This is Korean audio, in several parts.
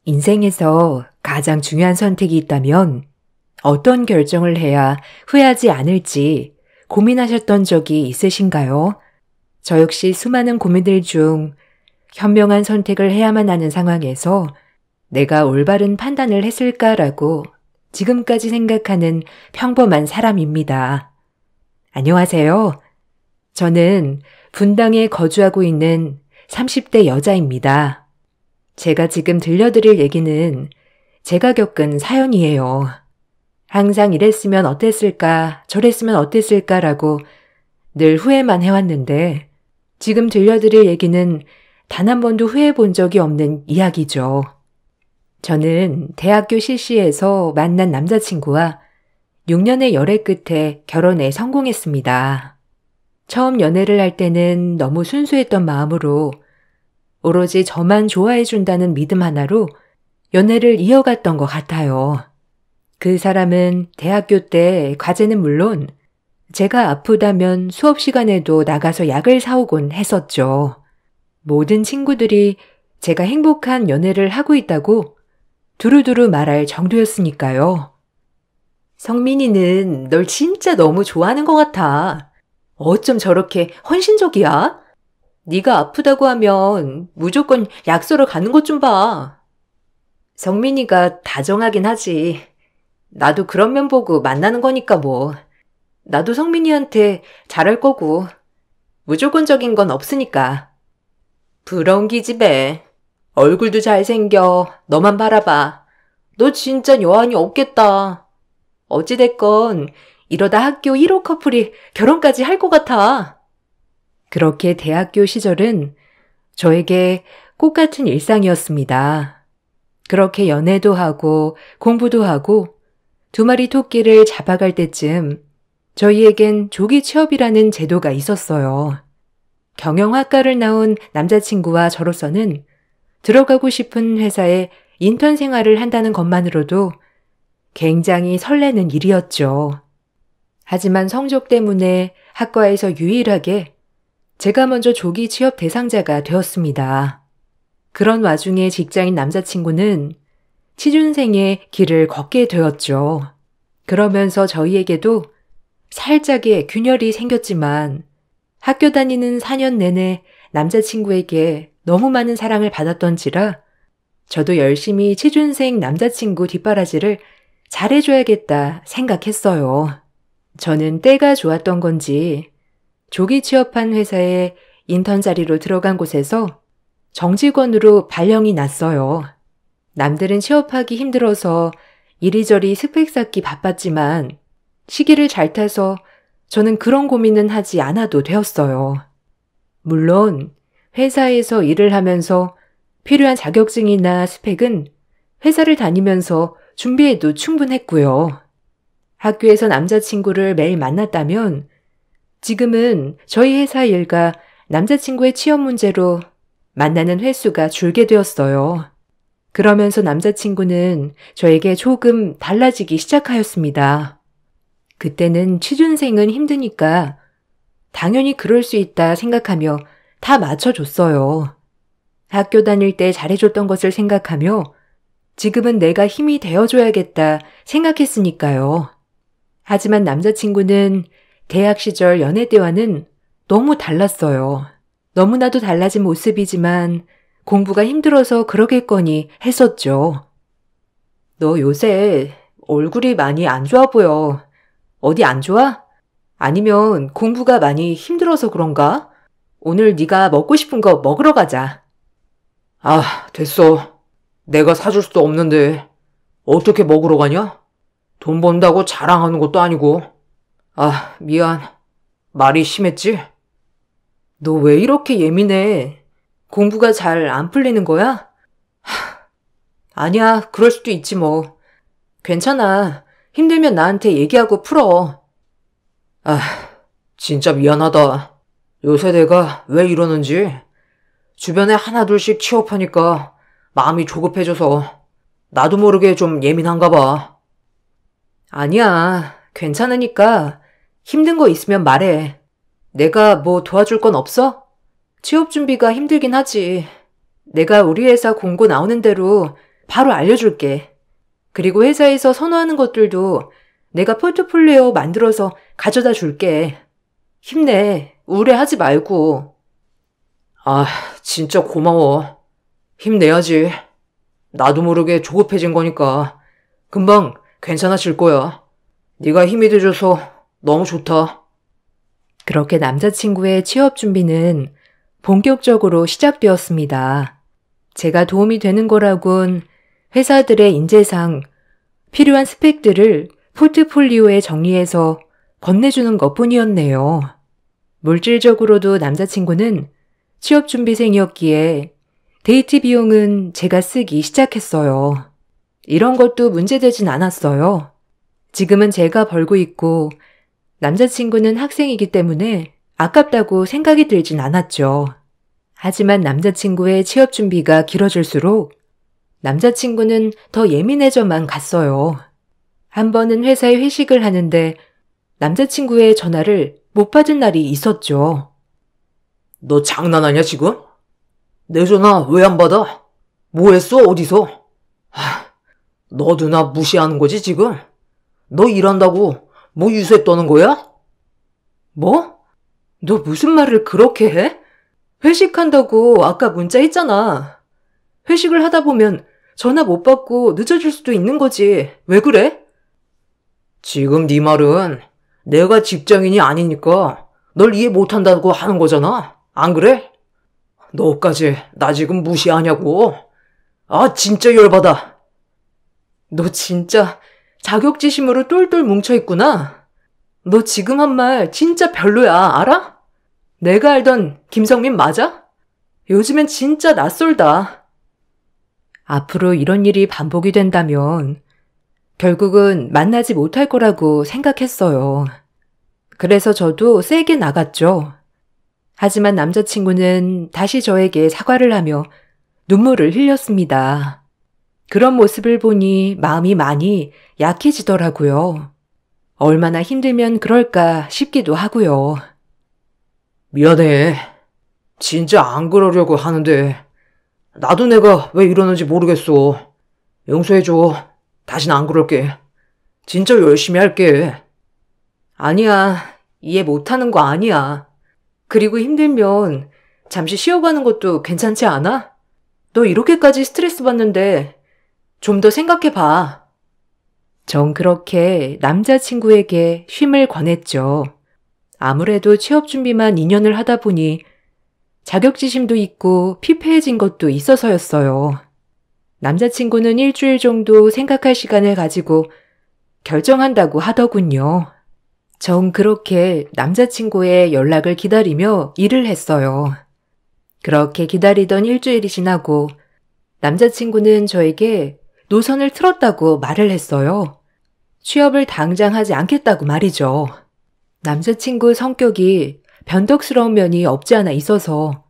인생에서 가장 중요한 선택이 있다면 어떤 결정을 해야 후회하지 않을지 고민하셨던 적이 있으신가요? 저 역시 수많은 고민들 중 현명한 선택을 해야만 하는 상황에서 내가 올바른 판단을 했을까라고 지금까지 생각하는 평범한 사람입니다. 안녕하세요. 저는 분당에 거주하고 있는 30대 여자입니다. 제가 지금 들려드릴 얘기는 제가 겪은 사연이에요. 항상 이랬으면 어땠을까, 저랬으면 어땠을까라고 늘 후회만 해왔는데 지금 들려드릴 얘기는 단 한 번도 후회해 본 적이 없는 이야기죠. 저는 대학교 실시에서 만난 남자친구와 6년의 열애 끝에 결혼에 성공했습니다. 처음 연애를 할 때는 너무 순수했던 마음으로 오로지 저만 좋아해준다는 믿음 하나로 연애를 이어갔던 것 같아요. 그 사람은 대학교 때 과제는 물론 제가 아프다면 수업 시간에도 나가서 약을 사오곤 했었죠. 모든 친구들이 제가 행복한 연애를 하고 있다고 두루두루 말할 정도였으니까요. 성민이는 널 진짜 너무 좋아하는 것 같아. 어쩜 저렇게 헌신적이야? 네가 아프다고 하면 무조건 약 사러 가는 것 좀 봐. 성민이가 다정하긴 하지. 나도 그런 면 보고 만나는 거니까 뭐. 나도 성민이한테 잘할 거고 무조건적인 건 없으니까. 부러운 기집애. 얼굴도 잘생겨. 너만 바라봐. 너 진짜 여한이 없겠다. 어찌됐건 이러다 학교 1호 커플이 결혼까지 할 것 같아. 그렇게 대학교 시절은 저에게 꽃같은 일상이었습니다. 그렇게 연애도 하고 공부도 하고 두 마리 토끼를 잡아갈 때쯤 저희에겐 조기 취업이라는 제도가 있었어요. 경영학과를 나온 남자친구와 저로서는 들어가고 싶은 회사에 인턴 생활을 한다는 것만으로도 굉장히 설레는 일이었죠. 하지만 성적 때문에 학과에서 유일하게 제가 먼저 조기 취업 대상자가 되었습니다. 그런 와중에 직장인 남자친구는 취준생의 길을 걷게 되었죠. 그러면서 저희에게도 살짝의 균열이 생겼지만 학교 다니는 4년 내내 남자친구에게 너무 많은 사랑을 받았던지라 저도 열심히 취준생 남자친구 뒷바라지를 잘해줘야겠다 생각했어요. 저는 때가 좋았던 건지 조기 취업한 회사에 인턴 자리로 들어간 곳에서 정직원으로 발령이 났어요. 남들은 취업하기 힘들어서 이리저리 스펙 쌓기 바빴지만 시기를 잘 타서 저는 그런 고민은 하지 않아도 되었어요. 물론 회사에서 일을 하면서 필요한 자격증이나 스펙은 회사를 다니면서 준비해도 충분했고요. 학교에서 남자친구를 매일 만났다면 지금은 저희 회사 일과 남자친구의 취업 문제로 만나는 횟수가 줄게 되었어요. 그러면서 남자친구는 저에게 조금 달라지기 시작하였습니다. 그때는 취준생은 힘드니까 당연히 그럴 수 있다 생각하며 다 맞춰줬어요. 학교 다닐 때 잘해줬던 것을 생각하며 지금은 내가 힘이 되어줘야겠다 생각했으니까요. 하지만 남자친구는 대학 시절 연애 때와는 너무 달랐어요. 너무나도 달라진 모습이지만 공부가 힘들어서 그러겠거니 했었죠. 너 요새 얼굴이 많이 안 좋아 보여. 어디 안 좋아? 아니면 공부가 많이 힘들어서 그런가? 오늘 네가 먹고 싶은 거 먹으러 가자. 아, 됐어. 내가 사줄 수도 없는데 어떻게 먹으러 가냐? 돈 번다고 자랑하는 것도 아니고. 아, 미안. 말이 심했지? 너 왜 이렇게 예민해? 공부가 잘 안 풀리는 거야? 아니야, 그럴 수도 있지 뭐. 괜찮아. 힘들면 나한테 얘기하고 풀어. 아, 진짜 미안하다. 요새 내가 왜 이러는지. 주변에 하나둘씩 취업하니까 마음이 조급해져서 나도 모르게 좀 예민한가 봐. 아니야, 괜찮으니까 힘든 거 있으면 말해. 내가 뭐 도와줄 건 없어? 취업 준비가 힘들긴 하지. 내가 우리 회사 공고 나오는 대로 바로 알려줄게. 그리고 회사에서 선호하는 것들도 내가 포트폴리오 만들어서 가져다 줄게. 힘내. 우울해하지 말고. 아, 진짜 고마워. 힘내야지. 나도 모르게 조급해진 거니까 금방 괜찮아질 거야. 네가 힘이 돼줘서 너무 좋다. 그렇게 남자친구의 취업 준비는 본격적으로 시작되었습니다. 제가 도움이 되는 거라곤 회사들의 인재상 필요한 스펙들을 포트폴리오에 정리해서 건네주는 것뿐이었네요. 물질적으로도 남자친구는 취업준비생이었기에 데이트 비용은 제가 쓰기 시작했어요. 이런 것도 문제되진 않았어요. 지금은 제가 벌고 있고 남자친구는 학생이기 때문에 아깝다고 생각이 들진 않았죠. 하지만 남자친구의 취업 준비가 길어질수록 남자친구는 더 예민해져만 갔어요. 한 번은 회사에 회식을 하는데 남자친구의 전화를 못 받은 날이 있었죠. 너 장난하냐 지금? 내 전화 왜 안 받아? 뭐 했어 어디서? 너도 나 무시하는 거지 지금? 너 일한다고 뭐 유세 떠는 거야? 뭐? 너 무슨 말을 그렇게 해? 회식한다고 아까 문자 했잖아. 회식을 하다 보면 전화 못 받고 늦어질 수도 있는 거지. 왜 그래? 지금 네 말은 내가 직장인이 아니니까 널 이해 못한다고 하는 거잖아. 안 그래? 너까지 나 지금 무시하냐고. 아 진짜 열받아. 너 진짜 자격지심으로 똘똘 뭉쳐있구나. 너 지금 한 말 진짜 별로야, 알아? 내가 알던 김성민 맞아? 요즘엔 진짜 낯설다. 앞으로 이런 일이 반복이 된다면 결국은 만나지 못할 거라고 생각했어요. 그래서 저도 세게 나갔죠. 하지만 남자친구는 다시 저에게 사과를 하며 눈물을 흘렸습니다. 그런 모습을 보니 마음이 많이 약해지더라고요. 얼마나 힘들면 그럴까 싶기도 하고요. 미안해. 진짜 안 그러려고 하는데 나도 내가 왜 이러는지 모르겠어. 용서해줘. 다신 안 그럴게. 진짜 열심히 할게. 아니야. 이해 못하는 거 아니야. 그리고 힘들면 잠시 쉬어가는 것도 괜찮지 않아? 너 이렇게까지 스트레스 받는데 좀 더 생각해봐. 전 그렇게 남자친구에게 쉼을 권했죠. 아무래도 취업 준비만 2년을 하다 보니 자격지심도 있고 피폐해진 것도 있어서였어요. 남자친구는 일주일 정도 생각할 시간을 가지고 결정한다고 하더군요. 전 그렇게 남자친구의 연락을 기다리며 일을 했어요. 그렇게 기다리던 일주일이 지나고 남자친구는 저에게 노선을 틀었다고 말을 했어요. 취업을 당장 하지 않겠다고 말이죠. 남자친구 성격이 변덕스러운 면이 없지 않아 있어서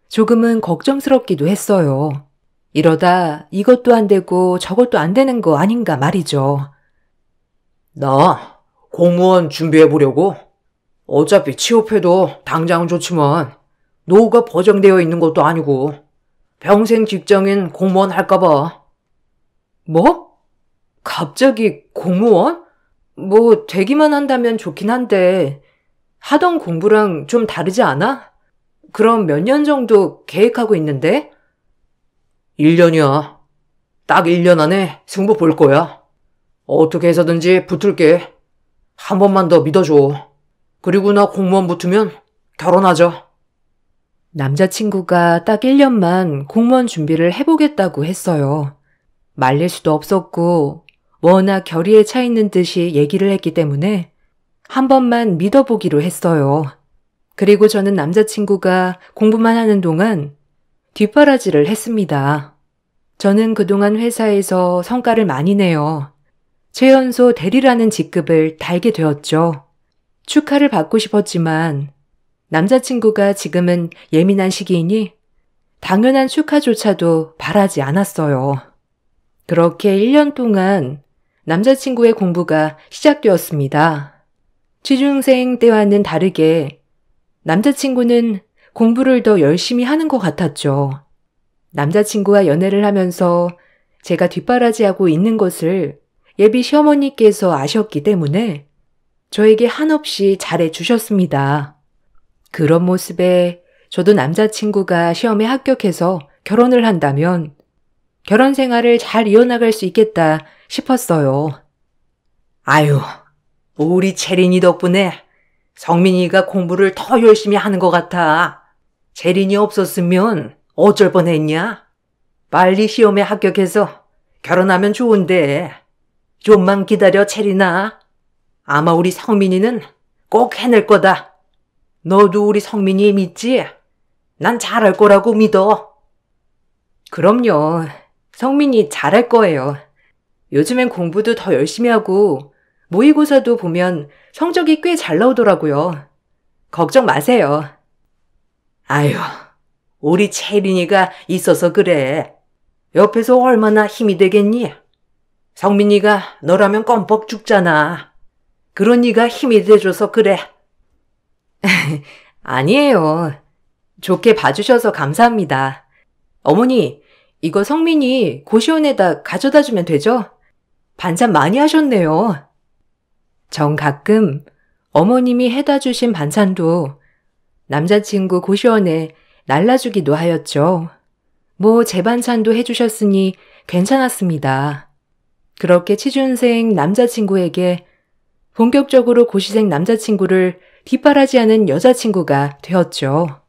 조금은 걱정스럽기도 했어요. 이러다 이것도 안 되고 저것도 안 되는 거 아닌가 말이죠. 나 공무원 준비해보려고? 어차피 취업해도 당장은 좋지만 노후가 보장되어 있는 것도 아니고 평생 직장인 공무원 할까봐. 뭐? 갑자기 공무원? 뭐 되기만 한다면 좋긴 한데 하던 공부랑 좀 다르지 않아? 그럼 몇 년 정도 계획하고 있는데? 1년이야. 딱 1년 안에 승부 볼 거야. 어떻게 해서든지 붙을게. 한 번만 더 믿어줘. 그리고 나 공무원 붙으면 결혼하자. 남자친구가 딱 1년만 공무원 준비를 해보겠다고 했어요. 말릴 수도 없었고 워낙 결의에 차 있는 듯이 얘기를 했기 때문에 한 번만 믿어보기로 했어요. 그리고 저는 남자친구가 공부만 하는 동안 뒷바라지를 했습니다. 저는 그동안 회사에서 성과를 많이 내어 최연소 대리라는 직급을 달게 되었죠. 축하를 받고 싶었지만 남자친구가 지금은 예민한 시기이니 당연한 축하조차도 바라지 않았어요. 그렇게 1년 동안 남자친구의 공부가 시작되었습니다. 취준생 때와는 다르게 남자친구는 공부를 더 열심히 하는 것 같았죠. 남자친구와 연애를 하면서 제가 뒷바라지하고 있는 것을 예비 시어머니께서 아셨기 때문에 저에게 한없이 잘해 주셨습니다. 그런 모습에 저도 남자친구가 시험에 합격해서 결혼을 한다면 결혼 생활을 잘 이어나갈 수 있겠다 싶었어요. 아유, 우리 채린이 덕분에 성민이가 공부를 더 열심히 하는 것 같아. 채린이 없었으면 어쩔 뻔했냐? 빨리 시험에 합격해서 결혼하면 좋은데. 좀만 기다려, 채린아. 아마 우리 성민이는 꼭 해낼 거다. 너도 우리 성민이 믿지? 난 잘할 거라고 믿어. 그럼요. 성민이 잘할 거예요. 요즘엔 공부도 더 열심히 하고 모의고사도 보면 성적이 꽤 잘 나오더라고요. 걱정 마세요. 아유, 우리 채린이가 있어서 그래. 옆에서 얼마나 힘이 되겠니? 성민이가 너라면 껌뻑 죽잖아. 그런 네가 힘이 돼줘서 그래. 아니에요. 좋게 봐주셔서 감사합니다. 어머니, 이거 성민이 고시원에다 가져다 주면 되죠? 반찬 많이 하셨네요. 전 가끔 어머님이 해다 주신 반찬도 남자친구 고시원에 날라주기도 하였죠. 뭐 제 반찬도 해주셨으니 괜찮았습니다. 그렇게 취준생 남자친구에게 본격적으로 고시생 남자친구를 뒷바라지하는 여자친구가 되었죠.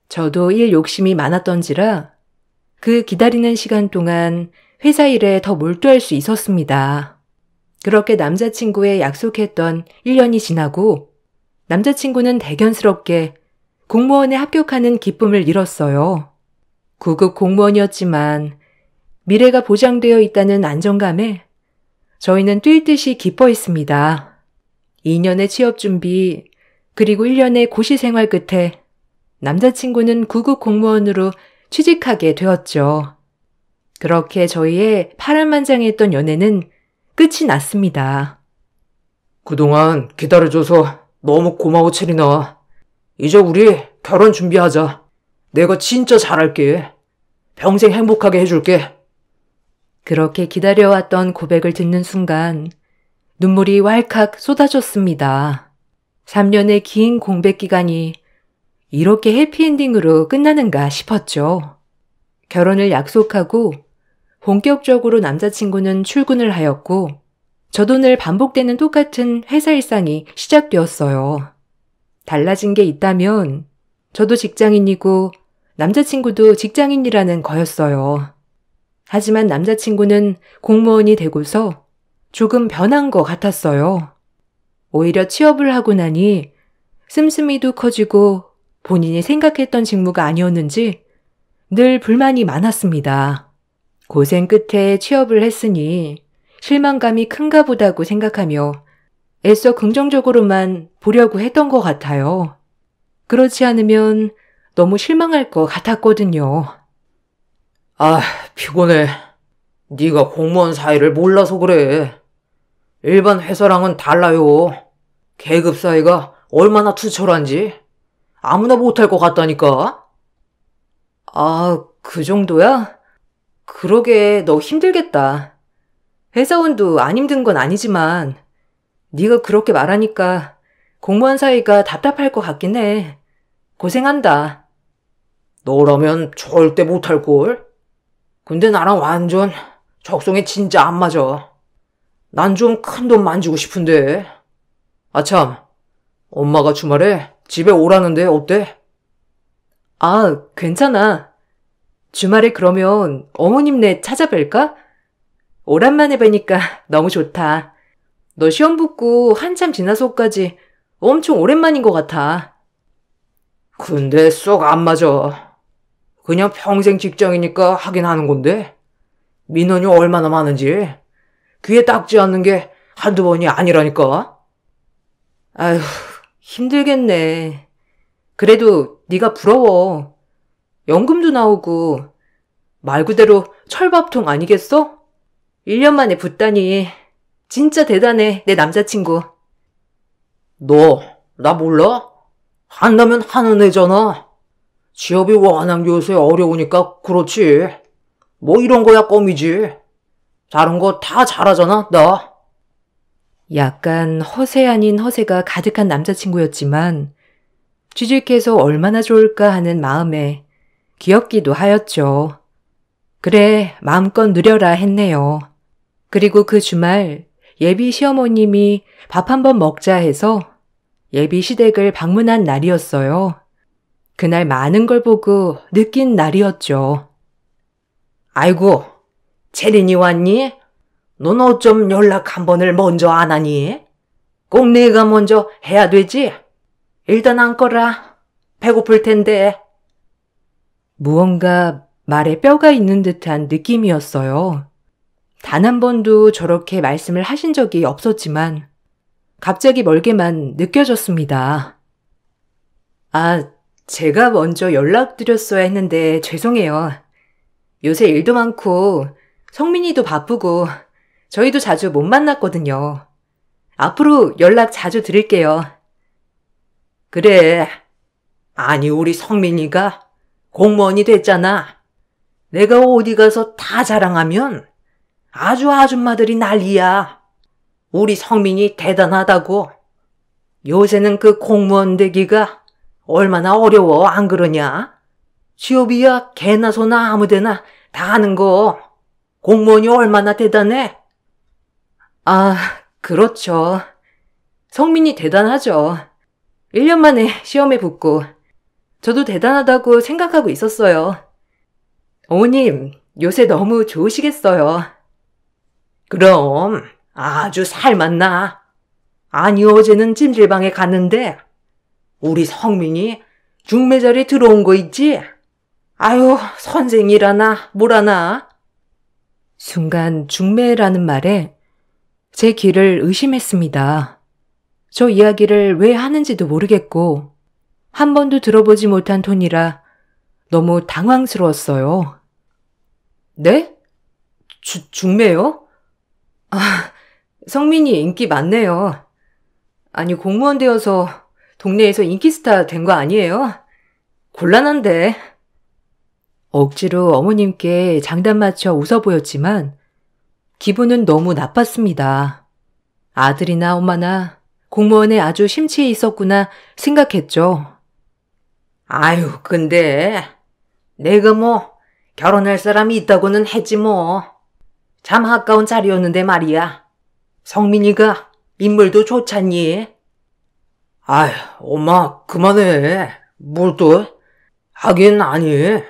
저도 일 욕심이 많았던지라 그 기다리는 시간 동안 회사 일에 더 몰두할 수 있었습니다. 그렇게 남자친구의 약속했던 1년이 지나고 남자친구는 대견스럽게 공무원에 합격하는 기쁨을 잃었어요. 9급 공무원이었지만 미래가 보장되어 있다는 안정감에 저희는 뛸 듯이 기뻐했습니다. 2년의 취업 준비 그리고 1년의 고시 생활 끝에 남자친구는 9급 공무원으로 취직하게 되었죠. 그렇게 저희의 파란만장했던 연애는 끝이 났습니다. 그동안 기다려줘서 너무 고마워, 채린아. 이제 우리 결혼 준비하자. 내가 진짜 잘할게. 평생 행복하게 해줄게. 그렇게 기다려왔던 고백을 듣는 순간 눈물이 왈칵 쏟아졌습니다. 3년의 긴 공백 기간이 이렇게 해피엔딩으로 끝나는가 싶었죠. 결혼을 약속하고 본격적으로 남자친구는 출근을 하였고 저도 늘 반복되는 똑같은 회사 일상이 시작되었어요. 달라진 게 있다면 저도 직장인이고 남자친구도 직장인이라는 거였어요. 하지만 남자친구는 공무원이 되고서 조금 변한 것 같았어요. 오히려 취업을 하고 나니 씀씀이도 커지고 본인이 생각했던 직무가 아니었는지 늘 불만이 많았습니다. 고생 끝에 취업을 했으니 실망감이 큰가 보다고 생각하며 애써 긍정적으로만 보려고 했던 것 같아요. 그렇지 않으면 너무 실망할 것 같았거든요. 아, 피곤해. 네가 공무원 사이를 몰라서 그래. 일반 회사랑은 달라요. 계급 사이가 얼마나 투철한지 아무나 못할 것 같다니까. 아, 그 정도야? 그러게 너 힘들겠다. 회사원도 안 힘든 건 아니지만 네가 그렇게 말하니까 공무원 사이가 답답할 것 같긴 해. 고생한다. 너라면 절대 못할걸? 근데 나랑 완전 적성에 진짜 안 맞아. 난 좀 큰 돈 만지고 싶은데. 아참, 엄마가 주말에 집에 오라는데 어때? 아, 괜찮아. 주말에 그러면 어머님네 찾아뵐까? 오랜만에 뵈니까 너무 좋다. 너 시험 붙고 한참 지나서까지 엄청 오랜만인 것 같아. 근데 쏙 안 맞아. 그냥 평생 직장이니까 하긴 하는 건데 민원이 얼마나 많은지 귀에 딱지 않는 게 한두 번이 아니라니까. 아휴, 힘들겠네. 그래도 네가 부러워. 연금도 나오고 말 그대로 철밥통 아니겠어? 1년 만에 붙다니 진짜 대단해, 내 남자친구. 너 나 몰라? 한다면 하는 애잖아. 취업이 워낙 요새 어려우니까 그렇지. 뭐 이런 거야 껌이지. 다른 거 다 잘하잖아, 나. 약간 허세 아닌 허세가 가득한 남자친구였지만 취직해서 얼마나 좋을까 하는 마음에 귀엽기도 하였죠. 그래, 마음껏 누려라 했네요. 그리고 그 주말 예비 시어머님이 밥 한번 먹자 해서 예비 시댁을 방문한 날이었어요. 그날 많은 걸 보고 느낀 날이었죠. 아이고, 채린이 왔니? 넌 어쩜 연락 한 번을 먼저 안 하니? 꼭 내가 먼저 해야 되지? 일단 앉거라. 배고플 텐데. 무언가 말에 뼈가 있는 듯한 느낌이었어요. 단 한 번도 저렇게 말씀을 하신 적이 없었지만 갑자기 멀게만 느껴졌습니다. 아, 제가 먼저 연락드렸어야 했는데 죄송해요. 요새 일도 많고 성민이도 바쁘고 저희도 자주 못 만났거든요. 앞으로 연락 자주 드릴게요. 그래. 아니, 우리 성민이가 공무원이 됐잖아. 내가 어디 가서 다 자랑하면 아주 아줌마들이 난리야. 우리 성민이 대단하다고. 요새는 그 공무원 되기가 얼마나 어려워, 안 그러냐? 취업이야 개나 소나 아무데나 다 하는 거. 공무원이 얼마나 대단해? 아, 그렇죠. 성민이 대단하죠. 1년 만에 시험에 붙고 저도 대단하다고 생각하고 있었어요. 어머님, 요새 너무 좋으시겠어요. 그럼 아주 살맛나. 아니, 어제는 찜질방에 갔는데 우리 성민이 중매자리 들어온 거 있지? 아유, 선생이라나 뭐라나. 순간 중매라는 말에 제 귀를 의심했습니다. 저 이야기를 왜 하는지도 모르겠고 한 번도 들어보지 못한 톤이라 너무 당황스러웠어요. 네? 중매요? 아, 성민이 인기 많네요. 아니, 공무원 되어서 동네에서 인기스타 된 거 아니에요? 곤란한데. 억지로 어머님께 장단 맞춰 웃어 보였지만 기분은 너무 나빴습니다. 아들이나 엄마나 공무원에 아주 심취해 있었구나 생각했죠. 아유, 근데 내가 뭐 결혼할 사람이 있다고는 했지 뭐. 참 아까운 자리였는데 말이야. 성민이가 인물도 좋잖니. 아휴, 엄마 그만해. 뭘 또? 하긴 아니.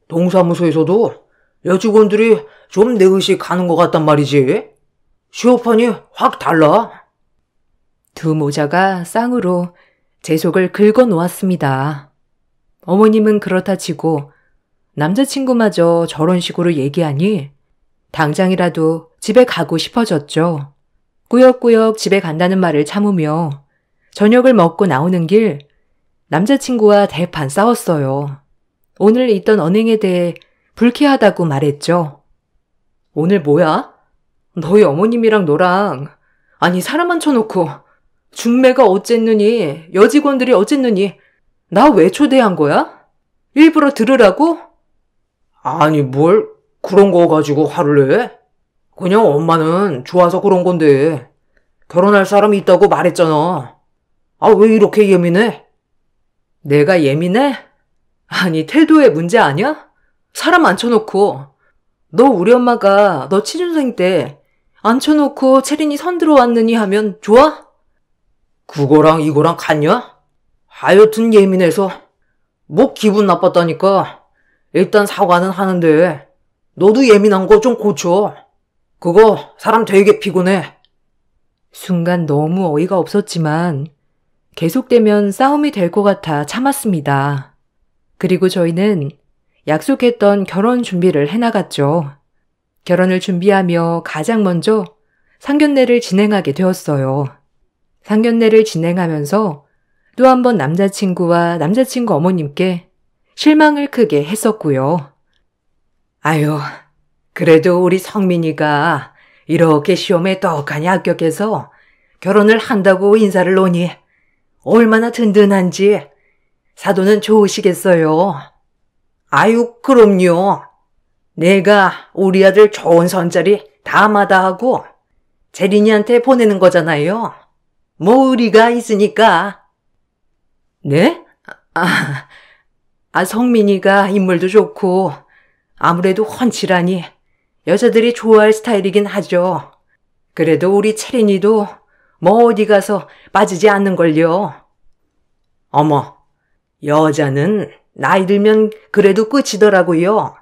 동사무소에서도 여직원들이 좀 내의식 가는 것 같단 말이지. 취업하니 확 달라. 두 모자가 쌍으로 제 속을 긁어 놓았습니다. 어머님은 그렇다 치고 남자친구마저 저런 식으로 얘기하니 당장이라도 집에 가고 싶어졌죠. 꾸역꾸역 집에 간다는 말을 참으며 저녁을 먹고 나오는 길 남자친구와 대판 싸웠어요. 오늘 있던 언행에 대해 불쾌하다고 말했죠. 오늘 뭐야? 너희 어머님이랑 너랑 아니 사람 앉혀놓고 중매가 어쨌느니 여직원들이 어쨌느니 나 왜 초대한 거야? 일부러 들으라고? 아니 뭘 그런 거 가지고 화를 내? 그냥 엄마는 좋아서 그런 건데 결혼할 사람이 있다고 말했잖아. 아, 왜 이렇게 예민해? 내가 예민해? 아니 태도에 문제 아니야? 사람 앉혀놓고 너 우리 엄마가 너 취준생 때 앉혀놓고 채린이 선 들어왔느니 하면 좋아? 그거랑 이거랑 같냐? 하여튼 예민해서 뭐 기분 나빴다니까. 일단 사과는 하는데 너도 예민한 거 좀 고쳐. 그거 사람 되게 피곤해. 순간 너무 어이가 없었지만 계속되면 싸움이 될 것 같아 참았습니다. 그리고 저희는 약속했던 결혼 준비를 해나갔죠. 결혼을 준비하며 가장 먼저 상견례를 진행하게 되었어요. 상견례를 진행하면서 또 한 번 남자친구와 남자친구 어머님께 실망을 크게 했었고요. 아유, 그래도 우리 성민이가 이렇게 시험에 떡하니 합격해서 결혼을 한다고 인사를 놓니 얼마나 든든한지 사도는 좋으시겠어요. 아유, 그럼요. 내가 우리 아들 좋은 선자리 다 마다하고 재린이한테 보내는 거잖아요. 뭐 의리가 있으니까. 네? 성민이가 인물도 좋고 아무래도 훤칠하니 여자들이 좋아할 스타일이긴 하죠. 그래도 우리 채린이도 뭐 어디 가서 빠지지 않는걸요. 어머, 여자는 나이 들면 그래도 끝이더라고요.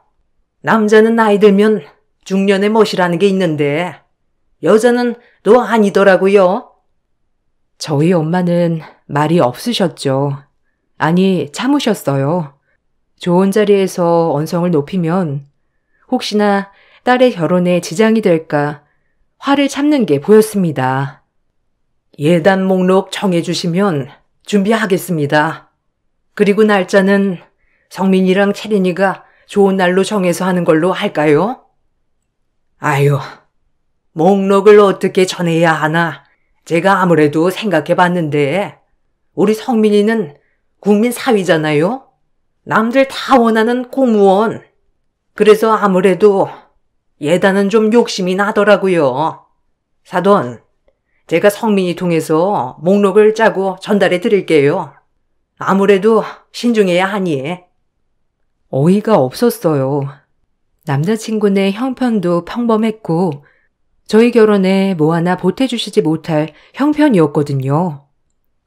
남자는 나이 들면 중년의 멋이라는 게 있는데 여자는 또 아니더라고요. 저희 엄마는 말이 없으셨죠. 아니, 참으셨어요. 좋은 자리에서 언성을 높이면 혹시나 딸의 결혼에 지장이 될까 화를 참는 게 보였습니다. 예단 목록 정해주시면 준비하겠습니다. 그리고 날짜는 성민이랑 채린이가 좋은 날로 정해서 하는 걸로 할까요? 아유, 목록을 어떻게 전해야 하나 제가 아무래도 생각해봤는데 우리 성민이는 국민 사위잖아요. 남들 다 원하는 공무원. 그래서 아무래도 예단은 좀 욕심이 나더라고요. 사돈, 제가 성민이 통해서 목록을 짜고 전달해 드릴게요. 아무래도 신중해야 하니. 어이가 없었어요. 남자친구네 형편도 평범했고 저희 결혼에 뭐 하나 보태주시지 못할 형편이었거든요.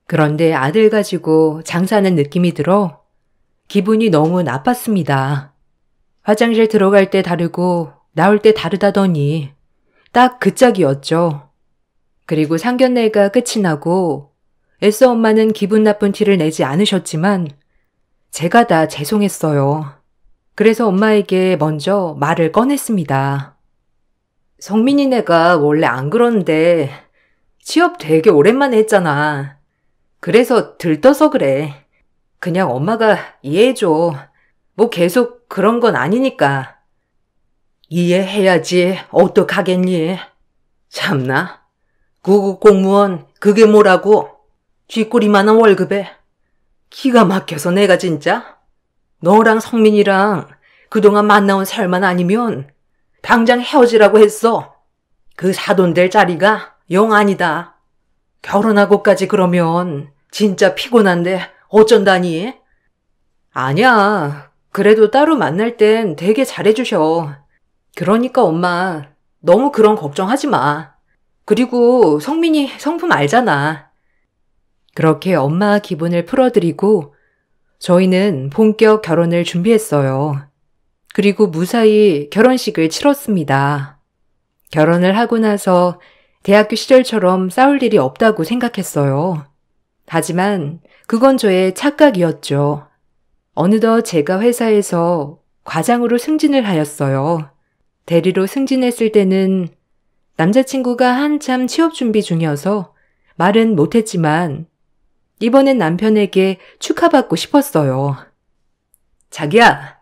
그런데 아들 가지고 장사하는 느낌이 들어 기분이 너무 나빴습니다. 화장실 들어갈 때 다르고 나올 때 다르다더니 딱 그 짝이었죠. 그리고 상견례가 끝이 나고 애써 엄마는 기분 나쁜 티를 내지 않으셨지만 제가 다 죄송했어요. 그래서 엄마에게 먼저 말을 꺼냈습니다. 성민이네가 원래 안 그러는데 취업 되게 오랜만에 했잖아. 그래서 들떠서 그래. 그냥 엄마가 이해해줘. 뭐 계속 그런 건 아니니까. 이해해야지 어떡하겠니. 참나. 구급 공무원 그게 뭐라고. 쥐꼬리만한 월급에. 기가 막혀서 내가 진짜. 너랑 성민이랑 그동안 만나온 살만 아니면 당장 헤어지라고 했어. 그 사돈 될 자리가 영 아니다. 결혼하고까지 그러면 진짜 피곤한데 어쩐다니? 아니야. 그래도 따로 만날 땐 되게 잘해주셔. 그러니까 엄마 너무 그런 걱정하지 마. 그리고 성민이 성품 알잖아. 그렇게 엄마 기분을 풀어드리고 저희는 본격 결혼을 준비했어요. 그리고 무사히 결혼식을 치렀습니다. 결혼을 하고 나서 대학교 시절처럼 싸울 일이 없다고 생각했어요. 하지만 그건 저의 착각이었죠. 어느덧 제가 회사에서 과장으로 승진을 하였어요. 대리로 승진했을 때는 남자친구가 한참 취업 준비 중이어서 말은 못했지만 이번엔 남편에게 축하받고 싶었어요. 자기야,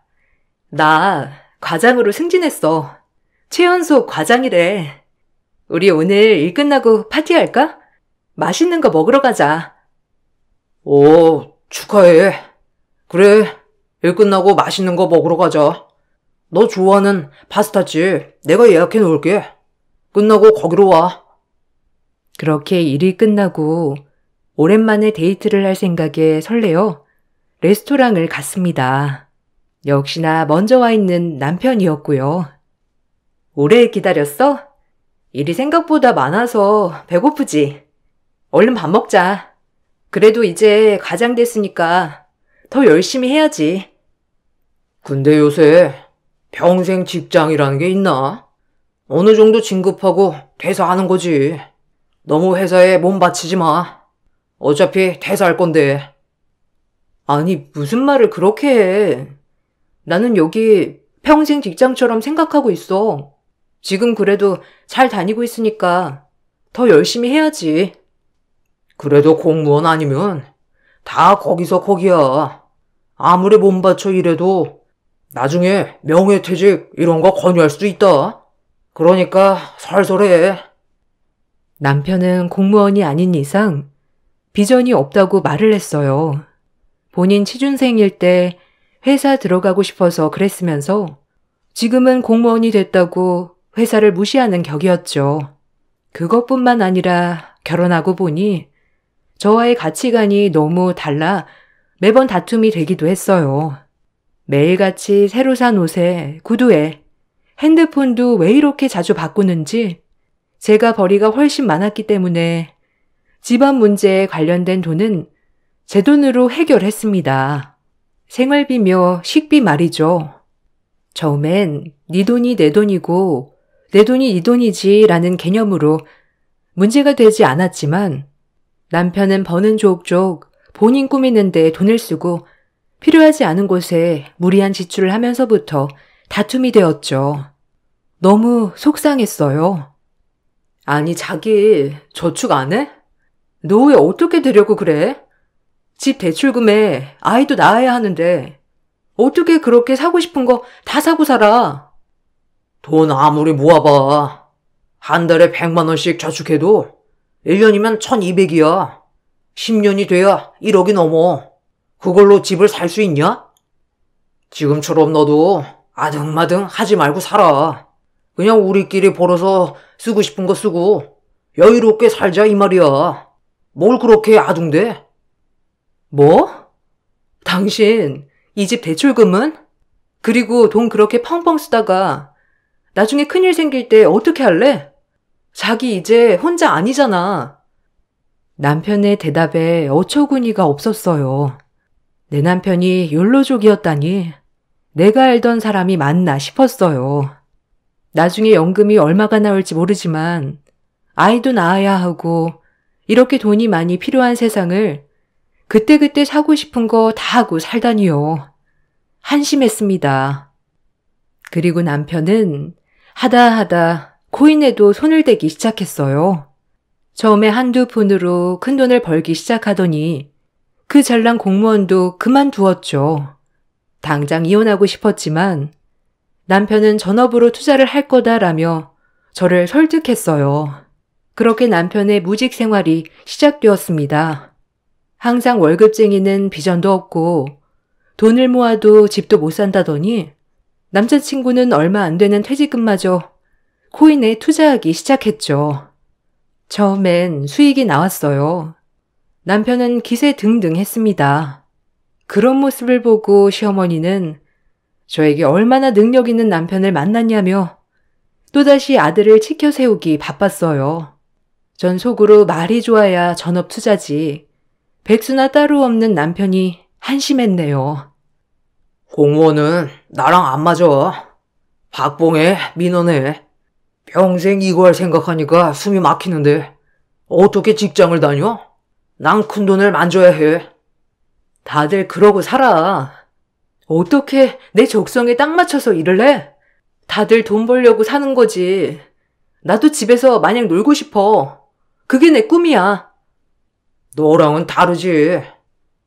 나 과장으로 승진했어. 최연소 과장이래. 우리 오늘 일 끝나고 파티할까? 맛있는 거 먹으러 가자. 오, 축하해. 그래, 일 끝나고 맛있는 거 먹으러 가자. 너 좋아하는 파스타집 내가 예약해 놓을게. 끝나고 거기로 와. 그렇게 일이 끝나고 오랜만에 데이트를 할 생각에 설레어 레스토랑을 갔습니다. 역시나 먼저 와 있는 남편이었고요. 오래 기다렸어? 일이 생각보다 많아서 배고프지? 얼른 밥 먹자. 그래도 이제 과장 됐으니까 더 열심히 해야지. 근데 요새 평생 직장이라는 게 있나? 어느 정도 진급하고 퇴사하는 거지. 너무 회사에 몸 바치지 마. 어차피 퇴사할 건데. 아니, 무슨 말을 그렇게 해. 나는 여기 평생 직장처럼 생각하고 있어. 지금 그래도 잘 다니고 있으니까 더 열심히 해야지. 그래도 공무원 아니면 다 거기서 거기야. 아무리 몸 바쳐 일해도 나중에 명예퇴직 이런 거 권유할 수도 있다. 그러니까 설설해. 남편은 공무원이 아닌 이상 비전이 없다고 말을 했어요. 본인 취준생일 때 회사 들어가고 싶어서 그랬으면서 지금은 공무원이 됐다고 회사를 무시하는 격이었죠. 그것뿐만 아니라 결혼하고 보니 저와의 가치관이 너무 달라 매번 다툼이 되기도 했어요. 매일같이 새로 산 옷에 구두에 핸드폰도 왜 이렇게 자주 바꾸는지 제가 벌이가 훨씬 많았기 때문에 집안 문제에 관련된 돈은 제 돈으로 해결했습니다. 생활비며 식비 말이죠. 처음엔 네 돈이 내 돈이고 내 돈이 네 돈이지 라는 개념으로 문제가 되지 않았지만 남편은 버는 족족 본인 꾸미는 데 돈을 쓰고 필요하지 않은 곳에 무리한 지출을 하면서부터 다툼이 되었죠. 너무 속상했어요. 아니 자기 저축 안 해? 너 왜 어떻게 되려고 그래? 집 대출금에 아이도 낳아야 하는데 어떻게 그렇게 사고 싶은 거 다 사고 살아? 돈 아무리 모아봐. 한 달에 100만 원씩 저축해도 1년이면 1200이야. 10년이 돼야 1억이 넘어. 그걸로 집을 살 수 있냐? 지금처럼 너도 아등마등 하지 말고 살아. 그냥 우리끼리 벌어서 쓰고 싶은 거 쓰고 여유롭게 살자 이 말이야. 뭘 그렇게 아둥대? 뭐? 당신 이 집 대출금은? 그리고 돈 그렇게 펑펑 쓰다가 나중에 큰일 생길 때 어떻게 할래? 자기 이제 혼자 아니잖아. 남편의 대답에 어처구니가 없었어요. 내 남편이 욜로족이었다니 내가 알던 사람이 맞나 싶었어요. 나중에 연금이 얼마가 나올지 모르지만 아이도 낳아야 하고 이렇게 돈이 많이 필요한 세상을 그때그때 사고 싶은 거 다 하고 살다니요. 한심했습니다. 그리고 남편은 하다 코인에도 손을 대기 시작했어요. 처음에 한두 푼으로 큰 돈을 벌기 시작하더니 그 잘난 공무원도 그만두었죠. 당장 이혼하고 싶었지만 남편은 전업으로 투자를 할 거다라며 저를 설득했어요. 그렇게 남편의 무직 생활이 시작되었습니다. 항상 월급쟁이는 비전도 없고 돈을 모아도 집도 못 산다더니 남자친구는 얼마 안 되는 퇴직금마저 코인에 투자하기 시작했죠. 처음엔 수익이 나왔어요. 남편은 기세 등등했습니다. 그런 모습을 보고 시어머니는 저에게 얼마나 능력 있는 남편을 만났냐며 또다시 아들을 치켜 세우기 바빴어요. 전 속으로 말이 좋아야 전업 투자지. 백수나 따로 없는 남편이 한심했네요. 공무원은 나랑 안 맞아. 박봉해, 민원해. 평생 이거 할 생각하니까 숨이 막히는데 어떻게 직장을 다녀? 난 큰돈을 만져야 해. 다들 그러고 살아. 어떻게 내 적성에 딱 맞춰서 일을 해? 다들 돈 벌려고 사는 거지. 나도 집에서 마냥 놀고 싶어. 그게 내 꿈이야. 너랑은 다르지.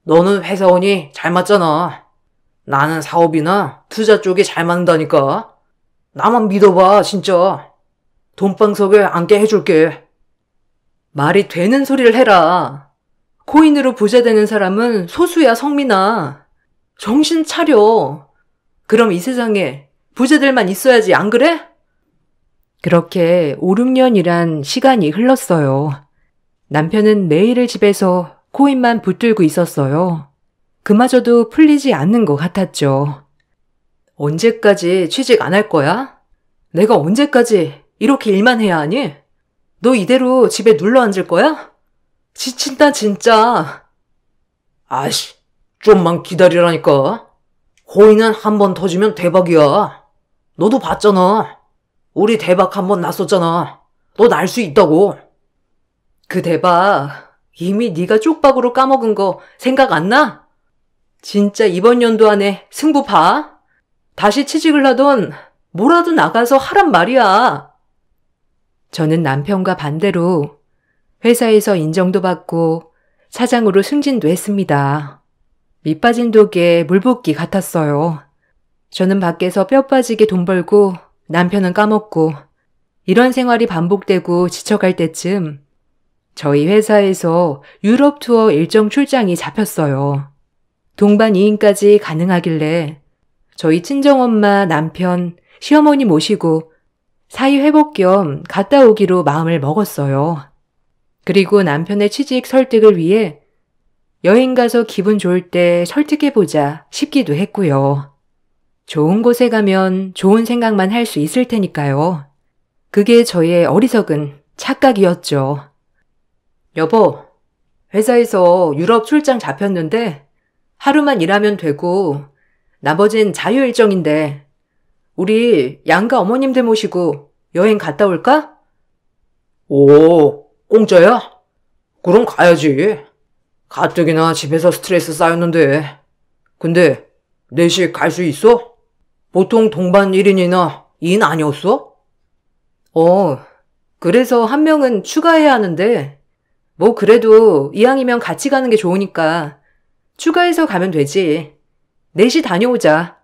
너는 회사원이 잘 맞잖아. 나는 사업이나 투자 쪽이 잘 맞는다니까. 나만 믿어봐, 진짜. 돈방석에 앉게 해줄게. 말이 되는 소리를 해라. 코인으로 부자 되는 사람은 소수야, 성민아. 정신 차려. 그럼 이 세상에 부자들만 있어야지, 안 그래? 그렇게 5, 6년이란 시간이 흘렀어요. 남편은 매일을 집에서 코인만 붙들고 있었어요. 그마저도 풀리지 않는 것 같았죠. 언제까지 취직 안 할 거야? 내가 언제까지 이렇게 일만 해야 하니? 너 이대로 집에 눌러 앉을 거야? 지친다 진짜. 아이씨, 좀만 기다리라니까. 코인은 한 번 터지면 대박이야. 너도 봤잖아. 우리 대박 한 번 났었잖아. 너 날 수 있다고. 그 대박 이미 네가 쪽박으로 까먹은 거 생각 안 나? 진짜 이번 연도 안에 승부 봐. 다시 취직을 하던 뭐라도 나가서 하란 말이야. 저는 남편과 반대로 회사에서 인정도 받고 차장으로 승진도 했습니다. 밑빠진 독에 물 붓기 같았어요. 저는 밖에서 뼈 빠지게 돈 벌고 남편은 까먹고 이런 생활이 반복되고 지쳐갈 때쯤 저희 회사에서 유럽 투어 일정 출장이 잡혔어요. 동반 2인까지 가능하길래 저희 친정엄마, 남편, 시어머니 모시고 사이 회복 겸 갔다 오기로 마음을 먹었어요. 그리고 남편의 취직 설득을 위해 여행 가서 기분 좋을 때 설득해보자 싶기도 했고요. 좋은 곳에 가면 좋은 생각만 할 수 있을 테니까요. 그게 저의 어리석은 착각이었죠. 여보, 회사에서 유럽 출장 잡혔는데 하루만 일하면 되고 나머진 자유 일정인데 우리 양가 어머님들 모시고 여행 갔다 올까? 오, 공짜야? 그럼 가야지. 가뜩이나 집에서 스트레스 쌓였는데. 근데 넷이 갈 수 있어? 보통 동반 1인이나 2인 아니었어? 그래서 한 명은 추가해야 하는데 뭐 그래도 이왕이면 같이 가는 게 좋으니까 추가해서 가면 되지. 넷이 다녀오자.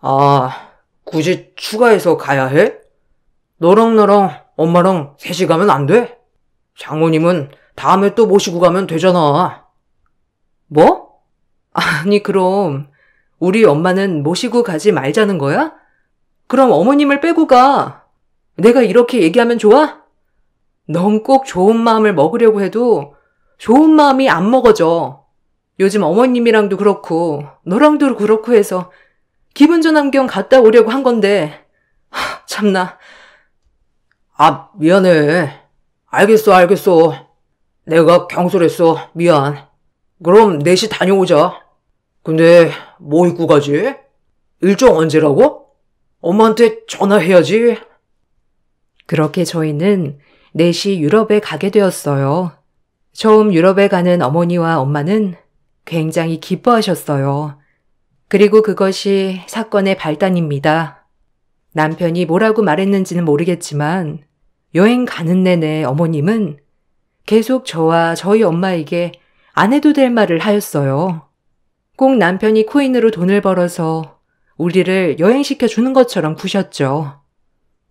아, 굳이 추가해서 가야 해? 너랑 나랑 엄마랑 셋이 가면 안 돼? 장모님은 다음에 또 모시고 가면 되잖아. 뭐? 아니 그럼 우리 엄마는 모시고 가지 말자는 거야? 그럼 어머님을 빼고 가. 내가 이렇게 얘기하면 좋아? 넌 꼭 좋은 마음을 먹으려고 해도 좋은 마음이 안 먹어져. 요즘 어머님이랑도 그렇고 너랑도 그렇고 해서 기분 전환 겸 갔다 오려고 한 건데 참나. 아, 미안해. 알겠어. 내가 경솔했어. 미안. 그럼 넷이 다녀오자. 근데 뭐 입고 가지? 일정 언제라고? 엄마한테 전화해야지. 그렇게 저희는 넷이 유럽에 가게 되었어요. 처음 유럽에 가는 어머니와 엄마는 굉장히 기뻐하셨어요. 그리고 그것이 사건의 발단입니다. 남편이 뭐라고 말했는지는 모르겠지만 여행 가는 내내 어머님은 계속 저와 저희 엄마에게 안 해도 될 말을 하였어요. 꼭 남편이 코인으로 돈을 벌어서 우리를 여행시켜 주는 것처럼 구셨죠.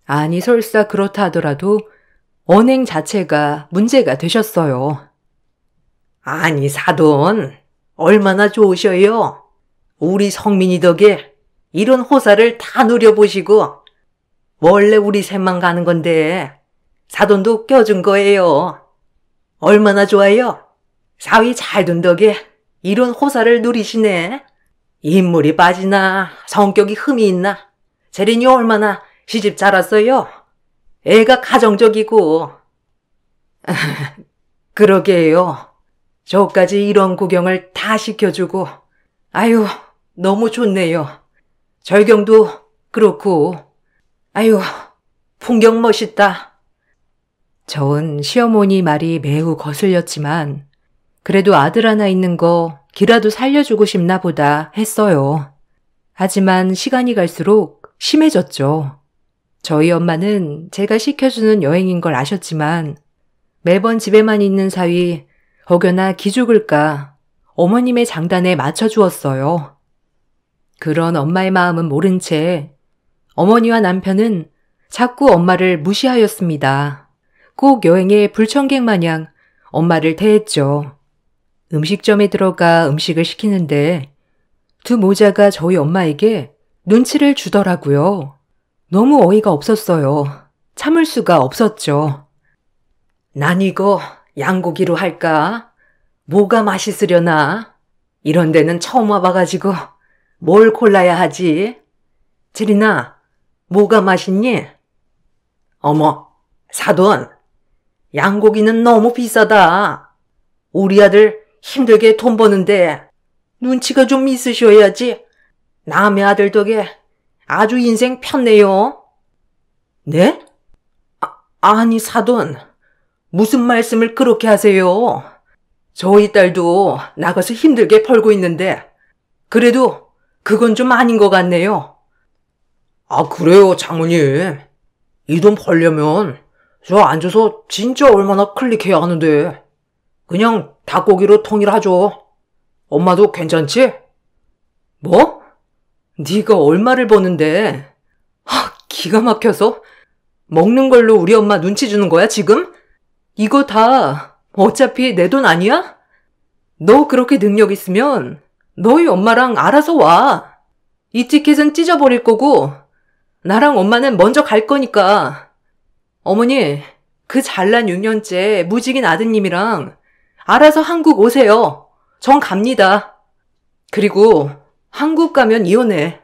아니 설사 그렇다 하더라도 언행 자체가 문제가 되셨어요. 아니, 사돈. 얼마나 좋으셔요. 우리 성민이 덕에 이런 호사를 다 누려보시고 원래 우리 셋만 가는 건데 사돈도 껴준 거예요. 얼마나 좋아요. 사위 잘 둔 덕에 이런 호사를 누리시네. 인물이 빠지나 성격이 흠이 있나. 재린이 얼마나 시집 잘 왔어요. 애가 가정적이고. 그러게요. 저까지 이런 구경을 다 시켜주고. 아유, 너무 좋네요. 절경도 그렇고. 아유, 풍경 멋있다. 전 시어머니 말이 매우 거슬렸지만 그래도 아들 하나 있는 거 기라도 살려주고 싶나 보다 했어요. 하지만 시간이 갈수록 심해졌죠. 저희 엄마는 제가 시켜주는 여행인 걸 아셨지만 매번 집에만 있는 사위 혹여나 기죽을까 어머님의 장단에 맞춰주었어요. 그런 엄마의 마음은 모른 채 어머니와 남편은 자꾸 엄마를 무시하였습니다. 꼭 여행의 불청객 마냥 엄마를 대했죠. 음식점에 들어가 음식을 시키는데 두 모자가 저희 엄마에게 눈치를 주더라고요. 너무 어이가 없었어요. 참을 수가 없었죠. 난 이거 양고기로 할까? 뭐가 맛있으려나? 이런 데는 처음 와봐가지고 뭘 골라야 하지? 재린아, 뭐가 맛있니? 어머, 사돈, 양고기는 너무 비싸다. 우리 아들 힘들게 돈 버는데 눈치가 좀 있으셔야지. 남의 아들 덕에 아주 인생 편네요. 네? 아니 사돈, 무슨 말씀을 그렇게 하세요? 저희 딸도 나가서 힘들게 벌고 있는데 그래도 그건 좀 아닌 것 같네요. 아, 그래요, 장모님. 이 돈 벌려면 저 앉아서 진짜 얼마나 클릭해야 하는데 그냥 닭고기로 통일하죠. 엄마도 괜찮지? 뭐? 네가 얼마를 버는데? 기가 막혀서 먹는 걸로 우리 엄마 눈치 주는 거야 지금? 이거 다 어차피 내 돈 아니야? 너 그렇게 능력 있으면 너희 엄마랑 알아서 와. 이 티켓은 찢어버릴 거고 나랑 엄마는 먼저 갈 거니까. 어머니, 그 잘난 6년째 무직인 아드님이랑 알아서 한국 오세요. 전 갑니다. 그리고 한국 가면 이혼해.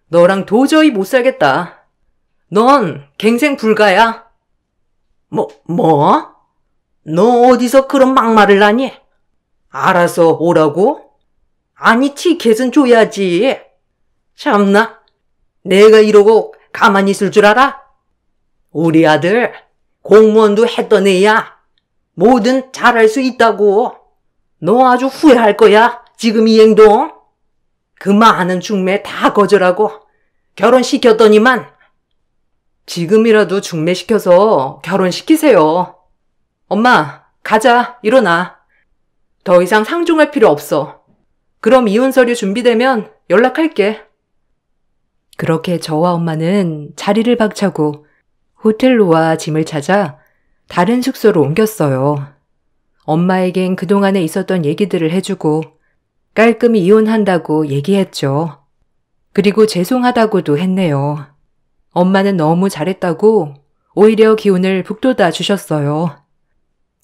너랑 도저히 못 살겠다. 넌 갱생 불가야. 뭐? 너 어디서 그런 막말을 하니? 알아서 오라고? 아니, 티켓은 줘야지. 참나, 내가 이러고 가만히 있을 줄 알아? 우리 아들 공무원도 했던 애야. 뭐든 잘할 수 있다고. 너 아주 후회할 거야, 지금 이 행동. 그 많은 중매 다 거절하고 결혼시켰더니만. 지금이라도 중매시켜서 결혼시키세요. 엄마, 가자. 일어나. 더 이상 상종할 필요 없어. 그럼 이혼 서류 준비되면 연락할게. 그렇게 저와 엄마는 자리를 박차고 호텔로와 짐을 찾아 다른 숙소로 옮겼어요. 엄마에겐 그동안에 있었던 얘기들을 해주고 깔끔히 이혼한다고 얘기했죠. 그리고 죄송하다고도 했네요. 엄마는 너무 잘했다고 오히려 기운을 북돋아 주셨어요.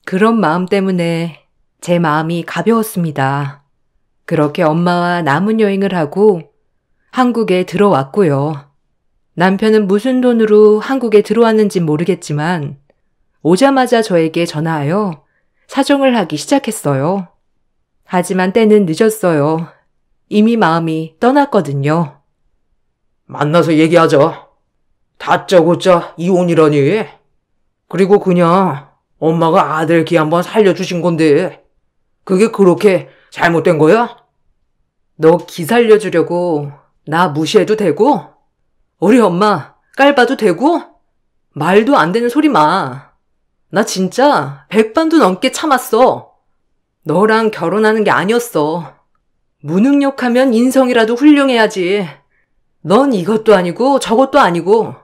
그런 마음 때문에 제 마음이 가벼웠습니다. 그렇게 엄마와 남은 여행을 하고 한국에 들어왔고요. 남편은 무슨 돈으로 한국에 들어왔는지 모르겠지만 오자마자 저에게 전화하여 사정을 하기 시작했어요. 하지만 때는 늦었어요. 이미 마음이 떠났거든요. 만나서 얘기하자. 다짜고짜 이혼이라니. 그리고 그냥 엄마가 아들 기 한번 살려주신 건데 그게 그렇게 잘못된 거야? 너 기 살려주려고 나 무시해도 되고? 우리 엄마 깔봐도 되고? 말도 안 되는 소리 마. 나 진짜 100번도 넘게 참았어. 너랑 결혼하는 게 아니었어. 무능력하면 인성이라도 훌륭해야지. 넌 이것도 아니고 저것도 아니고.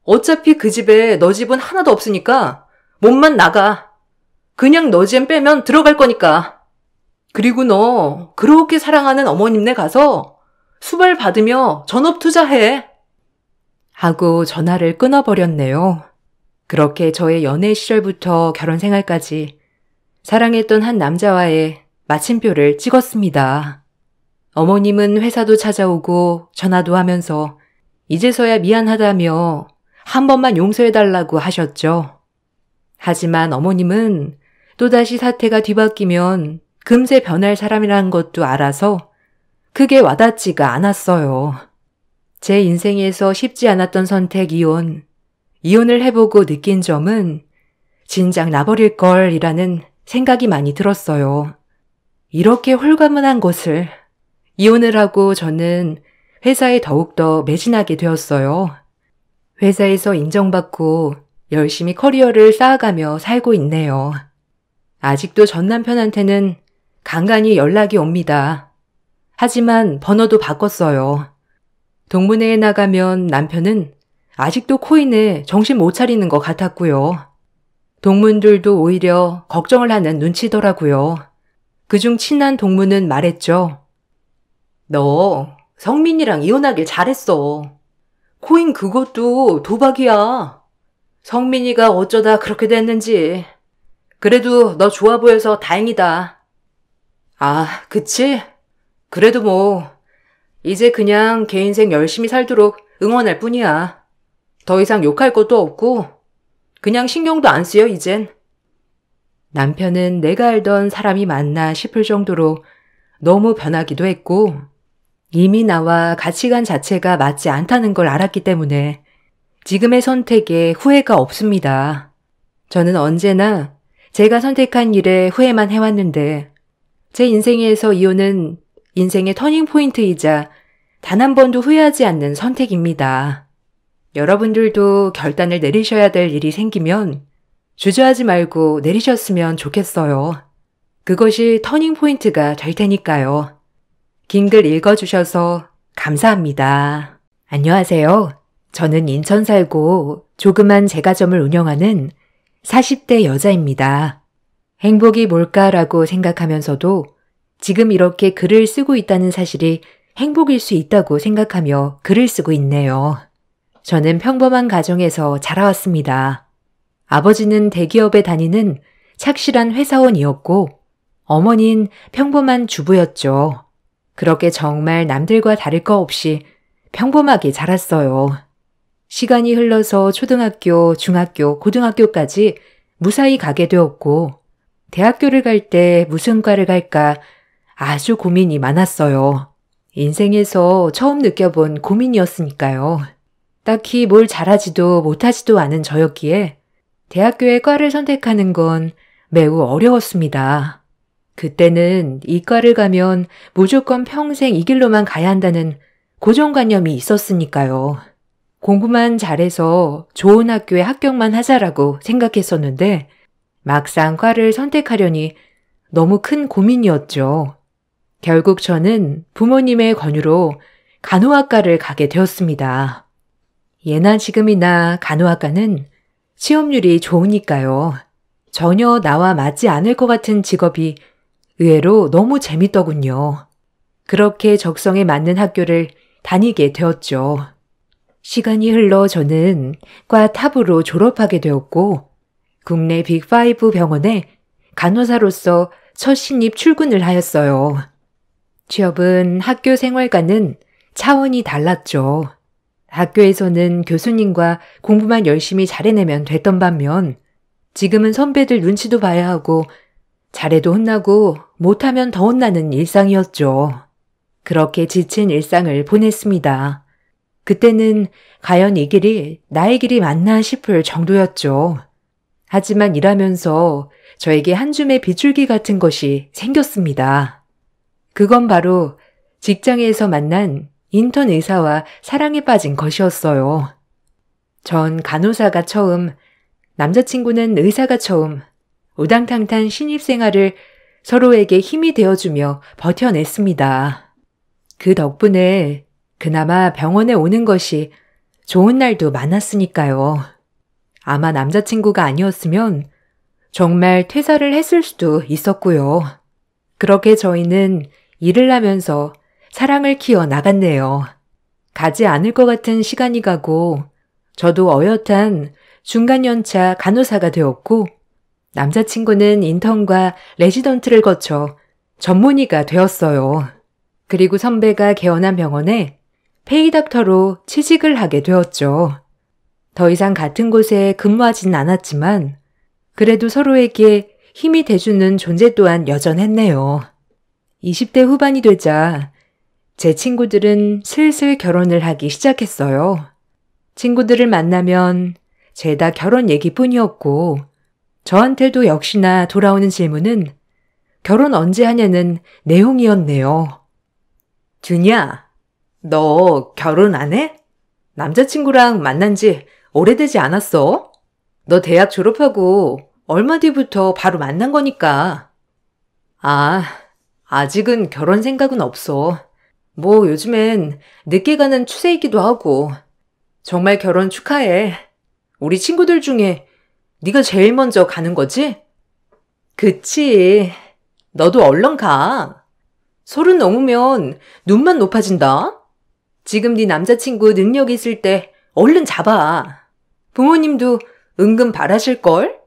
어차피 그 집에 너 집은 하나도 없으니까 몸만 나가. 그냥 너 집 빼면 들어갈 거니까. 그리고 너 그렇게 사랑하는 어머님네 가서 수발 받으며 전업 투자해. 하고 전화를 끊어버렸네요. 그렇게 저의 연애 시절부터 결혼 생활까지 사랑했던 한 남자와의 마침표를 찍었습니다. 어머님은 회사도 찾아오고 전화도 하면서 이제서야 미안하다며 한 번만 용서해달라고 하셨죠. 하지만 어머님은 또다시 사태가 뒤바뀌면 금세 변할 사람이라는 것도 알아서 크게 와닿지가 않았어요. 제 인생에서 쉽지 않았던 선택 이혼을 해보고 느낀 점은 진작 나버릴 걸이라는 생각이 많이 들었어요. 이렇게 홀가분한 것을 이혼을 하고 저는 회사에 더욱더 매진하게 되었어요. 회사에서 인정받고 열심히 커리어를 쌓아가며 살고 있네요. 아직도 전 남편한테는 간간히 연락이 옵니다. 하지만 번호도 바꿨어요. 동문회에 나가면 남편은 아직도 코인에 정신 못 차리는 것 같았고요. 동문들도 오히려 걱정을 하는 눈치더라고요. 그중 친한 동문은 말했죠. 너 성민이랑 이혼하길 잘했어. 코인 그것도 도박이야. 성민이가 어쩌다 그렇게 됐는지. 그래도 너 좋아 보여서 다행이다. 아, 그치? 그래도 뭐 이제 그냥 걔 인생 열심히 살도록 응원할 뿐이야. 더 이상 욕할 것도 없고 그냥 신경도 안 쓰여 이젠. 남편은 내가 알던 사람이 맞나 싶을 정도로 너무 변하기도 했고 이미 나와 가치관 자체가 맞지 않다는 걸 알았기 때문에 지금의 선택에 후회가 없습니다. 저는 언제나 제가 선택한 일에 후회만 해왔는데 제 인생에서 이혼은 인생의 터닝포인트이자 단 한 번도 후회하지 않는 선택입니다. 여러분들도 결단을 내리셔야 될 일이 생기면 주저하지 말고 내리셨으면 좋겠어요. 그것이 터닝포인트가 될 테니까요. 긴 글 읽어주셔서 감사합니다. 안녕하세요. 저는 인천 살고 조그만 제과점을 운영하는 40대 여자입니다. 행복이 뭘까라고 생각하면서도 지금 이렇게 글을 쓰고 있다는 사실이 행복일 수 있다고 생각하며 글을 쓰고 있네요. 저는 평범한 가정에서 자라왔습니다. 아버지는 대기업에 다니는 착실한 회사원이었고 어머니는 평범한 주부였죠. 그렇게 정말 남들과 다를 거 없이 평범하게 자랐어요. 시간이 흘러서 초등학교, 중학교, 고등학교까지 무사히 가게 되었고 대학교를 갈 때 무슨 과를 갈까 아주 고민이 많았어요. 인생에서 처음 느껴본 고민이었으니까요. 딱히 뭘 잘하지도 못하지도 않은 저였기에 대학교의 과를 선택하는 건 매우 어려웠습니다. 그때는 이 과를 가면 무조건 평생 이 길로만 가야 한다는 고정관념이 있었으니까요. 공부만 잘해서 좋은 학교에 합격만 하자라고 생각했었는데 막상 과를 선택하려니 너무 큰 고민이었죠. 결국 저는 부모님의 권유로 간호학과를 가게 되었습니다. 예나 지금이나 간호학과는 취업률이 좋으니까요. 전혀 나와 맞지 않을 것 같은 직업이 의외로 너무 재밌더군요. 그렇게 적성에 맞는 학교를 다니게 되었죠. 시간이 흘러 저는 과 탑으로 졸업하게 되었고 국내 빅5 병원에 간호사로서 첫 신입 출근을 하였어요. 취업은 학교 생활과는 차원이 달랐죠. 학교에서는 교수님과 공부만 열심히 잘해내면 됐던 반면 지금은 선배들 눈치도 봐야 하고 잘해도 혼나고 못하면 더 혼나는 일상이었죠. 그렇게 지친 일상을 보냈습니다. 그때는 과연 이 길이 나의 길이 맞나 싶을 정도였죠. 하지만 일하면서 저에게 한 줌의 빗줄기 같은 것이 생겼습니다. 그건 바로 직장에서 만난 인턴 의사와 사랑에 빠진 것이었어요. 전 간호사가 처음, 남자친구는 의사가 처음, 우당탕탕 신입생활을 서로에게 힘이 되어주며 버텨냈습니다. 그 덕분에 그나마 병원에 오는 것이 좋은 날도 많았으니까요. 아마 남자친구가 아니었으면 정말 퇴사를 했을 수도 있었고요. 그렇게 저희는 일을 하면서 사랑을 키워 나갔네요. 가지 않을 것 같은 시간이 가고 저도 어엿한 중간연차 간호사가 되었고 남자친구는 인턴과 레지던트를 거쳐 전문의가 되었어요. 그리고 선배가 개원한 병원에 페이닥터로 취직을 하게 되었죠. 더 이상 같은 곳에 근무하지는 않았지만 그래도 서로에게 힘이 돼주는 존재 또한 여전했네요. 20대 후반이 되자 제 친구들은 슬슬 결혼을 하기 시작했어요. 친구들을 만나면 죄다 결혼 얘기뿐이었고 저한테도 역시나 돌아오는 질문은 결혼 언제 하냐는 내용이었네요. 준이야, 너 결혼 안 해? 남자친구랑 만난 지 오래되지 않았어? 너 대학 졸업하고 얼마 뒤부터 바로 만난 거니까. 아, 아직은 결혼 생각은 없어. 뭐 요즘엔 늦게 가는 추세이기도 하고. 정말 결혼 축하해. 우리 친구들 중에 네가 제일 먼저 가는 거지? 그치. 너도 얼른 가. 30 넘으면 눈만 높아진다. 지금 네 남자친구 능력 있을 때 얼른 잡아. 부모님도 은근 바라실걸?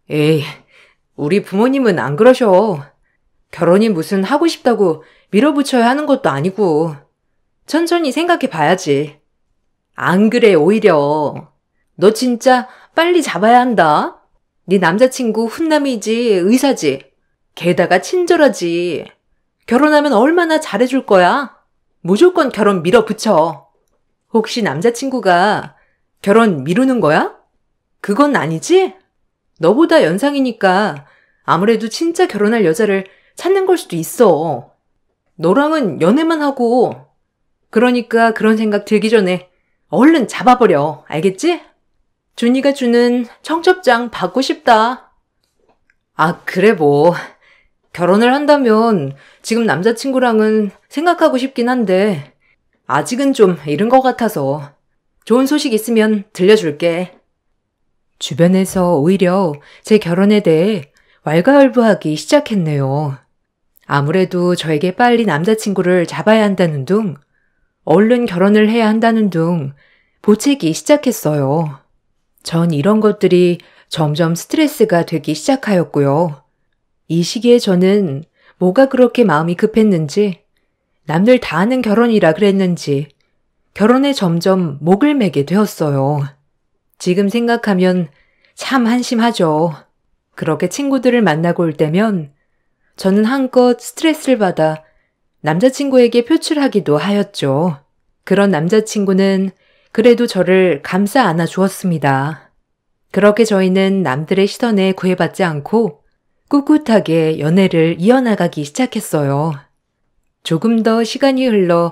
에이, 우리 부모님은 안 그러셔. 결혼이 무슨 하고 싶다고 밀어붙여야 하는 것도 아니고 천천히 생각해 봐야지. 안 그래, 오히려. 너 진짜 빨리 잡아야 한다. 네 남자친구 훈남이지, 의사지. 게다가 친절하지. 결혼하면 얼마나 잘해줄 거야. 무조건 결혼 밀어붙여. 혹시 남자친구가 결혼 미루는 거야? 그건 아니지? 너보다 연상이니까 아무래도 진짜 결혼할 여자를 찾는 걸 수도 있어. 너랑은 연애만 하고. 그러니까 그런 생각 들기 전에 얼른 잡아버려. 알겠지? 준이가 주는 청첩장 받고 싶다. 아, 그래 뭐. 결혼을 한다면 지금 남자친구랑은 생각하고 싶긴 한데 아직은 좀 이른 것 같아서 좋은 소식 있으면 들려줄게. 주변에서 오히려 제 결혼에 대해 왈가왈부하기 시작했네요. 아무래도 저에게 빨리 남자친구를 잡아야 한다는 둥, 얼른 결혼을 해야 한다는 둥 보채기 시작했어요. 전 이런 것들이 점점 스트레스가 되기 시작하였고요. 이 시기에 저는 뭐가 그렇게 마음이 급했는지, 남들 다 하는 결혼이라 그랬는지 결혼에 점점 목을 매게 되었어요. 지금 생각하면 참 한심하죠. 그렇게 친구들을 만나고 올 때면 저는 한껏 스트레스를 받아 남자친구에게 표출하기도 하였죠. 그런 남자친구는 그래도 저를 감싸 안아 주었습니다. 그렇게 저희는 남들의 시선에 구애받지 않고 꿋꿋하게 연애를 이어나가기 시작했어요. 조금 더 시간이 흘러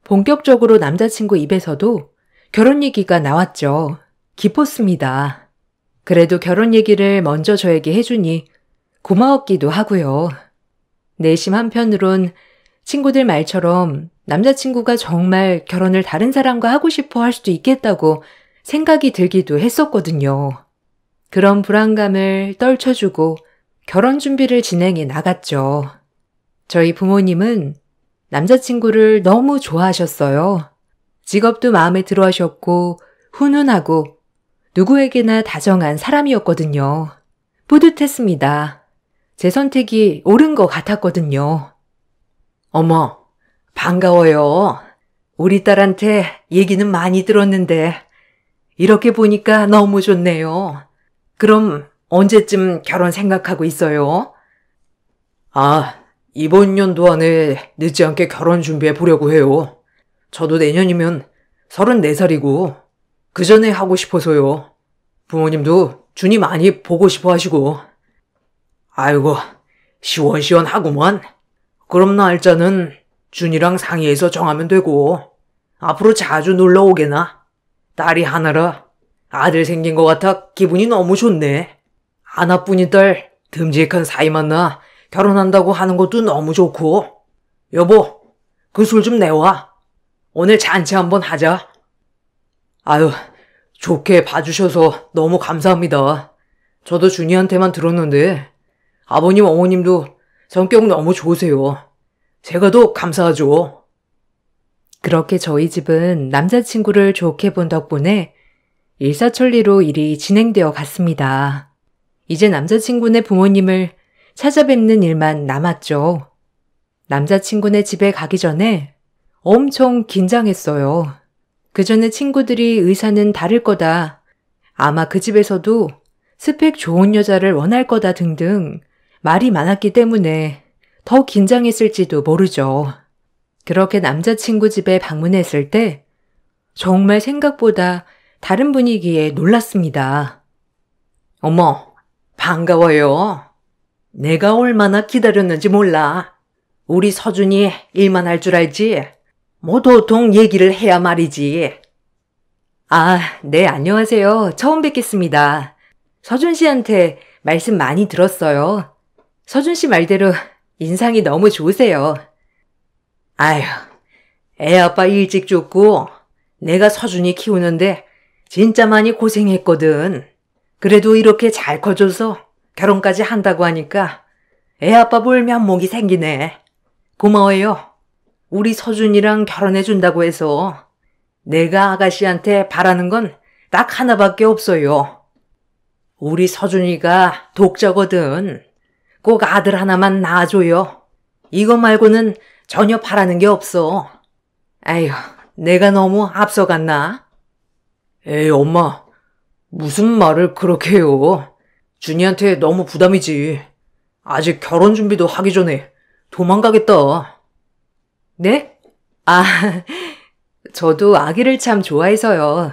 본격적으로 남자친구 입에서도 결혼 얘기가 나왔죠. 기뻤습니다. 그래도 결혼 얘기를 먼저 저에게 해주니 고마웠기도 하고요. 내심 한편으론 친구들 말처럼 남자친구가 정말 결혼을 다른 사람과 하고 싶어 할 수도 있겠다고 생각이 들기도 했었거든요. 그런 불안감을 떨쳐주고 결혼 준비를 진행해 나갔죠. 저희 부모님은 남자친구를 너무 좋아하셨어요. 직업도 마음에 들어 하셨고 훈훈하고 누구에게나 다정한 사람이었거든요. 뿌듯했습니다. 제 선택이 옳은 것 같았거든요. 어머, 반가워요. 우리 딸한테 얘기는 많이 들었는데 이렇게 보니까 너무 좋네요. 그럼 언제쯤 결혼 생각하고 있어요? 이번 연도 안에 늦지 않게 결혼 준비해 보려고 해요. 저도 내년이면 34살이고 그 전에 하고 싶어서요. 부모님도 준이 많이 보고 싶어 하시고. 아이고, 시원시원하구만. 그럼 날짜는 준이랑 상의해서 정하면 되고 앞으로 자주 놀러 오게나. 딸이 하나라 아들 생긴 것 같아 기분이 너무 좋네. 하나뿐인 딸 듬직한 사이 만나 결혼한다고 하는 것도 너무 좋고. 여보, 그 술 좀 내와. 오늘 잔치 한번 하자. 아유, 좋게 봐주셔서 너무 감사합니다. 저도 준이한테만 들었는데 아버님 어머님도 성격 너무 좋으세요. 제가 더 감사하죠. 그렇게 저희 집은 남자친구를 좋게 본 덕분에 일사천리로 일이 진행되어 갔습니다. 이제 남자친구네 부모님을 찾아뵙는 일만 남았죠. 남자친구네 집에 가기 전에 엄청 긴장했어요. 그 전에 친구들이 의사는 다를 거다. 아마 그 집에서도 스펙 좋은 여자를 원할 거다 등등 말이 많았기 때문에 더 긴장했을지도 모르죠. 그렇게 남자친구 집에 방문했을 때 정말 생각보다 다른 분위기에 놀랐습니다. 어머, 반가워요. 내가 얼마나 기다렸는지 몰라. 우리 서준이 일만 할 줄 알지? 뭐 도통 얘기를 해야 말이지. 네, 안녕하세요. 처음 뵙겠습니다. 서준 씨한테 말씀 많이 들었어요. 서준 씨 말대로 인상이 너무 좋으세요. 아휴, 애 아빠 일찍 죽고 내가 서준이 키우는데 진짜 많이 고생했거든. 그래도 이렇게 잘 커줘서 결혼까지 한다고 하니까 애 아빠 볼 면목이 생기네. 고마워요. 우리 서준이랑 결혼해준다고 해서 내가 아가씨한테 바라는 건 딱 하나밖에 없어요. 우리 서준이가 독자거든. 꼭 아들 하나만 낳아줘요. 이거 말고는 전혀 바라는 게 없어. 아휴, 내가 너무 앞서갔나? 에이, 엄마. 무슨 말을 그렇게 해요. 준이한테 너무 부담이지. 아직 결혼 준비도 하기 전에 도망가겠다. 네? 저도 아기를 참 좋아해서요.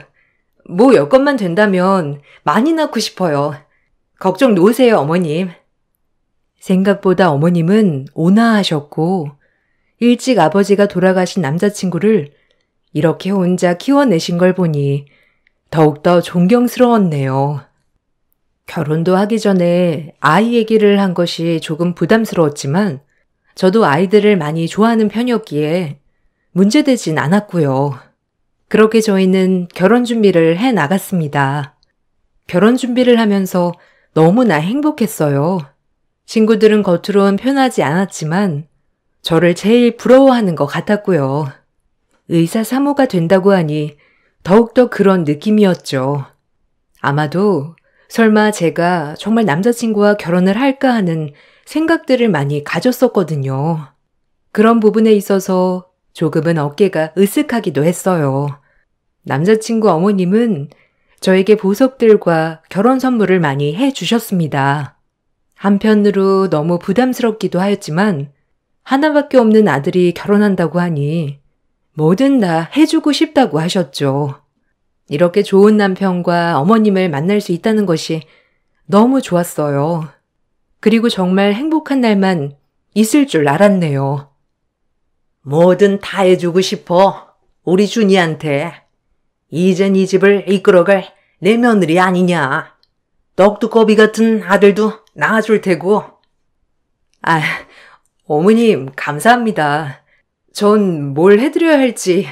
뭐 여건만 된다면 많이 낳고 싶어요. 걱정 놓으세요, 어머님. 생각보다 어머님은 온화하셨고 일찍 아버지가 돌아가신 남자친구를 이렇게 혼자 키워내신 걸 보니 더욱더 존경스러웠네요. 결혼도 하기 전에 아이 얘기를 한 것이 조금 부담스러웠지만 저도 아이들을 많이 좋아하는 편이었기에 문제되진 않았고요. 그렇게 저희는 결혼 준비를 해 나갔습니다. 결혼 준비를 하면서 너무나 행복했어요. 친구들은 겉으론 편하지 않았지만 저를 제일 부러워하는 것 같았고요. 의사 사모가 된다고 하니 더욱더 그런 느낌이었죠. 아마도 설마 제가 정말 남자친구와 결혼을 할까 하는 생각들을 많이 가졌었거든요. 그런 부분에 있어서 조금은 어깨가 으쓱하기도 했어요. 남자친구 어머님은 저에게 보석들과 결혼 선물을 많이 해주셨습니다. 한편으로 너무 부담스럽기도 하였지만 하나밖에 없는 아들이 결혼한다고 하니 뭐든 다 해주고 싶다고 하셨죠. 이렇게 좋은 남편과 어머님을 만날 수 있다는 것이 너무 좋았어요. 그리고 정말 행복한 날만 있을 줄 알았네요. 뭐든 다 해주고 싶어. 우리 준이한테. 이젠 이 집을 이끌어갈 내 며느리 아니냐. 떡두꺼비 같은 아들도 낳아줄 테고. 아, 어머님 감사합니다. 전 뭘 해드려야 할지.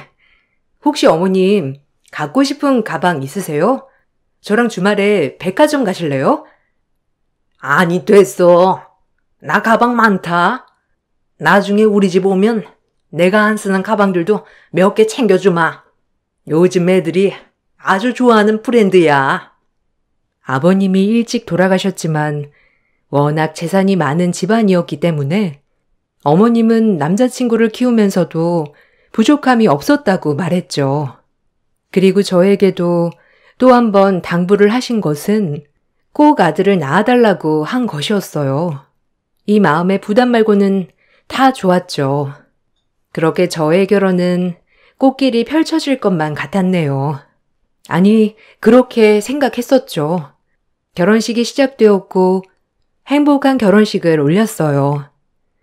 혹시 어머님 갖고 싶은 가방 있으세요? 저랑 주말에 백화점 가실래요? 아니 됐어. 나 가방 많다. 나중에 우리 집 오면 내가 안 쓰는 가방들도 몇 개 챙겨주마. 요즘 애들이 아주 좋아하는 브랜드야. 아버님이 일찍 돌아가셨지만 워낙 재산이 많은 집안이었기 때문에 어머님은 남자친구를 키우면서도 부족함이 없었다고 말했죠. 그리고 저에게도 또 한 번 당부를 하신 것은 꼭 아들을 낳아달라고 한 것이었어요. 이 마음의 부담 말고는 다 좋았죠. 그렇게 저의 결혼은 꽃길이 펼쳐질 것만 같았네요. 아니, 그렇게 생각했었죠. 결혼식이 시작되었고 행복한 결혼식을 올렸어요.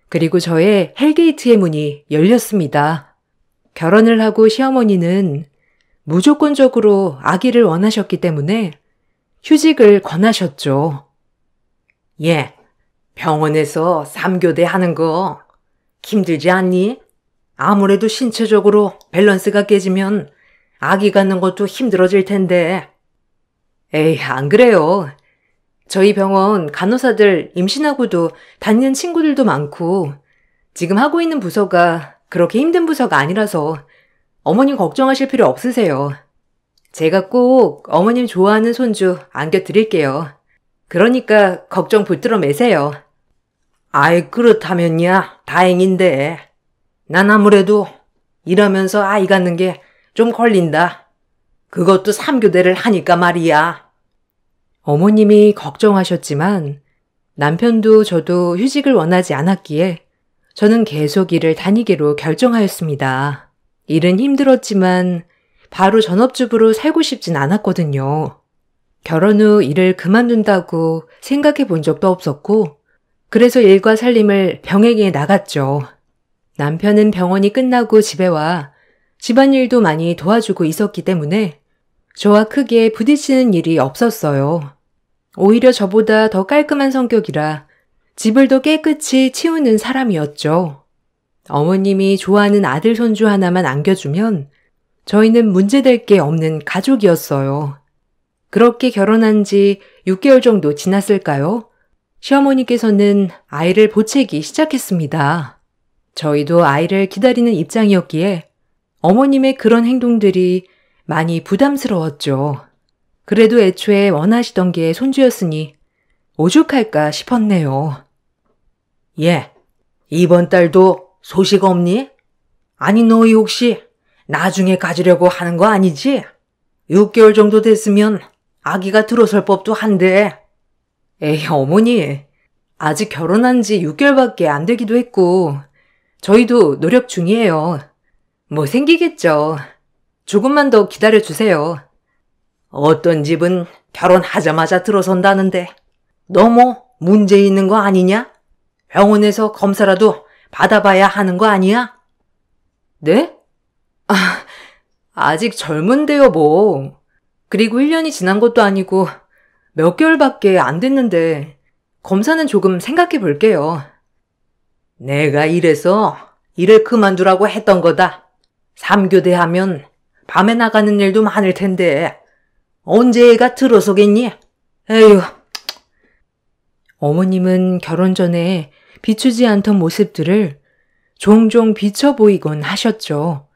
그리고 저의 헬게이트의 문이 열렸습니다. 결혼을 하고 시어머니는 무조건적으로 아기를 원하셨기 때문에 휴직을 권하셨죠. 예, 병원에서 3교대 하는 거 힘들지 않니? 아무래도 신체적으로 밸런스가 깨지면 아기 갖는 것도 힘들어질 텐데. 에이, 안 그래요. 저희 병원 간호사들 임신하고도 다니는 친구들도 많고 지금 하고 있는 부서가 그렇게 힘든 부서가 아니라서 어머님 걱정하실 필요 없으세요. 제가 꼭 어머님 좋아하는 손주 안겨드릴게요. 그러니까 걱정 붙들어 매세요. 아이, 그렇다면야 다행인데. 난 아무래도 일하면서 아이 갖는 게 좀 걸린다. 그것도 3교대를 하니까 말이야. 어머님이 걱정하셨지만 남편도 저도 휴직을 원하지 않았기에 저는 계속 일을 다니기로 결정하였습니다. 일은 힘들었지만 바로 전업주부로 살고 싶진 않았거든요. 결혼 후 일을 그만둔다고 생각해 본 적도 없었고 그래서 일과 살림을 병행해 나갔죠. 남편은 병원이 끝나고 집에 와 집안일도 많이 도와주고 있었기 때문에 저와 크게 부딪히는 일이 없었어요. 오히려 저보다 더 깔끔한 성격이라 집을 더 깨끗이 치우는 사람이었죠. 어머님이 좋아하는 아들 손주 하나만 안겨주면 저희는 문제될 게 없는 가족이었어요. 그렇게 결혼한 지 6개월 정도 지났을까요? 시어머니께서는 아이를 보채기 시작했습니다. 저희도 아이를 기다리는 입장이었기에 어머님의 그런 행동들이 많이 부담스러웠죠. 그래도 애초에 원하시던 게 손주였으니 오죽할까 싶었네요. 예, 이번 달도 소식 없니? 아니 너희 혹시 나중에 가지려고 하는 거 아니지? 6개월 정도 됐으면 아기가 들어설 법도 한데. 에이, 어머니. 아직 결혼한 지 6개월밖에 안 되기도 했고 저희도 노력 중이에요. 뭐 생기겠죠. 조금만 더 기다려주세요. 어떤 집은 결혼하자마자 들어선다는데 너무 문제 있는 거 아니냐? 병원에서 검사라도 받아봐야 하는 거 아니야? 네? 아직 젊은데요 뭐. 그리고 1년이 지난 것도 아니고 몇 개월밖에 안 됐는데 검사는 조금 생각해 볼게요. 내가 이래서 일을 그만두라고 했던 거다. 3교대 하면 밤에 나가는 일도 많을 텐데 언제 애가 들어서겠니? 에휴. 어머님은 결혼 전에 비추지 않던 모습들을 종종 비춰 보이곤 하셨죠.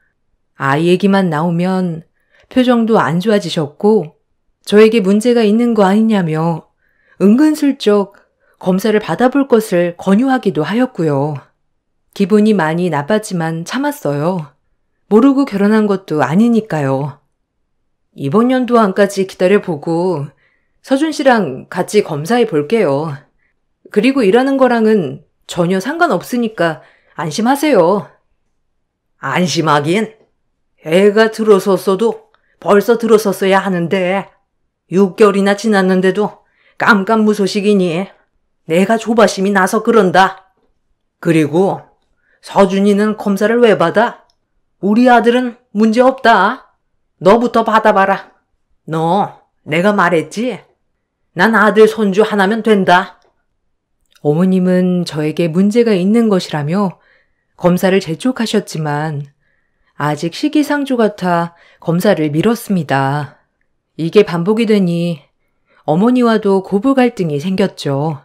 아이 얘기만 나오면 표정도 안 좋아지셨고 저에게 문제가 있는 거 아니냐며 은근슬쩍 검사를 받아볼 것을 권유하기도 하였고요. 기분이 많이 나빴지만 참았어요. 모르고 결혼한 것도 아니니까요. 이번 연도 안까지 기다려보고 서준 씨랑 같이 검사해 볼게요. 그리고 일하는 거랑은 전혀 상관없으니까 안심하세요. 안심하긴. 애가 들어섰어도 벌써 들어섰어야 하는데 6개월이나 지났는데도 깜깜무소식이니 내가 조바심이 나서 그런다. 그리고 서준이는 검사를 왜 받아? 우리 아들은 문제 없다. 너부터 받아봐라. 너 내가 말했지? 난 아들 손주 하나면 된다. 어머님은 저에게 문제가 있는 것이라며 검사를 재촉하셨지만 아직 시기상조 같아 검사를 미뤘습니다. 이게 반복이 되니 어머니와도 고부 갈등이 생겼죠.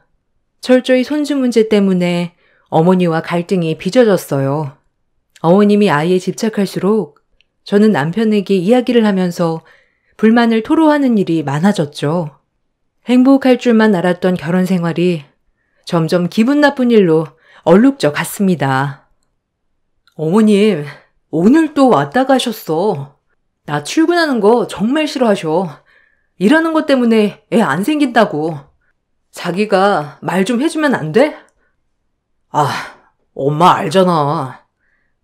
철저히 손주 문제 때문에 어머니와 갈등이 빚어졌어요. 어머님이 아이에 집착할수록 저는 남편에게 이야기를 하면서 불만을 토로하는 일이 많아졌죠. 행복할 줄만 알았던 결혼 생활이 점점 기분 나쁜 일로 얼룩져 갔습니다. 어머님, 오늘 또 왔다 가셨어. 나 출근하는 거 정말 싫어하셔. 일하는 것 때문에 애 안 생긴다고. 자기가 말 좀 해주면 안 돼? 아, 엄마 알잖아.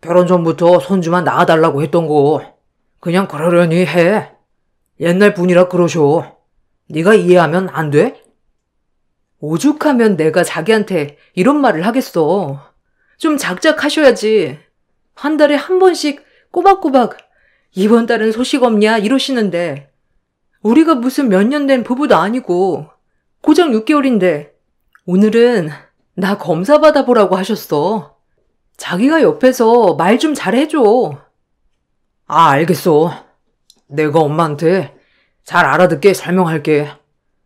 결혼 전부터 손주만 낳아달라고 했던 거. 그냥 그러려니 해. 옛날 분이라 그러셔. 네가 이해하면 안 돼? 오죽하면 내가 자기한테 이런 말을 하겠어. 좀 작작하셔야지. 한 달에 한 번씩 꼬박꼬박 이번 달은 소식 없냐 이러시는데 우리가 무슨 몇 년 된 부부도 아니고 고작 6개월인데 오늘은 나 검사 받아보라고 하셨어. 자기가 옆에서 말 좀 잘해줘. 아, 알겠어. 내가 엄마한테 잘 알아듣게 설명할게.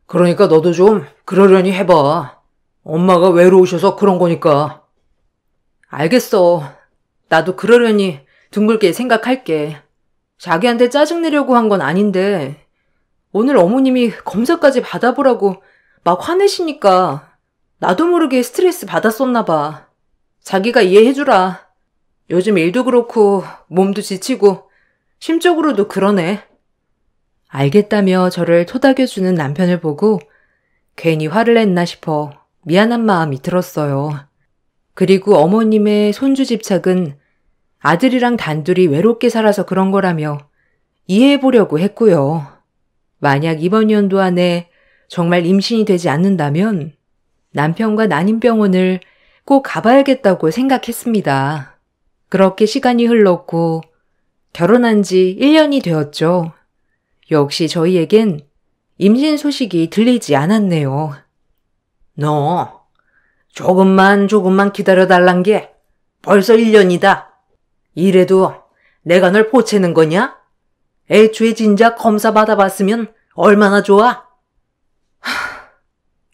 그러니까 너도 좀 그러려니 해봐. 엄마가 외로우셔서 그런 거니까. 알겠어. 나도 그러려니 둥글게 생각할게. 자기한테 짜증내려고 한 건 아닌데 오늘 어머님이 검사까지 받아보라고 막 화내시니까 나도 모르게 스트레스 받았었나 봐. 자기가 이해해주라. 요즘 일도 그렇고 몸도 지치고 심적으로도 그러네. 알겠다며 저를 토닥여주는 남편을 보고 괜히 화를 냈나 싶어 미안한 마음이 들었어요. 그리고 어머님의 손주 집착은 아들이랑 단둘이 외롭게 살아서 그런 거라며 이해해보려고 했고요. 만약 이번 연도 안에 정말 임신이 되지 않는다면 남편과 난임병원을 꼭 가봐야겠다고 생각했습니다. 그렇게 시간이 흘렀고 결혼한 지 1년이 되었죠. 역시 저희에겐 임신 소식이 들리지 않았네요. 너 조금만 기다려달란 게 벌써 1년이다. 이래도 내가 널 보채는 거냐? 애초에 진작 검사 받아봤으면 얼마나 좋아?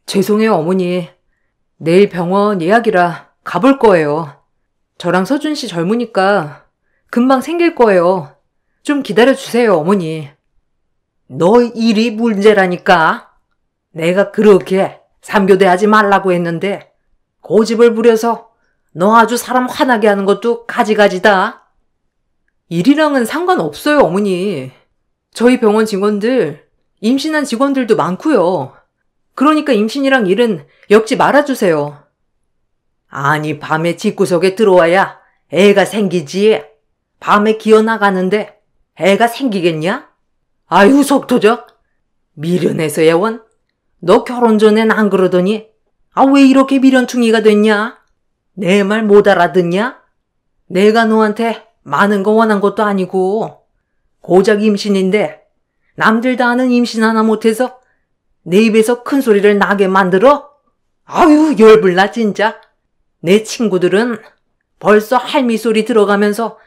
죄송해요, 어머니. 내일 병원 예약이라 가볼 거예요. 저랑 서준 씨 젊으니까 금방 생길 거예요. 좀 기다려주세요, 어머니. 너 일이 문제라니까. 내가 그렇게 3교대 하지 말라고 했는데 고집을 부려서 너 아주 사람 화나게 하는 것도 가지가지다. 일이랑은 상관없어요, 어머니. 저희 병원 직원들, 임신한 직원들도 많고요. 그러니까 임신이랑 일은 엮지 말아주세요. 아니, 밤에 집구석에 들어와야 애가 생기지. 밤에 기어나가는데 애가 생기겠냐? 아유, 속 터져. 미련해서야 원. 너 결혼 전엔 안 그러더니 왜 이렇게 미련충이가 됐냐? 내 말 못 알아듣냐? 내가 너한테 많은 거 원한 것도 아니고 고작 임신인데 남들 다 아는 임신 하나 못해서 내 입에서 큰 소리를 나게 만들어? 아유, 열불나 진짜. 내 친구들은 벌써 할미 소리 들어가면서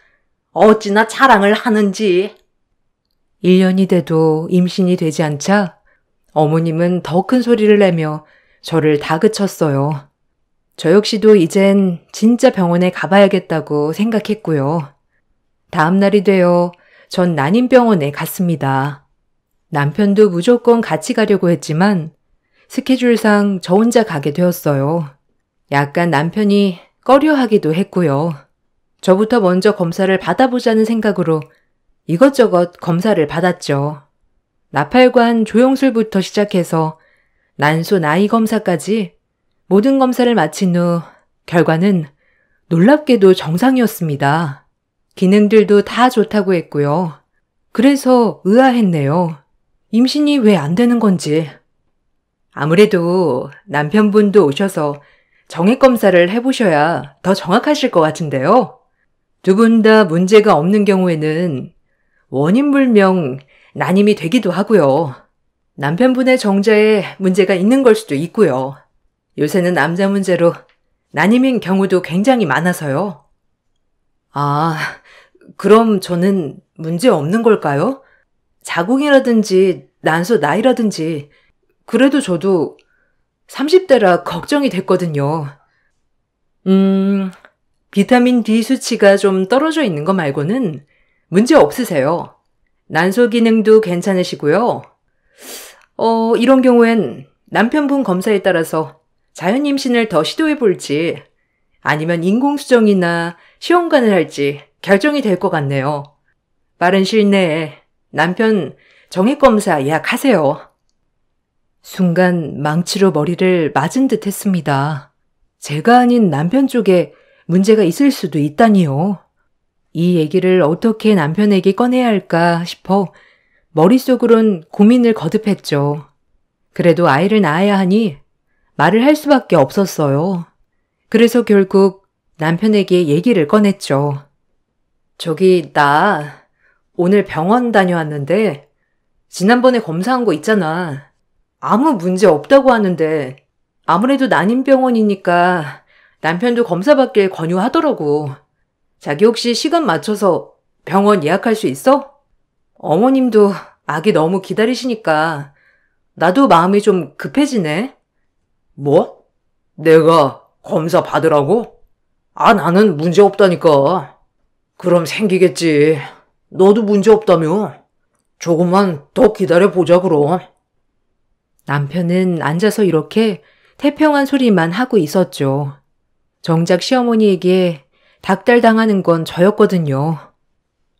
어찌나 자랑을 하는지. 1년이 돼도 임신이 되지 않자 어머님은 더 큰 소리를 내며 저를 다그쳤어요. 저 역시도 이젠 진짜 병원에 가봐야겠다고 생각했고요. 다음 날이 되어 전 난임병원에 갔습니다. 남편도 무조건 같이 가려고 했지만 스케줄상 저 혼자 가게 되었어요. 약간 남편이 꺼려하기도 했고요. 저부터 먼저 검사를 받아보자는 생각으로 이것저것 검사를 받았죠. 나팔관 조영술부터 시작해서 난소 나이 검사까지 모든 검사를 마친 후 결과는 놀랍게도 정상이었습니다. 기능들도 다 좋다고 했고요. 그래서 의아했네요. 임신이 왜 안 되는 건지. 아무래도 남편분도 오셔서 정액검사를 해보셔야 더 정확하실 것 같은데요. 두 분 다 문제가 없는 경우에는 원인불명 난임이 되기도 하고요. 남편분의 정자에 문제가 있는 걸 수도 있고요. 요새는 남자 문제로 난임인 경우도 굉장히 많아서요. 아, 그럼 저는 문제 없는 걸까요? 자궁이라든지 난소 나이라든지 그래도 저도 30대라 걱정이 됐거든요. 비타민 D 수치가 좀 떨어져 있는 거 말고는 문제 없으세요. 난소 기능도 괜찮으시고요. 이런 경우엔 남편분 검사에 따라서 자연 임신을 더 시도해 볼지 아니면 인공수정이나 시험관을 할지 결정이 될 것 같네요. 빠른 시일 내에 남편 정액검사 예약하세요. 순간 망치로 머리를 맞은 듯 했습니다. 제가 아닌 남편 쪽에 문제가 있을 수도 있다니요. 이 얘기를 어떻게 남편에게 꺼내야 할까 싶어 머릿속으론 고민을 거듭했죠. 그래도 아이를 낳아야 하니 말을 할 수밖에 없었어요. 그래서 결국 남편에게 얘기를 꺼냈죠. 나 오늘 병원 다녀왔는데 지난번에 검사한 거 있잖아. 아무 문제 없다고 하는데 아무래도 난임병원이니까 남편도 검사 받길 권유하더라고. 자기 혹시 시간 맞춰서 병원 예약할 수 있어? 어머님도 아기 너무 기다리시니까 나도 마음이 좀 급해지네. 뭐? 내가 검사 받으라고? 나는 문제 없다니까. 그럼 생기겠지. 너도 문제 없다며. 조금만 더 기다려보자 그럼. 남편은 앉아서 이렇게 태평한 소리만 하고 있었죠. 정작 시어머니에게 닥달당하는 건 저였거든요.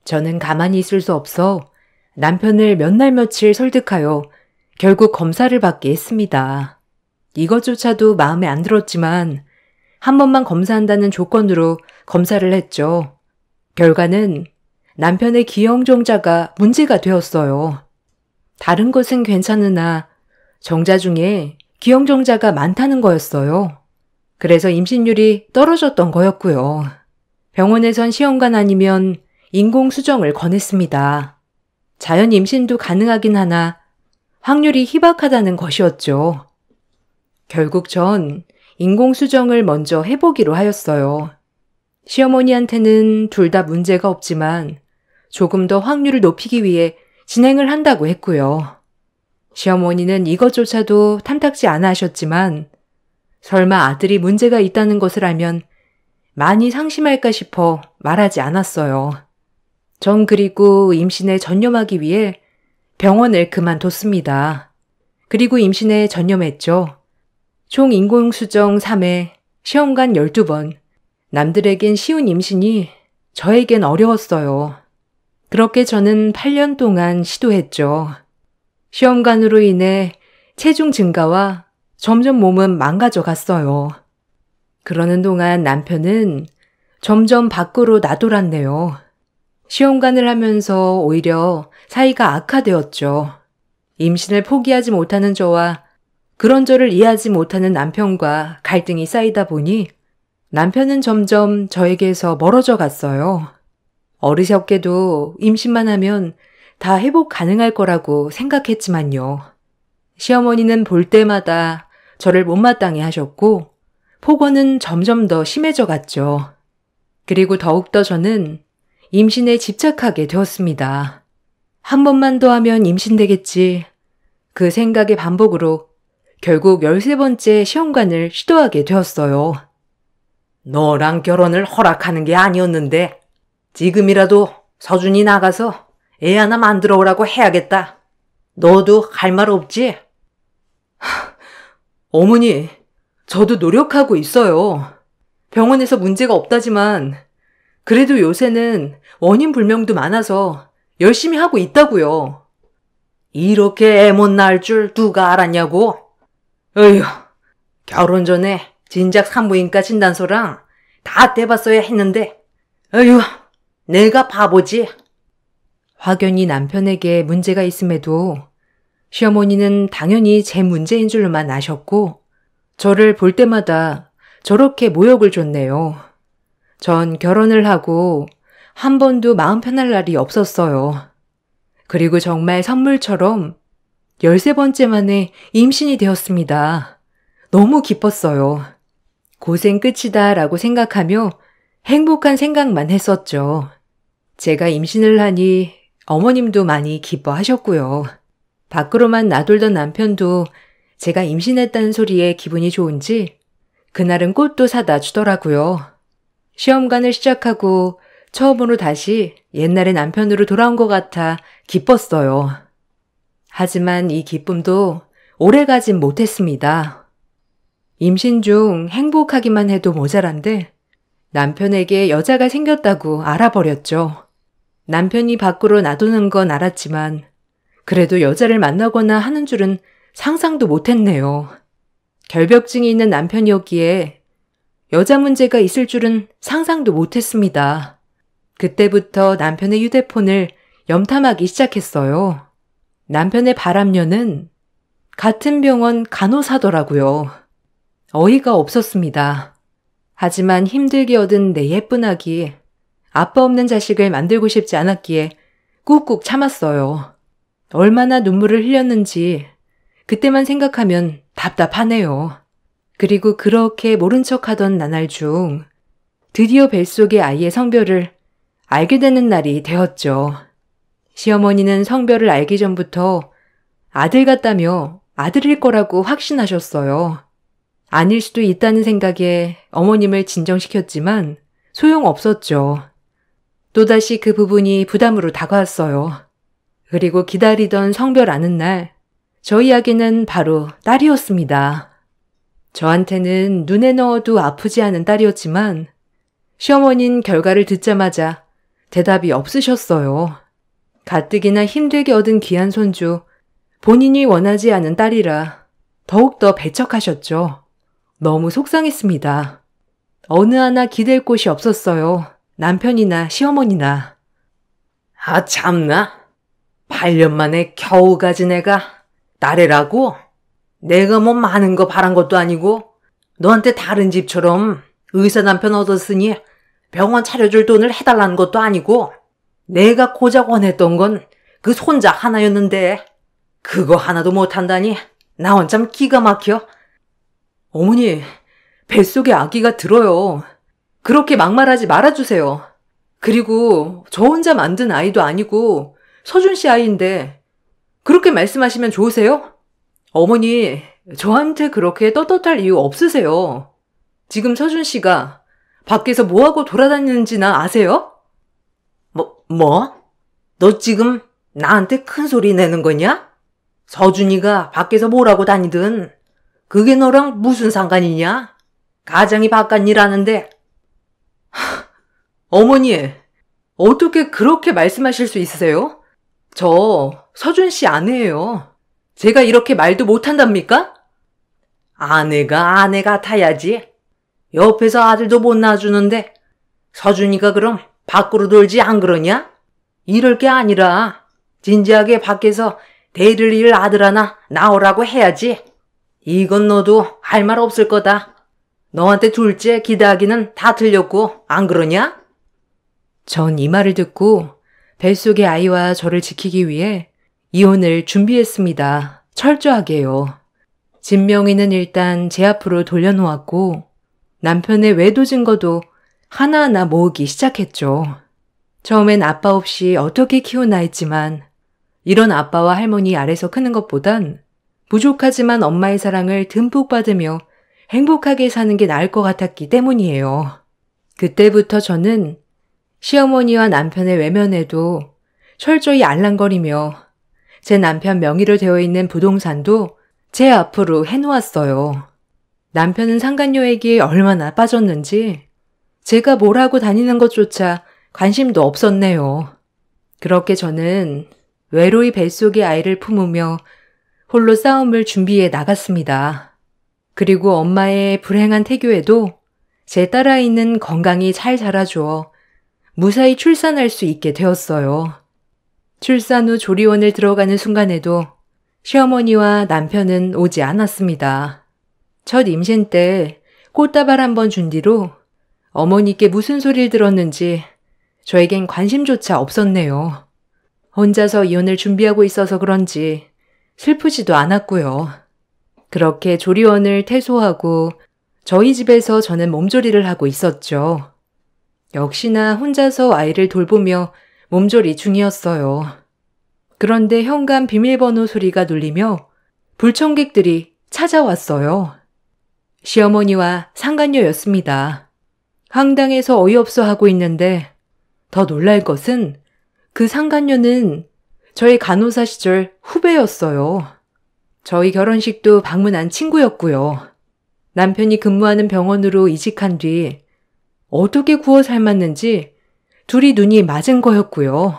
저는 가만히 있을 수 없어 남편을 몇 날 며칠 설득하여 결국 검사를 받게 했습니다. 이것조차도 마음에 안 들었지만 한 번만 검사한다는 조건으로 검사를 했죠. 결과는 남편의 기형정자가 문제가 되었어요. 다른 것은 괜찮으나 정자 중에 기형정자가 많다는 거였어요. 그래서 임신율이 떨어졌던 거였고요. 병원에선 시험관 아니면 인공수정을 권했습니다. 자연 임신도 가능하긴 하나 확률이 희박하다는 것이었죠. 결국 전 인공수정을 먼저 해보기로 하였어요. 시어머니한테는 둘 다 문제가 없지만 조금 더 확률을 높이기 위해 진행을 한다고 했고요. 시어머니는 이것조차도 탐탁지 않아 하셨지만 설마 아들이 문제가 있다는 것을 알면 많이 상심할까 싶어 말하지 않았어요. 전 그리고 임신에 전념하기 위해 병원을 그만뒀습니다. 그리고 임신에 전념했죠. 총 인공수정 3회, 시험관 12번. 남들에겐 쉬운 임신이 저에겐 어려웠어요. 그렇게 저는 8년 동안 시도했죠. 시험관으로 인해 체중 증가와 점점 몸은 망가져 갔어요. 그러는 동안 남편은 점점 밖으로 나돌았네요. 시험관을 하면서 오히려 사이가 악화되었죠. 임신을 포기하지 못하는 저와 그런 저를 이해하지 못하는 남편과 갈등이 쌓이다 보니 남편은 점점 저에게서 멀어져 갔어요. 어리석게도 임신만 하면 다 회복 가능할 거라고 생각했지만요. 시어머니는 볼 때마다 저를 못마땅해 하셨고 폭언은 점점 더 심해져 갔죠. 그리고 더욱더 저는 임신에 집착하게 되었습니다. 한 번만 더 하면 임신되겠지. 그 생각의 반복으로 결국 13번째 시험관을 시도하게 되었어요. 너랑 결혼을 허락하는 게 아니었는데 지금이라도 서준이 나가서 애 하나 만들어 오라고 해야겠다. 너도 할 말 없지? 어머니, 저도 노력하고 있어요. 병원에서 문제가 없다지만 그래도 요새는 원인 불명도 많아서 열심히 하고 있다고요. 이렇게 애 못 낳을 줄 누가 알았냐고? 어휴, 결혼 전에 진작 산부인과 진단서랑 다 떼봤어야 했는데, 어휴, 내가 바보지. 확연히 남편에게 문제가 있음에도 시어머니는 당연히 제 문제인 줄로만 아셨고 저를 볼 때마다 저렇게 모욕을 줬네요. 전 결혼을 하고 한 번도 마음 편할 날이 없었어요. 그리고 정말 선물처럼 13번째 만에 임신이 되었습니다. 너무 기뻤어요. 고생 끝이다 라고 생각하며 행복한 생각만 했었죠. 제가 임신을 하니 어머님도 많이 기뻐하셨고요. 밖으로만 나돌던 남편도 제가 임신했다는 소리에 기분이 좋은지 그날은 꽃도 사다 주더라고요. 시험관을 시작하고 처음으로 다시 옛날의 남편으로 돌아온 것 같아 기뻤어요. 하지만 이 기쁨도 오래가진 못했습니다. 임신 중 행복하기만 해도 모자란데 남편에게 여자가 생겼다고 알아버렸죠. 남편이 밖으로 나도는 건 알았지만 그래도 여자를 만나거나 하는 줄은 상상도 못했네요. 결벽증이 있는 남편이었기에 여자 문제가 있을 줄은 상상도 못했습니다. 그때부터 남편의 휴대폰을 염탐하기 시작했어요. 남편의 바람녀는 같은 병원 간호사더라고요. 어이가 없었습니다. 하지만 힘들게 얻은 내 예쁜 아기, 아빠 없는 자식을 만들고 싶지 않았기에 꾹꾹 참았어요. 얼마나 눈물을 흘렸는지 그때만 생각하면 답답하네요. 그리고 그렇게 모른 척하던 나날 중 드디어 뱃속의 아이의 성별을 알게 되는 날이 되었죠. 시어머니는 성별을 알기 전부터 아들 같다며 아들일 거라고 확신하셨어요. 아닐 수도 있다는 생각에 어머님을 진정시켰지만 소용없었죠. 또다시 그 부분이 부담으로 다가왔어요. 그리고 기다리던 성별 아는 날, 저희 아기는 바로 딸이었습니다. 저한테는 눈에 넣어도 아프지 않은 딸이었지만 시어머니는 결과를 듣자마자 대답이 없으셨어요. 가뜩이나 힘들게 얻은 귀한 손주, 본인이 원하지 않은 딸이라 더욱더 배척하셨죠. 너무 속상했습니다. 어느 하나 기댈 곳이 없었어요. 남편이나 시어머니나. 아, 참나. 8년 만에 겨우 가진 애가 딸애라고? 내가 뭐 많은 거 바란 것도 아니고 너한테 다른 집처럼 의사 남편 얻었으니 병원 차려줄 돈을 해달라는 것도 아니고 내가 고작 원했던 건 그 손자 하나였는데 그거 하나도 못한다니 나 혼참 기가 막혀. 어머니, 뱃속에 아기가 들어요. 그렇게 막말하지 말아주세요. 그리고 저 혼자 만든 아이도 아니고 서준 씨 아이인데 그렇게 말씀하시면 좋으세요? 어머니, 저한테 그렇게 떳떳할 이유 없으세요. 지금 서준 씨가 밖에서 뭐하고 돌아다니는지나 아세요? 뭐? 너 지금 나한테 큰 소리 내는 거냐? 서준이가 밖에서 뭐라고 다니든 그게 너랑 무슨 상관이냐? 가장이 바깥 일하는데. 어머니, 어떻게 그렇게 말씀하실 수 있으세요? 저 서준 씨 아내예요. 제가 이렇게 말도 못한답니까? 아내가 아내 같아야지. 옆에서 아들도 못 낳아주는데 서준이가 그럼 밖으로 돌지 안 그러냐? 이럴 게 아니라 진지하게 밖에서 대를 이을 아들 하나 나오라고 해야지. 이건 너도 할 말 없을 거다. 너한테 둘째 기대하기는 다 틀렸고 안 그러냐? 전 이 말을 듣고 뱃속의 아이와 저를 지키기 위해 이혼을 준비했습니다. 철저하게요. 진명이는 일단 제 앞으로 돌려놓았고 남편의 외도 증거도 하나하나 모으기 시작했죠. 처음엔 아빠 없이 어떻게 키우나 했지만 이런 아빠와 할머니 아래서 크는 것보단 부족하지만 엄마의 사랑을 듬뿍 받으며 행복하게 사는 게 나을 것 같았기 때문이에요. 그때부터 저는 시어머니와 남편의 외면에도 철저히 알랑거리며 제 남편 명의로 되어 있는 부동산도 제 앞으로 해놓았어요. 남편은 상간녀에게 얼마나 빠졌는지 제가 뭘 하고 다니는 것조차 관심도 없었네요. 그렇게 저는 외로이 뱃속에 아이를 품으며 홀로 싸움을 준비해 나갔습니다. 그리고 엄마의 불행한 태교에도 제 딸아이는 건강히 잘 자라주어 무사히 출산할 수 있게 되었어요. 출산 후 조리원을 들어가는 순간에도 시어머니와 남편은 오지 않았습니다. 첫 임신 때 꽃다발 한 번 준 뒤로 어머니께 무슨 소리를 들었는지 저에겐 관심조차 없었네요. 혼자서 이혼을 준비하고 있어서 그런지 슬프지도 않았고요. 그렇게 조리원을 퇴소하고 저희 집에서 저는 몸조리를 하고 있었죠. 역시나 혼자서 아이를 돌보며 몸조리 중이었어요. 그런데 현관 비밀번호 소리가 눌리며 불청객들이 찾아왔어요. 시어머니와 상간녀였습니다. 황당해서 어이없어 하고 있는데 더 놀랄 것은 그 상간녀는 저의 간호사 시절 후배였어요. 저희 결혼식도 방문한 친구였고요. 남편이 근무하는 병원으로 이직한 뒤 어떻게 구워 삶았는지 둘이 눈이 맞은 거였고요.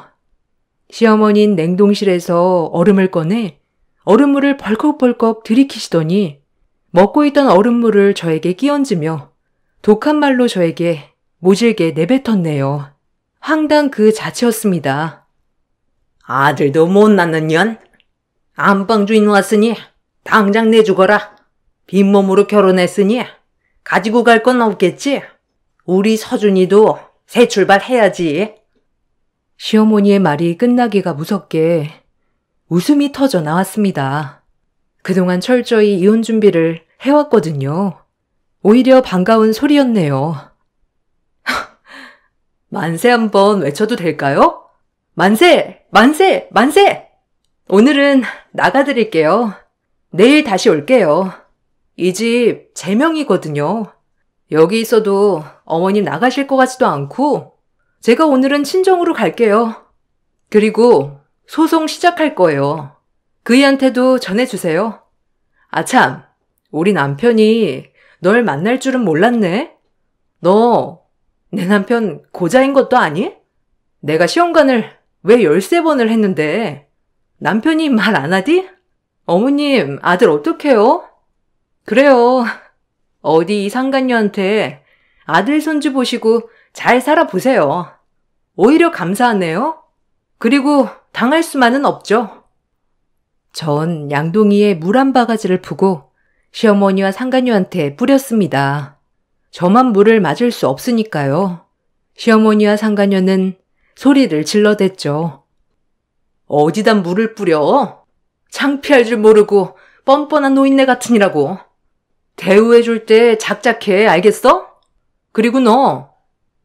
시어머니는 냉동실에서 얼음을 꺼내 얼음물을 벌컥벌컥 들이키시더니 먹고 있던 얼음물을 저에게 끼얹으며 독한 말로 저에게 모질게 내뱉었네요. 황당 그 자체였습니다. 아들도 못 낳는 년? 안방 주인 왔으니 당장 내주거라. 빈몸으로 결혼했으니 가지고 갈 건 없겠지? 우리 서준이도 새 출발해야지. 시어머니의 말이 끝나기가 무섭게 웃음이 터져 나왔습니다. 그동안 철저히 이혼 준비를 해왔거든요. 오히려 반가운 소리였네요. 만세 한번 외쳐도 될까요? 만세! 만세! 만세! 오늘은 나가드릴게요. 내일 다시 올게요. 이 집 제 명이거든요. 여기 있어도 어머님 나가실 것 같지도 않고 제가 오늘은 친정으로 갈게요. 그리고 소송 시작할 거예요. 그이한테도 전해주세요. 아참, 우리 남편이 널 만날 줄은 몰랐네. 너 내 남편 고자인 것도 아니? 내가 시험관을 왜 13번을 했는데 남편이 말 안 하디? 어머님, 아들 어떡해요? 그래요. 어디 이 상간녀한테 아들 손주 보시고 잘 살아보세요. 오히려 감사하네요. 그리고 당할 수만은 없죠. 전 양동이에 물 한 바가지를 푸고 시어머니와 상간녀한테 뿌렸습니다. 저만 물을 맞을 수 없으니까요. 시어머니와 상간녀는 소리를 질러댔죠. 어디다 물을 뿌려? 창피할 줄 모르고 뻔뻔한 노인네 같으니라고. 대우해줄 때 작작해, 알겠어? 그리고 너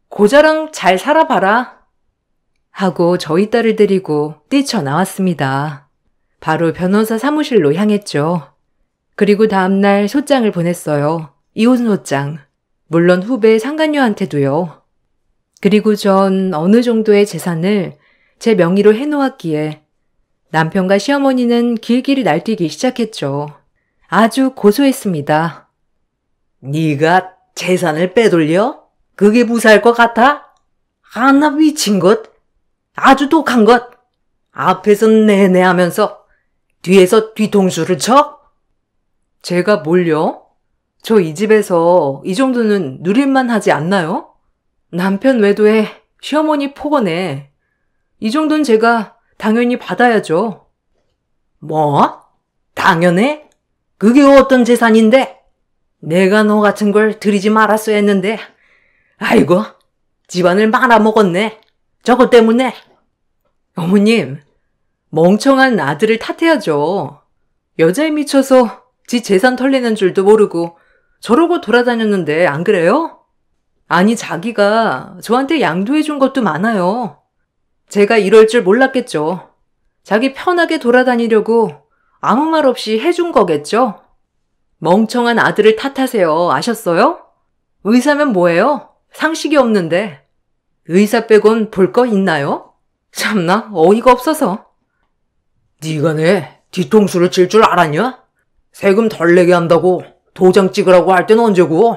고자랑 잘 살아봐라. 하고 저희 딸을 데리고 뛰쳐나왔습니다. 바로 변호사 사무실로 향했죠. 그리고 다음날 소장을 보냈어요. 이혼 소장. 물론 후배 상간녀한테도요. 그리고 전 어느 정도의 재산을 제 명의로 해놓았기에 남편과 시어머니는 길길이 날뛰기 시작했죠. 아주 고소했습니다. 네가 재산을 빼돌려? 그게 무사할 것 같아? 하나 미친 것? 아주 독한 것? 앞에선 내내 하면서 뒤에서 뒤통수를 쳐? 제가 뭘요? 저 이 집에서 이 정도는 누릴만 하지 않나요? 남편 외도에 시어머니 폭언에 이 정도는 제가 당연히 받아야죠. 뭐? 당연해? 그게 어떤 재산인데? 내가 너 같은 걸 들이지 말았어야 했는데. 아이고, 집안을 말아먹었네. 저것 때문에. 어머님, 멍청한 아들을 탓해야죠. 여자에 미쳐서 지 재산 털리는 줄도 모르고 저러고 돌아다녔는데 안 그래요? 아니, 자기가 저한테 양도해준 것도 많아요. 제가 이럴 줄 몰랐겠죠. 자기 편하게 돌아다니려고 아무 말 없이 해준 거겠죠? 멍청한 아들을 탓하세요. 아셨어요? 의사면 뭐예요? 상식이 없는데. 의사 빼곤 볼 거 있나요? 참나, 어이가 없어서. 네가 내 뒤통수를 칠 줄 알았냐? 세금 덜 내게 한다고 도장 찍으라고 할 땐 언제고?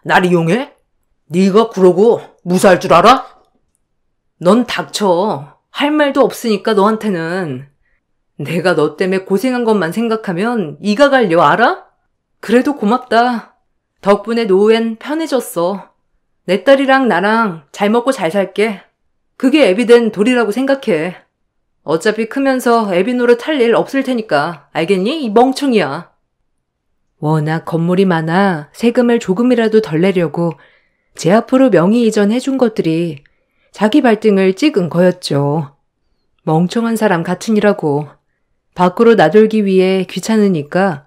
날 이용해? 네가 그러고 무사할 줄 알아? 넌 닥쳐. 할 말도 없으니까 너한테는. 내가 너 때문에 고생한 것만 생각하면 이가 갈려, 알아? 그래도 고맙다. 덕분에 노후엔 편해졌어. 내 딸이랑 나랑 잘 먹고 잘 살게. 그게 애비 된 도리라고 생각해. 어차피 크면서 애비 노릇 할 일 없을 테니까. 알겠니? 이 멍청이야. 워낙 건물이 많아 세금을 조금이라도 덜 내려고 제 앞으로 명의 이전해준 것들이 자기 발등을 찍은 거였죠. 멍청한 사람 같으니라고. 밖으로 나돌기 위해 귀찮으니까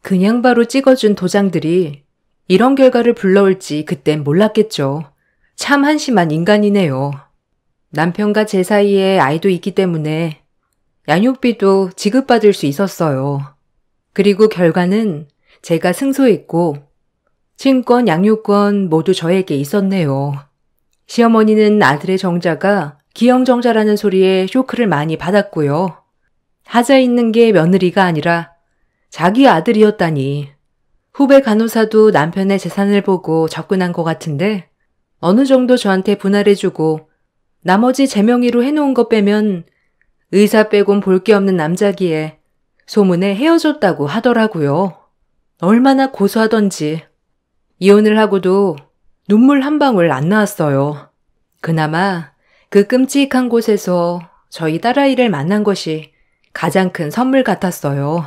그냥 바로 찍어준 도장들이 이런 결과를 불러올지 그땐 몰랐겠죠. 참 한심한 인간이네요. 남편과 제 사이에 아이도 있기 때문에 양육비도 지급받을 수 있었어요. 그리고 결과는 제가 승소했고 친권, 양육권 모두 저에게 있었네요. 시어머니는 아들의 정자가 기영정자라는 소리에 쇼크를 많이 받았고요. 하자 있는 게 며느리가 아니라 자기 아들이었다니. 후배 간호사도 남편의 재산을 보고 접근한 것 같은데 어느 정도 저한테 분할해주고 나머지 제 명의로 해놓은 것 빼면 의사 빼곤 볼 게 없는 남자기에 소문에 헤어졌다고 하더라고요. 얼마나 고소하던지. 이혼을 하고도 눈물 한 방울 안 나왔어요. 그나마 그 끔찍한 곳에서 저희 딸아이를 만난 것이 가장 큰 선물 같았어요.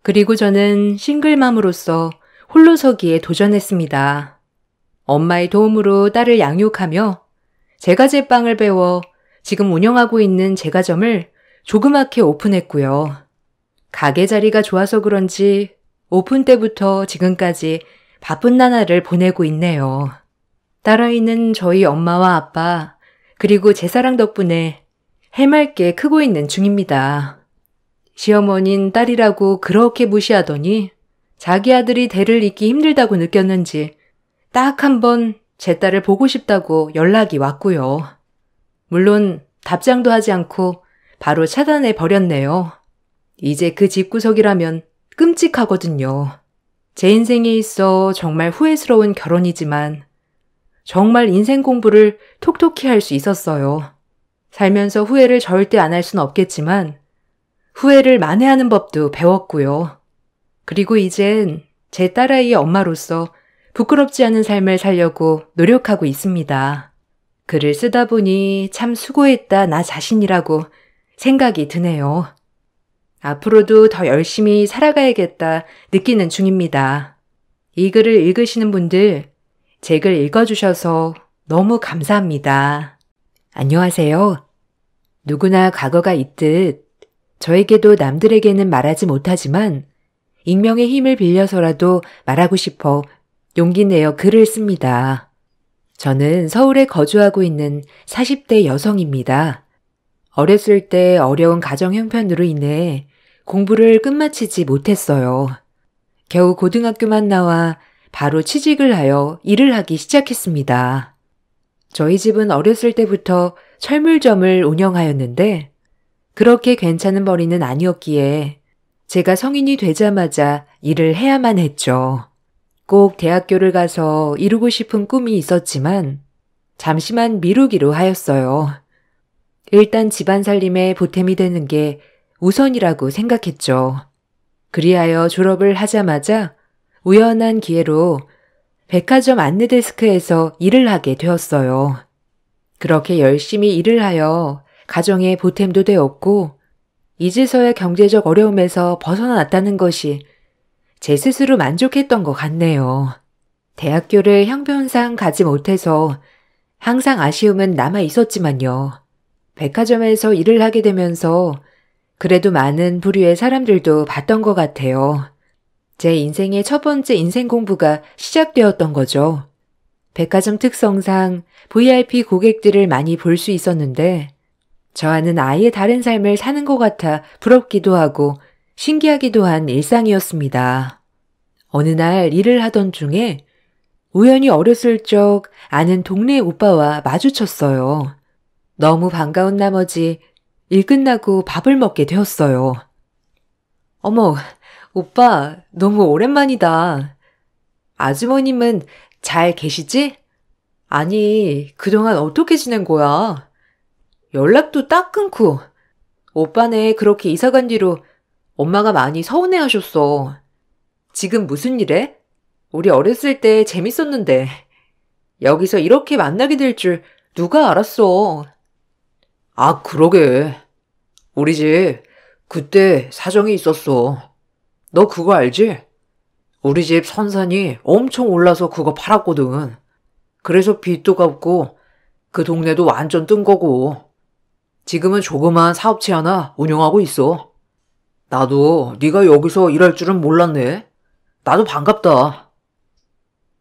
그리고 저는 싱글맘으로서 홀로서기에 도전했습니다. 엄마의 도움으로 딸을 양육하며 제가 제빵을 배워 지금 운영하고 있는 제과점을 조그맣게 오픈했고요. 가게 자리가 좋아서 그런지 오픈 때부터 지금까지 바쁜 나날을 보내고 있네요. 딸아이는 저희 엄마와 아빠 그리고 제 사랑 덕분에 해맑게 크고 있는 중입니다. 시어머니는 딸이라고 그렇게 무시하더니 자기 아들이 대를 잇기 힘들다고 느꼈는지 딱 한 번 제 딸을 보고 싶다고 연락이 왔고요. 물론 답장도 하지 않고 바로 차단해 버렸네요. 이제 그 집구석이라면 끔찍하거든요. 제 인생에 있어 정말 후회스러운 결혼이지만 정말 인생 공부를 톡톡히 할 수 있었어요. 살면서 후회를 절대 안 할 순 없겠지만 후회를 만회하는 법도 배웠고요. 그리고 이젠 제 딸아이의 엄마로서 부끄럽지 않은 삶을 살려고 노력하고 있습니다. 글을 쓰다 보니 참 수고했다 나 자신이라고 생각이 드네요. 앞으로도 더 열심히 살아가야겠다 느끼는 중입니다. 이 글을 읽으시는 분들, 제 글 읽어주셔서 너무 감사합니다. 안녕하세요. 누구나 과거가 있듯 저에게도 남들에게는 말하지 못하지만 익명의 힘을 빌려서라도 말하고 싶어 용기 내어 글을 씁니다. 저는 서울에 거주하고 있는 40대 여성입니다. 어렸을 때 어려운 가정 형편으로 인해 공부를 끝마치지 못했어요. 겨우 고등학교만 나와 바로 취직을 하여 일을 하기 시작했습니다. 저희 집은 어렸을 때부터 철물점을 운영하였는데 그렇게 괜찮은 벌이는 아니었기에 제가 성인이 되자마자 일을 해야만 했죠. 꼭 대학교를 가서 이루고 싶은 꿈이 있었지만 잠시만 미루기로 하였어요. 일단 집안 살림에 보탬이 되는 게 우선이라고 생각했죠. 그리하여 졸업을 하자마자 우연한 기회로 백화점 안내데스크에서 일을 하게 되었어요. 그렇게 열심히 일을 하여 가정에 보탬도 되었고 이제서야 경제적 어려움에서 벗어났다는 것이 제 스스로 만족했던 것 같네요. 대학교를 형편상 가지 못해서 항상 아쉬움은 남아 있었지만요. 백화점에서 일을 하게 되면서 그래도 많은 부류의 사람들도 봤던 것 같아요. 제 인생의 첫 번째 인생 공부가 시작되었던 거죠. 백화점 특성상 VIP 고객들을 많이 볼 수 있었는데 저와는 아예 다른 삶을 사는 것 같아 부럽기도 하고 신기하기도 한 일상이었습니다. 어느 날 일을 하던 중에 우연히 어렸을 적 아는 동네 오빠와 마주쳤어요. 너무 반가운 나머지 일 끝나고 밥을 먹게 되었어요. 어머, 오빠, 너무 오랜만이다. 아주머님은 잘 계시지? 아니, 그동안 어떻게 지낸 거야? 연락도 딱 끊고. 오빠네 그렇게 이사 간 뒤로 엄마가 많이 서운해 하셨어. 지금 무슨 일해? 우리 어렸을 때 재밌었는데. 여기서 이렇게 만나게 될 줄 누가 알았어. 아, 그러게. 우리 집 그때 사정이 있었어. 너 그거 알지? 우리 집 선산이 엄청 올라서 그거 팔았거든. 그래서 빚도 갚고 그 동네도 완전 뜬 거고. 지금은 조그만 사업체 하나 운영하고 있어. 나도 네가 여기서 일할 줄은 몰랐네. 나도 반갑다.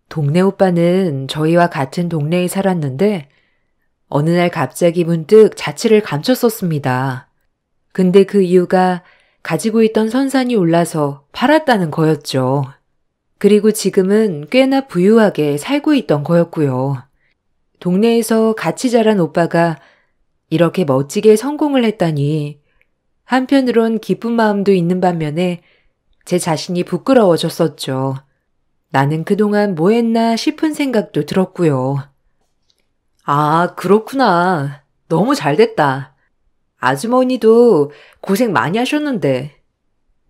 동네 오빠는 저희와 같은 동네에 살았는데 어느 날 갑자기 문득 자취를 감췄었습니다. 근데 그 이유가 가지고 있던 선산이 올라서 팔았다는 거였죠. 그리고 지금은 꽤나 부유하게 살고 있던 거였고요. 동네에서 같이 자란 오빠가 이렇게 멋지게 성공을 했다니 한편으론 기쁜 마음도 있는 반면에 제 자신이 부끄러워졌었죠. 나는 그동안 뭐 했나 싶은 생각도 들었고요. 아, 그렇구나. 너무 잘 됐다. 아주머니도 고생 많이 하셨는데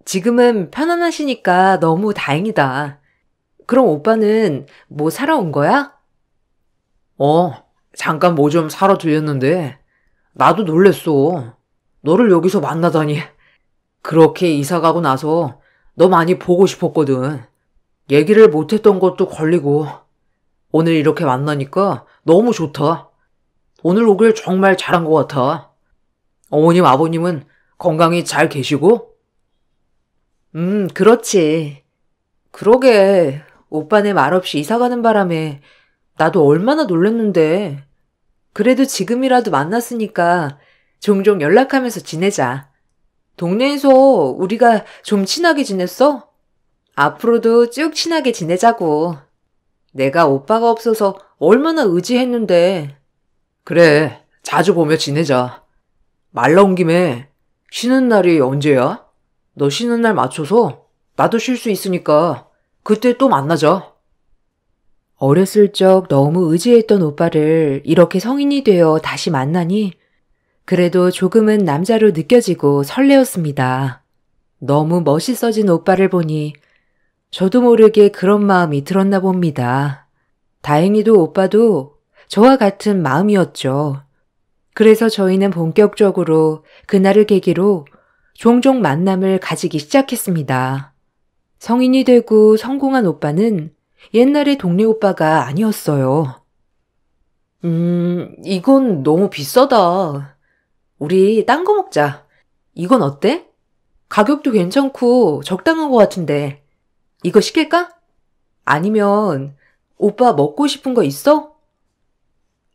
지금은 편안하시니까 너무 다행이다. 그럼 오빠는 뭐 사러 온 거야? 잠깐 뭐 좀 사러 들렸는데 나도 놀랬어. 너를 여기서 만나다니. 그렇게 이사 가고 나서 너 많이 보고 싶었거든. 얘기를 못했던 것도 걸리고 오늘 이렇게 만나니까 너무 좋다. 오늘 오길 정말 잘한 것 같아. 어머님, 아버님은 건강히 잘 계시고? 그렇지. 그러게, 오빠네 말없이 이사 가는 바람에 나도 얼마나 놀랐는데. 그래도 지금이라도 만났으니까 종종 연락하면서 지내자. 동네에서 우리가 좀 친하게 지냈어? 앞으로도 쭉 친하게 지내자고. 내가 오빠가 없어서 얼마나 의지했는데. 그래, 자주 보며 지내자. 말 나온 김에 쉬는 날이 언제야? 너 쉬는 날 맞춰서 나도 쉴 수 있으니까 그때 또 만나자. 어렸을 적 너무 의지했던 오빠를 이렇게 성인이 되어 다시 만나니 그래도 조금은 남자로 느껴지고 설레었습니다. 너무 멋있어진 오빠를 보니 저도 모르게 그런 마음이 들었나 봅니다. 다행히도 오빠도 저와 같은 마음이었죠. 그래서 저희는 본격적으로 그날을 계기로 종종 만남을 가지기 시작했습니다. 성인이 되고 성공한 오빠는 옛날의 동네 오빠가 아니었어요. 이건 너무 비싸다. 우리 딴 거 먹자. 이건 어때? 가격도 괜찮고 적당한 것 같은데. 이거 시킬까? 아니면 오빠 먹고 싶은 거 있어?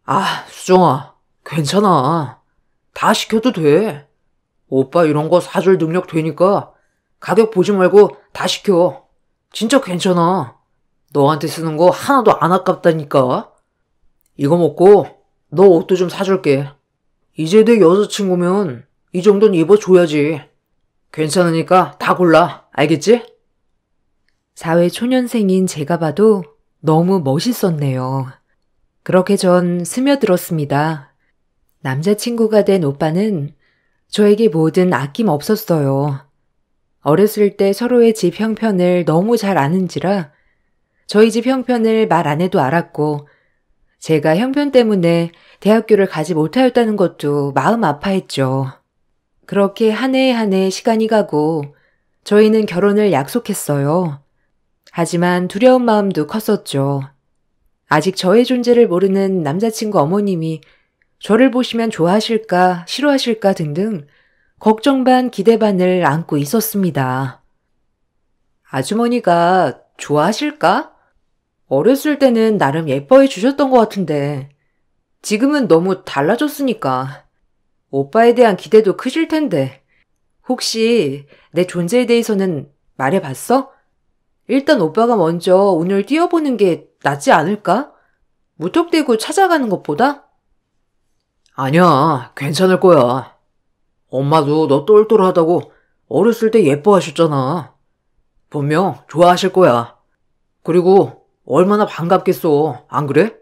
아, 수정아, 괜찮아. 다 시켜도 돼. 오빠 이런 거 사줄 능력 되니까 가격 보지 말고 다 시켜. 진짜 괜찮아. 너한테 쓰는 거 하나도 안 아깝다니까. 이거 먹고 너 옷도 좀 사줄게. 이제 내 여자친구면 이 정도는 입어줘야지. 괜찮으니까 다 골라. 알겠지? 사회 초년생인 제가 봐도 너무 멋있었네요. 그렇게 전 스며들었습니다. 남자친구가 된 오빠는 저에게 뭐든 아낌없었어요. 어렸을 때 서로의 집 형편을 너무 잘 아는지라 저희 집 형편을 말 안 해도 알았고 제가 형편 때문에 대학교를 가지 못하였다는 것도 마음 아파했죠. 그렇게 한 해 한 해 시간이 가고 저희는 결혼을 약속했어요. 하지만 두려운 마음도 컸었죠. 아직 저의 존재를 모르는 남자친구 어머님이 저를 보시면 좋아하실까 싫어하실까 등등 걱정 반 기대 반을 안고 있었습니다. 아주머니가 좋아하실까? 어렸을 때는 나름 예뻐해 주셨던 것 같은데 지금은 너무 달라졌으니까 오빠에 대한 기대도 크실 텐데 혹시 내 존재에 대해서는 말해봤어? 일단 오빠가 먼저 운을 띄워보는 게 낫지 않을까? 무턱대고 찾아가는 것보다? 아니야, 괜찮을 거야. 엄마도 너 똘똘하다고 어렸을 때 예뻐하셨잖아. 분명 좋아하실 거야. 그리고 얼마나 반갑겠어, 안 그래?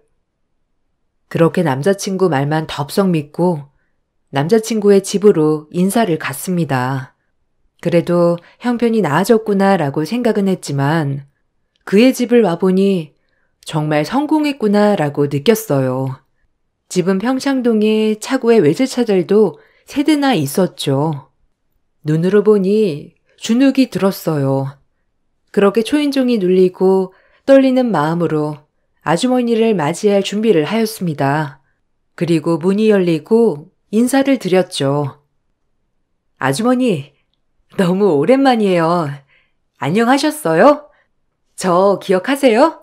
그렇게 남자친구 말만 덥석 믿고 남자친구의 집으로 인사를 갔습니다. 그래도 형편이 나아졌구나라고 생각은 했지만 그의 집을 와보니 정말 성공했구나라고 느꼈어요. 집은 평창동에 차고에 외제차들도 세 대나 있었죠. 눈으로 보니 주눅이 들었어요. 그렇게 초인종이 눌리고 떨리는 마음으로 아주머니를 맞이할 준비를 하였습니다. 그리고 문이 열리고 인사를 드렸죠. 아주머니, 너무 오랜만이에요. 안녕하셨어요? 저 기억하세요?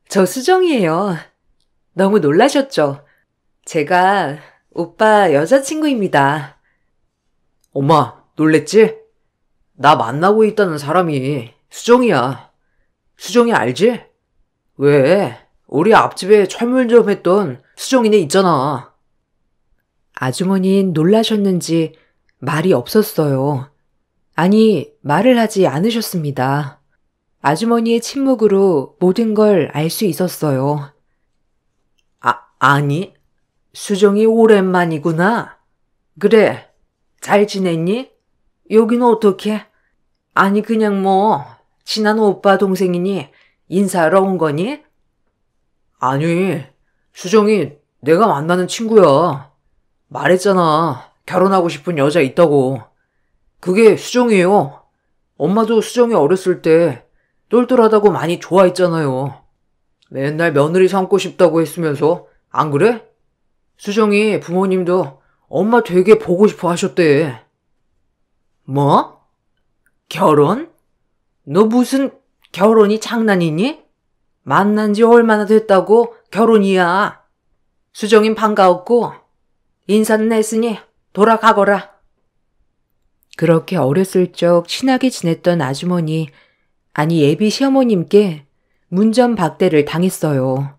저 수정이에요. 너무 놀라셨죠? 제가 오빠 여자친구입니다. 엄마, 놀랬지? 나 만나고 있다는 사람이 수정이야. 수정이 알지? 왜? 우리 앞집에 철물점 했던 수정이네 있잖아. 아주머니는 놀라셨는지 말이 없었어요. 아니, 말을 하지 않으셨습니다. 아주머니의 침묵으로 모든 걸 알 수 있었어요. 아니, 수정이 오랜만이구나. 그래, 잘 지냈니? 여기는 어떻게? 아니, 그냥 뭐, 친한 오빠 동생이니 인사하러 온 거니? 아니, 수정이 내가 만나는 친구야. 말했잖아. 결혼하고 싶은 여자 있다고. 그게 수정이에요. 엄마도 수정이 어렸을 때 똘똘하다고 많이 좋아했잖아요. 맨날 며느리 삼고 싶다고 했으면서 안 그래? 수정이 부모님도 엄마 되게 보고 싶어 하셨대. 뭐? 결혼? 너 무슨 결혼이 장난이니? 만난 지 얼마나 됐다고 결혼이야. 수정인 반가웠고 인사는 했으니 돌아가거라. 그렇게 어렸을 적 친하게 지냈던 아주머니, 아니 예비 시어머님께 문전박대를 당했어요.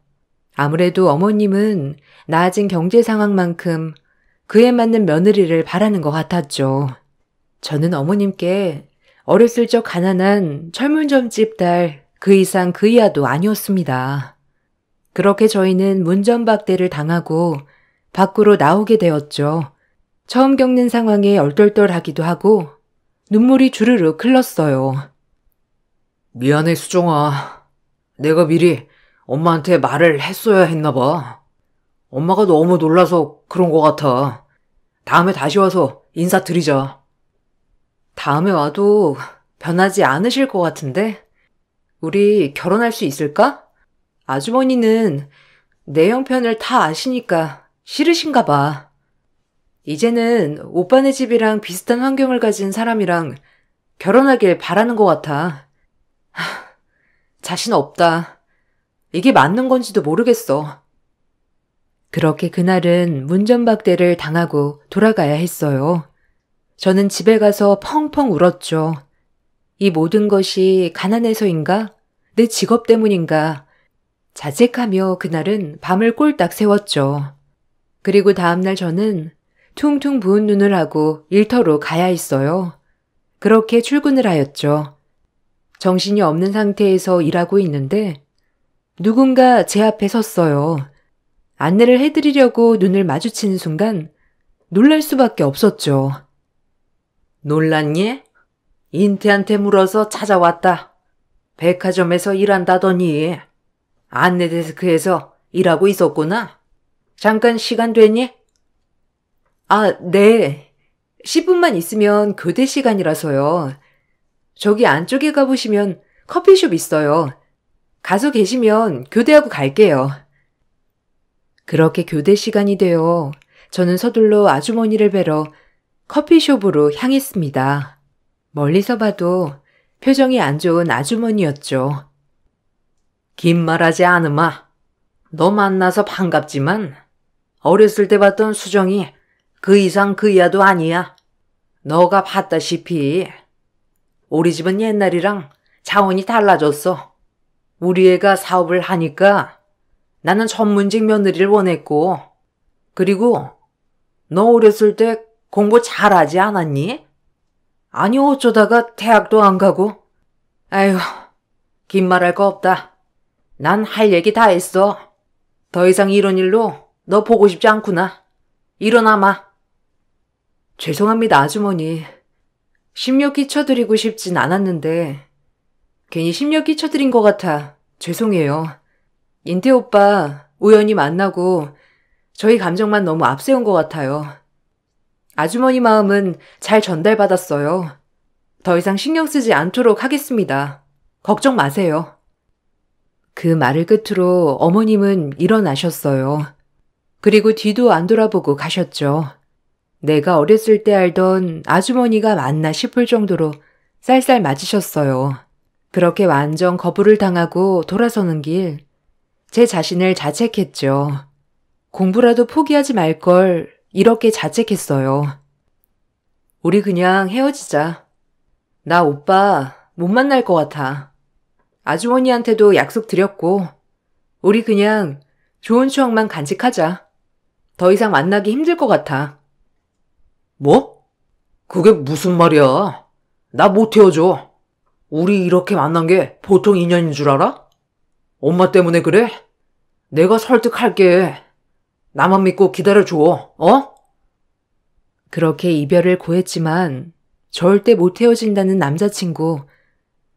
아무래도 어머님은 나아진 경제 상황만큼 그에 맞는 며느리를 바라는 것 같았죠. 저는 어머님께 어렸을 적 가난한 철물점집 딸 그 이상 그 이하도 아니었습니다. 그렇게 저희는 문전박대를 당하고 밖으로 나오게 되었죠. 처음 겪는 상황에 얼떨떨하기도 하고 눈물이 주르륵 흘렀어요. 미안해, 수정아. 내가 미리 엄마한테 말을 했어야 했나 봐. 엄마가 너무 놀라서 그런 것 같아. 다음에 다시 와서 인사드리자. 다음에 와도 변하지 않으실 것 같은데? 우리 결혼할 수 있을까? 아주머니는 내 형편을 다 아시니까 싫으신가 봐. 이제는 오빠네 집이랑 비슷한 환경을 가진 사람이랑 결혼하길 바라는 것 같아. 자신 없다. 이게 맞는 건지도 모르겠어. 그렇게 그날은 문전박대를 당하고 돌아가야 했어요. 저는 집에 가서 펑펑 울었죠. 이 모든 것이 가난해서인가? 내 직업 때문인가? 자책하며 그날은 밤을 꼴딱 새웠죠. 그리고 다음날 저는 퉁퉁 부은 눈을 하고 일터로 가야 했어요. 그렇게 출근을 하였죠. 정신이 없는 상태에서 일하고 있는데 누군가 제 앞에 섰어요. 안내를 해드리려고 눈을 마주치는 순간 놀랄 수밖에 없었죠. 놀랐니? 인태한테 물어서 찾아왔다. 백화점에서 일한다더니 안내 데스크에서 일하고 있었구나. 잠깐 시간 되니? 아, 네. 10분만 있으면 교대 시간이라서요. 저기 안쪽에 가보시면 커피숍 있어요. 가서 계시면 교대하고 갈게요. 그렇게 교대 시간이 되어 저는 서둘러 아주머니를 뵈러 커피숍으로 향했습니다. 멀리서 봐도 표정이 안 좋은 아주머니였죠. 긴 말하지 않으마. 너 만나서 반갑지만 어렸을 때 봤던 수정이 그 이상 그 이하도 아니야. 너가 봤다시피 우리 집은 옛날이랑 차원이 달라졌어. 우리 애가 사업을 하니까 나는 전문직 며느리를 원했고 그리고 너 어렸을 때 공부 잘하지 않았니? 아니 어쩌다가 대학도 안 가고. 아휴, 긴 말할 거 없다. 난 할 얘기 다 했어. 더 이상 이런 일로 너 보고 싶지 않구나. 일어나 마. 죄송합니다, 아주머니. 심려 끼쳐드리고 싶진 않았는데 괜히 심려 끼쳐드린 것 같아 죄송해요. 인태 오빠 우연히 만나고 저희 감정만 너무 앞세운 것 같아요. 아주머니 마음은 잘 전달받았어요. 더 이상 신경 쓰지 않도록 하겠습니다. 걱정 마세요. 그 말을 끝으로 어머님은 일어나셨어요. 그리고 뒤도 안 돌아보고 가셨죠. 내가 어렸을 때 알던 아주머니가 맞나 싶을 정도로 쌀쌀 맞으셨어요. 그렇게 완전 거부를 당하고 돌아서는 길, 제 자신을 자책했죠. 공부라도 포기하지 말 걸 이렇게 자책했어요. 우리 그냥 헤어지자. 나 오빠 못 만날 것 같아. 아주머니한테도 약속 드렸고 우리 그냥 좋은 추억만 간직하자. 더 이상 만나기 힘들 것 같아. 뭐? 그게 무슨 말이야? 나 못 헤어져. 우리 이렇게 만난 게 보통 인연인 줄 알아? 엄마 때문에 그래? 내가 설득할게. 나만 믿고 기다려줘, 어? 그렇게 이별을 고했지만 절대 못 헤어진다는 남자친구,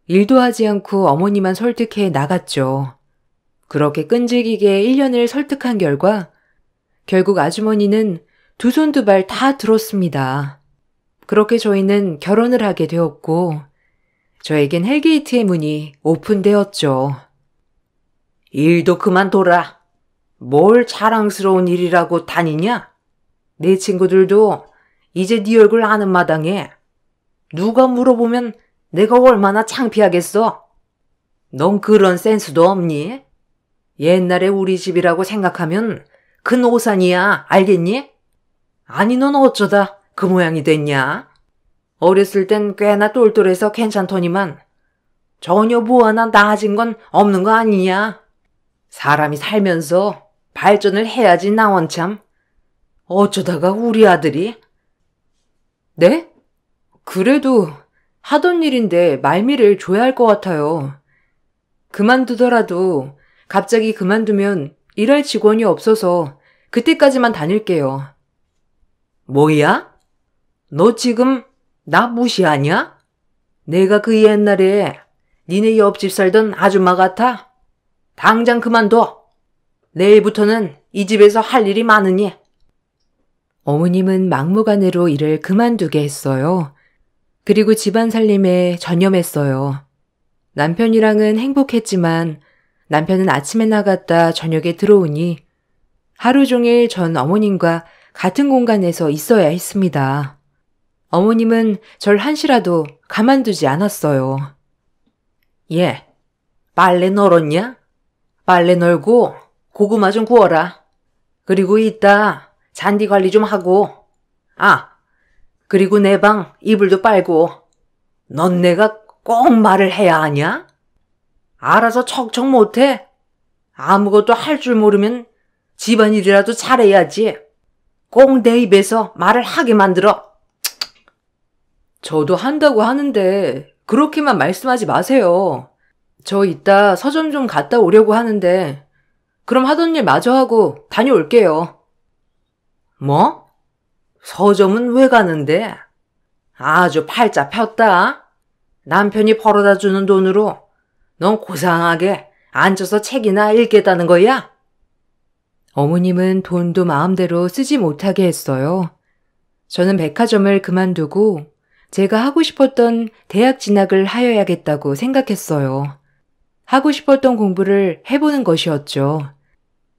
일도 하지 않고 어머니만 설득해 나갔죠. 그렇게 끈질기게 1년을 설득한 결과 결국 아주머니는 두 손 두 발 다 들었습니다. 그렇게 저희는 결혼을 하게 되었고 저에겐 헬게이트의 문이 오픈되었죠. 일도 그만둬라. 뭘 자랑스러운 일이라고 다니냐? 내 친구들도 이제 네 얼굴 아는 마당에 누가 물어보면 내가 얼마나 창피하겠어? 넌 그런 센스도 없니? 옛날에 우리 집이라고 생각하면 큰 오산이야, 알겠니? 아니 넌 어쩌다 그 모양이 됐냐? 어렸을 땐 꽤나 똘똘해서 괜찮더니만 전혀 뭐 하나 나아진 건 없는 거 아니냐? 사람이 살면서 발전을 해야지 나 원참. 어쩌다가 우리 아들이? 네? 그래도 하던 일인데 말미를 줘야 할 것 같아요. 그만두더라도 갑자기 그만두면 일할 직원이 없어서 그때까지만 다닐게요. 뭐야? 너 지금 나 무시하냐? 내가 그 옛날에 니네 옆집 살던 아줌마 같아? 당장 그만둬. 내일부터는 이 집에서 할 일이 많으니. 어머님은 막무가내로 일을 그만두게 했어요. 그리고 집안 살림에 전념했어요. 남편이랑은 행복했지만 남편은 아침에 나갔다 저녁에 들어오니 하루 종일 전 어머님과 같은 공간에서 있어야 했습니다. 어머님은 절 한시라도 가만두지 않았어요. 예, 빨래 널었냐? 빨래 널고 고구마 좀 구워라. 그리고 이따 잔디 관리 좀 하고. 아, 그리고 내 방 이불도 빨고. 넌 내가 꼭 말을 해야 하냐? 알아서 척척 못해? 아무것도 할 줄 모르면 집안일이라도 잘해야지. 꼭 내 입에서 말을 하게 만들어. 저도 한다고 하는데 그렇게만 말씀하지 마세요. 저 이따 서점 좀 갔다 오려고 하는데 그럼 하던 일 마저 하고 다녀올게요. 뭐? 서점은 왜 가는데? 아주 팔자 폈다. 남편이 벌어다 주는 돈으로 넌 고상하게 앉아서 책이나 읽겠다는 거야? 어머님은 돈도 마음대로 쓰지 못하게 했어요. 저는 백화점을 그만두고 제가 하고 싶었던 대학 진학을 하여야겠다고 생각했어요. 하고 싶었던 공부를 해보는 것이었죠.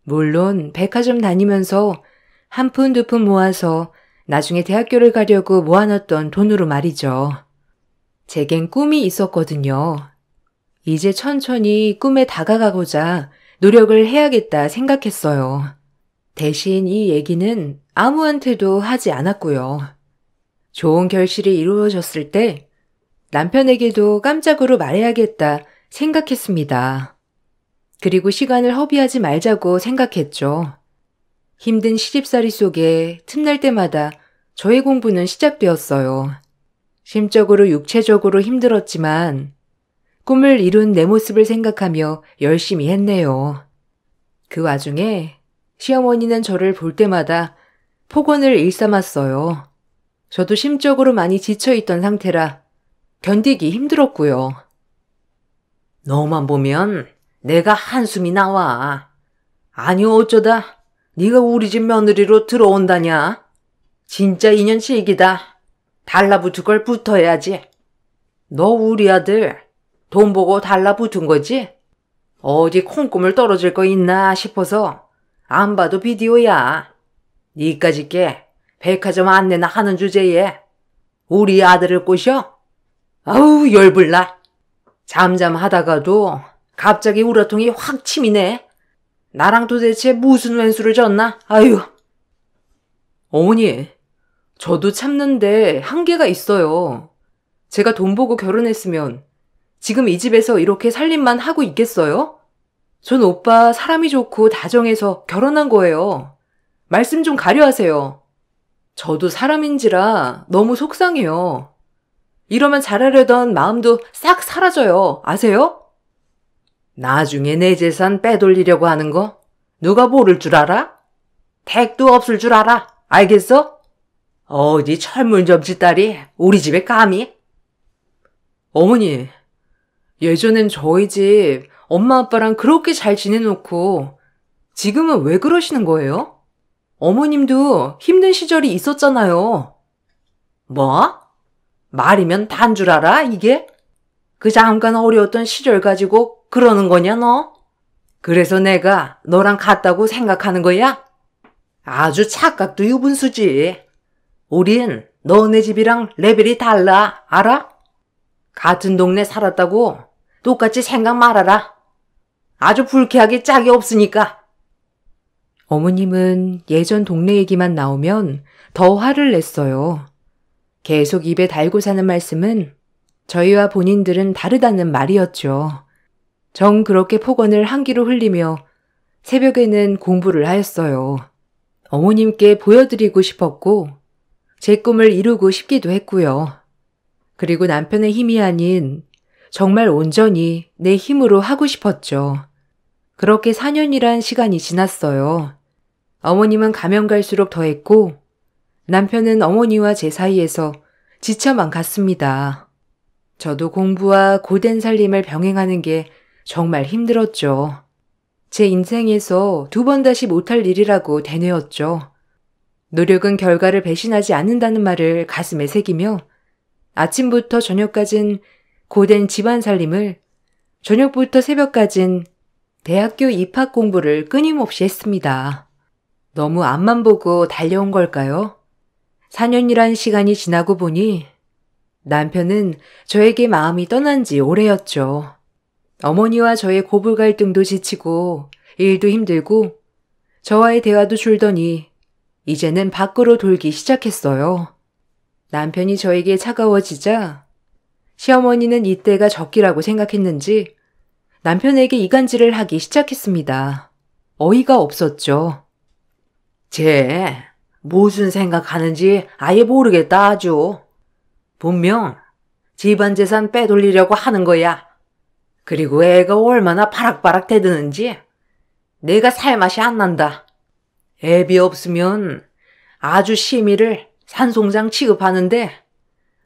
물론 백화점 다니면서 한 푼 두 푼 모아서 나중에 대학교를 가려고 모아놨던 돈으로 말이죠. 제겐 꿈이 있었거든요. 이제 천천히 꿈에 다가가고자 노력을 해야겠다 생각했어요. 대신 이 얘기는 아무한테도 하지 않았고요. 좋은 결실이 이루어졌을 때 남편에게도 깜짝으로 말해야겠다 생각했습니다. 그리고 시간을 허비하지 말자고 생각했죠. 힘든 시집살이 속에 틈날 때마다 저의 공부는 시작되었어요. 심적으로 육체적으로 힘들었지만 꿈을 이룬 내 모습을 생각하며 열심히 했네요. 그 와중에 시어머니는 저를 볼 때마다 폭언을 일삼았어요. 저도 심적으로 많이 지쳐있던 상태라 견디기 힘들었고요. 너만 보면 내가 한숨이 나와. 아니 어쩌다 네가 우리 집 며느리로 들어온다냐? 진짜 인연실기다. 달라붙을 걸 붙어야지. 너 우리 아들 돈 보고 달라붙은 거지? 어디 콩고물 떨어질 거 있나 싶어서 안 봐도 비디오야. 니까짓 게 백화점 안내나 하는 주제에 우리 아들을 꼬셔? 아우 열불나. 잠잠하다가도 갑자기 우라통이 확 치미네. 나랑 도대체 무슨 왼수를 졌나? 아유. 어머니, 저도 참는데 한계가 있어요. 제가 돈 보고 결혼했으면 지금 이 집에서 이렇게 살림만 하고 있겠어요? 전 오빠 사람이 좋고 다정해서 결혼한 거예요. 말씀 좀 가려하세요. 저도 사람인지라 너무 속상해요. 이러면 잘하려던 마음도 싹 사라져요. 아세요? 나중에 내 재산 빼돌리려고 하는 거 누가 모를 줄 알아? 택도 없을 줄 알아. 알겠어? 어디 철물점집 딸이 우리 집에 감히? 어머니, 예전엔 저희 집 엄마 아빠랑 그렇게 잘 지내놓고 지금은 왜 그러시는 거예요? 어머님도 힘든 시절이 있었잖아요. 뭐? 말이면 단 줄 알아 이게? 그 잠깐 어려웠던 시절 가지고 그러는 거냐 너? 그래서 내가 너랑 같다고 생각하는 거야? 아주 착각도 유분수지. 우린 너네 집이랑 레벨이 달라, 알아? 같은 동네 살았다고 똑같이 생각 말아라. 아주 불쾌하게 짝이 없으니까. 어머님은 예전 동네 얘기만 나오면 더 화를 냈어요. 계속 입에 달고 사는 말씀은 저희와 본인들은 다르다는 말이었죠. 정 그렇게 폭언을 한 귀로 흘리며 새벽에는 공부를 하였어요. 어머님께 보여드리고 싶었고 제 꿈을 이루고 싶기도 했고요. 그리고 남편의 힘이 아닌 정말 온전히 내 힘으로 하고 싶었죠. 그렇게 4년이란 시간이 지났어요. 어머님은 가면 갈수록 더했고 남편은 어머니와 제 사이에서 지쳐만 갔습니다. 저도 공부와 고된 살림을 병행하는 게 정말 힘들었죠. 제 인생에서 2번 다시 못할 일이라고 되뇌었죠. 노력은 결과를 배신하지 않는다는 말을 가슴에 새기며 아침부터 저녁까진 고된 집안 살림을, 저녁부터 새벽까진 대학교 입학 공부를 끊임없이 했습니다. 너무 앞만 보고 달려온 걸까요? 4년이란 시간이 지나고 보니 남편은 저에게 마음이 떠난 지 오래였죠. 어머니와 저의 고부 갈등도 지치고 일도 힘들고 저와의 대화도 줄더니 이제는 밖으로 돌기 시작했어요. 남편이 저에게 차가워지자 시어머니는 이때가 적기라고 생각했는지 남편에게 이간질을 하기 시작했습니다. 어이가 없었죠. 쟤 무슨 생각하는지 아예 모르겠다 아주. 분명 집안 재산 빼돌리려고 하는 거야. 그리고 애가 얼마나 바락바락 대드는지 내가 살맛이 안 난다. 애비 없으면 아주 심의를 산송장 취급하는데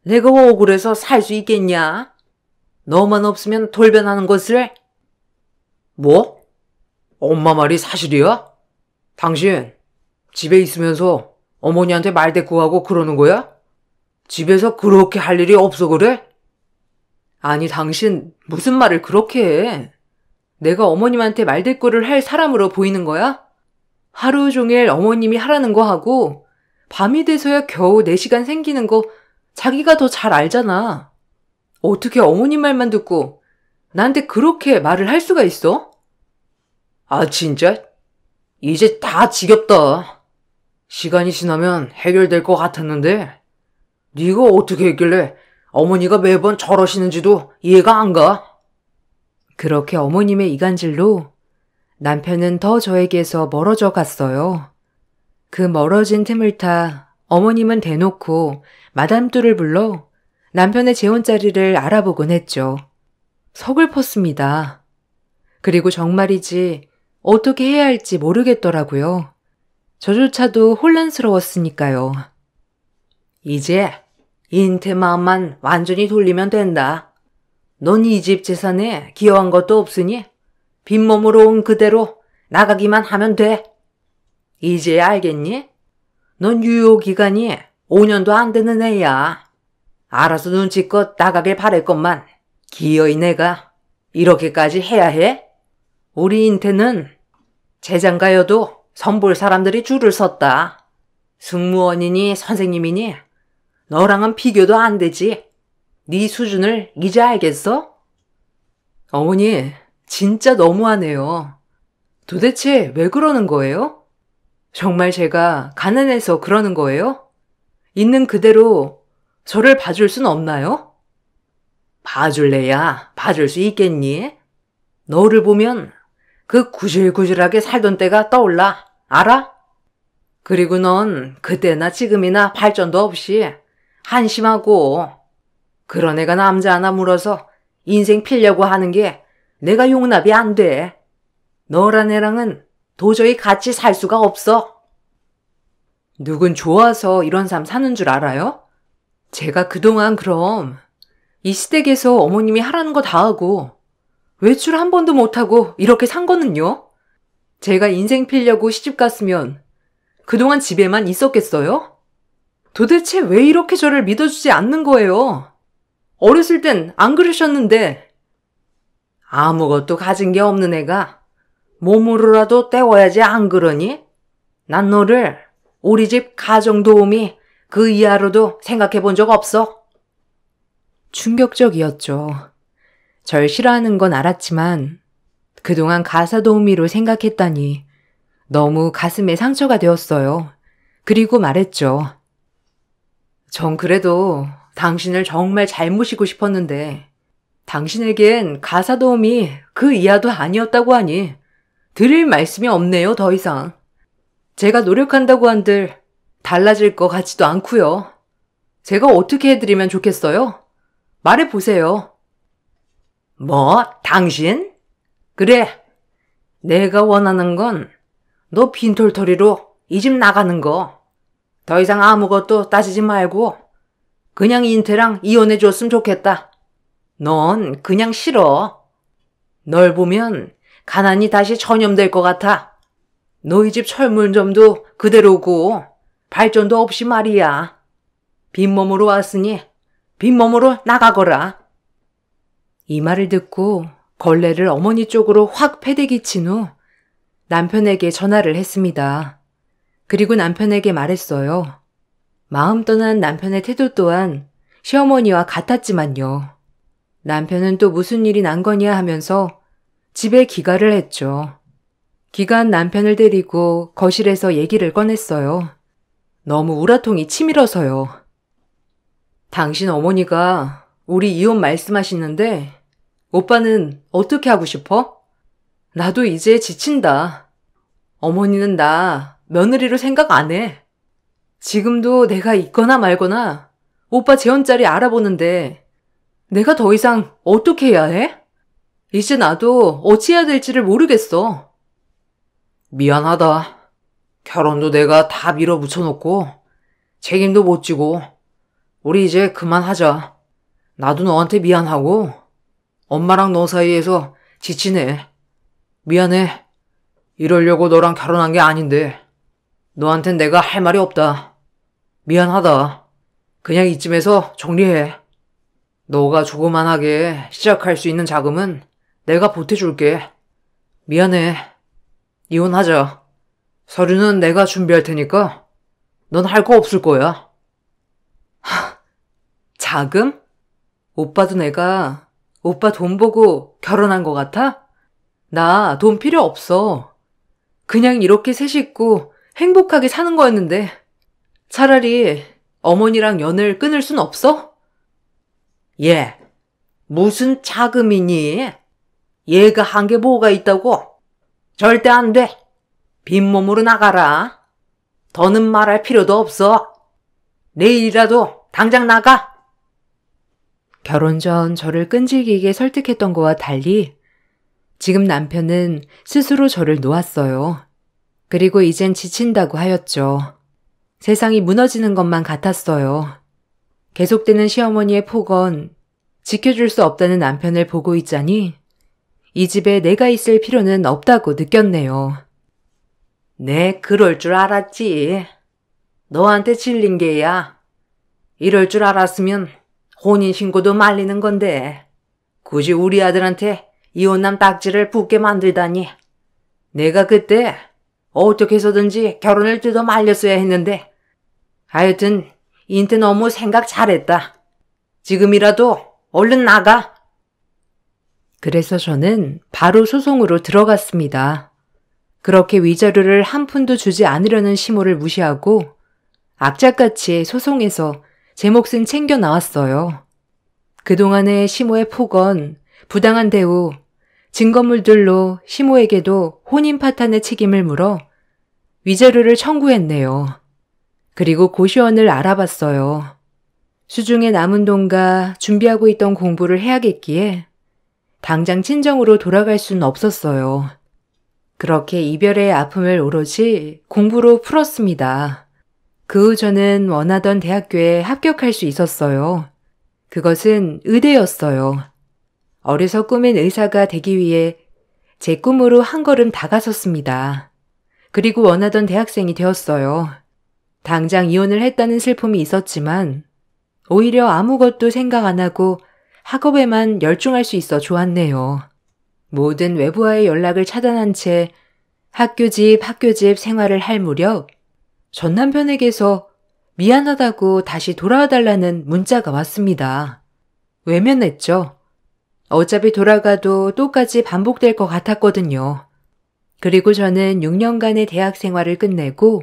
내가 억울해서 살 수 있겠냐? 너만 없으면 돌변하는 것을. 뭐? 엄마 말이 사실이야? 당신 집에 있으면서 어머니한테 말대꾸하고 그러는 거야? 집에서 그렇게 할 일이 없어 그래? 아니 당신 무슨 말을 그렇게 해? 내가 어머님한테 말대꾸를 할 사람으로 보이는 거야? 하루 종일 어머님이 하라는 거 하고 밤이 돼서야 겨우 4시간 생기는 거 자기가 더 잘 알잖아. 어떻게 어머님 말만 듣고 나한테 그렇게 말을 할 수가 있어? 아 진짜? 이제 다 지겹다. 시간이 지나면 해결될 것 같았는데 네가 어떻게 했길래 어머니가 매번 저러시는지도 이해가 안 가. 그렇게 어머님의 이간질로 남편은 더 저에게서 멀어져 갔어요. 그 멀어진 틈을 타 어머님은 대놓고 마담 뚜를 불러 남편의 재혼자리를 알아보곤 했죠. 서글펐습니다. 그리고 정말이지 어떻게 해야 할지 모르겠더라고요. 저조차도 혼란스러웠으니까요. 이제 인태 마음만 완전히 돌리면 된다. 넌 이 집 재산에 기여한 것도 없으니 빈몸으로 온 그대로 나가기만 하면 돼. 이제 알겠니? 넌 유효기간이 5년도 안 되는 애야. 알아서 눈치껏 나가길 바랄것만 기어이 내가 이렇게까지 해야 해? 우리 인태는 재장가여도 선볼 사람들이 줄을 섰다. 승무원이니 선생님이니 너랑은 비교도 안 되지. 네 수준을 이제 알겠어? 어머니, 진짜 너무하네요. 도대체 왜 그러는 거예요? 정말 제가 가난해서 그러는 거예요? 있는 그대로 저를 봐줄 순 없나요? 봐줄래야 봐줄 수 있겠니? 너를 보면 그 구질구질하게 살던 때가 떠올라. 알아? 그리고 넌 그때나 지금이나 발전도 없이 한심하고 그런 애가 남자 하나 물어서 인생 필려고 하는 게 내가 용납이 안 돼. 너란 애랑은 도저히 같이 살 수가 없어. 누군 좋아서 이런 삶 사는 줄 알아요? 제가 그동안 그럼 이 시댁에서 어머님이 하라는 거 다 하고 외출 한 번도 못하고 이렇게 산 거는요? 제가 인생 필려고 시집 갔으면 그동안 집에만 있었겠어요? 도대체 왜 이렇게 저를 믿어주지 않는 거예요? 어렸을 땐 안 그러셨는데. 아무것도 가진 게 없는 애가 몸으로라도 때워야지 안 그러니? 난 너를 우리 집 가정도우미 그 이하로도 생각해 본 적 없어. 충격적이었죠. 절 싫어하는 건 알았지만 그동안 가사도우미로 생각했다니 너무 가슴에 상처가 되었어요. 그리고 말했죠. 전 그래도 당신을 정말 잘 모시고 싶었는데 당신에겐 가사도우미 그 이하도 아니었다고 하니 드릴 말씀이 없네요, 더 이상. 제가 노력한다고 한들 달라질 것 같지도 않고요. 제가 어떻게 해드리면 좋겠어요? 말해보세요. 뭐, 당신? 그래, 내가 원하는 건 너 빈털터리로 이 집 나가는 거. 더 이상 아무것도 따지지 말고 그냥 인태랑 이혼해 줬으면 좋겠다. 넌 그냥 싫어. 널 보면 가난이 다시 전염될 것 같아. 너희 집 철물점도 그대로고 발전도 없이 말이야. 빈몸으로 왔으니 빈몸으로 나가거라. 이 말을 듣고 걸레를 어머니 쪽으로 확 패대기 친 후 남편에게 전화를 했습니다. 그리고 남편에게 말했어요. 마음 떠난 남편의 태도 또한 시어머니와 같았지만요. 남편은 또 무슨 일이 난 거냐 하면서 집에 귀가를 했죠. 귀가한 남편을 데리고 거실에서 얘기를 꺼냈어요. 너무 우라통이 치밀어서요. 당신 어머니가 우리 이혼 말씀하시는데 오빠는 어떻게 하고 싶어? 나도 이제 지친다. 어머니는 나 며느리로 생각 안 해. 지금도 내가 있거나 말거나 오빠 재혼자리 알아보는데 내가 더 이상 어떻게 해야 해? 이제 나도 어찌해야 될지를 모르겠어. 미안하다. 결혼도 내가 다 밀어붙여놓고 책임도 못 지고 우리 이제 그만하자. 나도 너한테 미안하고 엄마랑 너 사이에서 지치네. 미안해. 이러려고 너랑 결혼한 게 아닌데 너한텐 내가 할 말이 없다. 미안하다. 그냥 이쯤에서 정리해. 너가 조그만하게 시작할 수 있는 자금은 내가 보태줄게. 미안해. 이혼하자. 서류는 내가 준비할 테니까 넌 할 거 없을 거야. 자금? 오빠도 내가 오빠 돈 보고 결혼한 것 같아? 나 돈 필요 없어. 그냥 이렇게 새 식구 행복하게 사는 거였는데 차라리 어머니랑 연을 끊을 순 없어? 얘, 무슨 자금이니? 얘가 한 게 뭐가 있다고? 절대 안 돼. 빈몸으로 나가라. 더는 말할 필요도 없어. 내일이라도 당장 나가. 결혼 전 저를 끈질기게 설득했던 거와 달리 지금 남편은 스스로 저를 놓았어요. 그리고 이젠 지친다고 하였죠. 세상이 무너지는 것만 같았어요. 계속되는 시어머니의 폭언, 지켜줄 수 없다는 남편을 보고 있자니 이 집에 내가 있을 필요는 없다고 느꼈네요. 내 그럴 줄 알았지. 너한테 질린 게야. 이럴 줄 알았으면 혼인신고도 말리는 건데 굳이 우리 아들한테 이혼남 딱지를 붙게 만들다니. 내가 그때 어떻게 해서든지 결혼을 뜯어 말렸어야 했는데 하여튼 인태 너무 생각 잘했다. 지금이라도 얼른 나가. 그래서 저는 바로 소송으로 들어갔습니다. 그렇게 위자료를 한 푼도 주지 않으려는 시모를 무시하고 악착같이 소송에서 제 몫은 챙겨 나왔어요. 그동안의 시모의 폭언, 부당한 대우, 증거물들로 시모에게도 혼인 파탄의 책임을 물어 위자료를 청구했네요. 그리고 고시원을 알아봤어요. 수중에 남은 돈과 준비하고 있던 공부를 해야겠기에 당장 친정으로 돌아갈 수는 없었어요. 그렇게 이별의 아픔을 오로지 공부로 풀었습니다. 그 후 저는 원하던 대학교에 합격할 수 있었어요. 그것은 의대였어요. 어려서 꿈인 의사가 되기 위해 제 꿈으로 한 걸음 다가섰습니다. 그리고 원하던 대학생이 되었어요. 당장 이혼을 했다는 슬픔이 있었지만 오히려 아무것도 생각 안 하고 학업에만 열중할 수 있어 좋았네요. 모든 외부와의 연락을 차단한 채 학교 집 생활을 할 무렵 전 남편에게서 미안하다고 다시 돌아와 달라는 문자가 왔습니다. 외면했죠. 어차피 돌아가도 똑같이 반복될 것 같았거든요. 그리고 저는 6년간의 대학 생활을 끝내고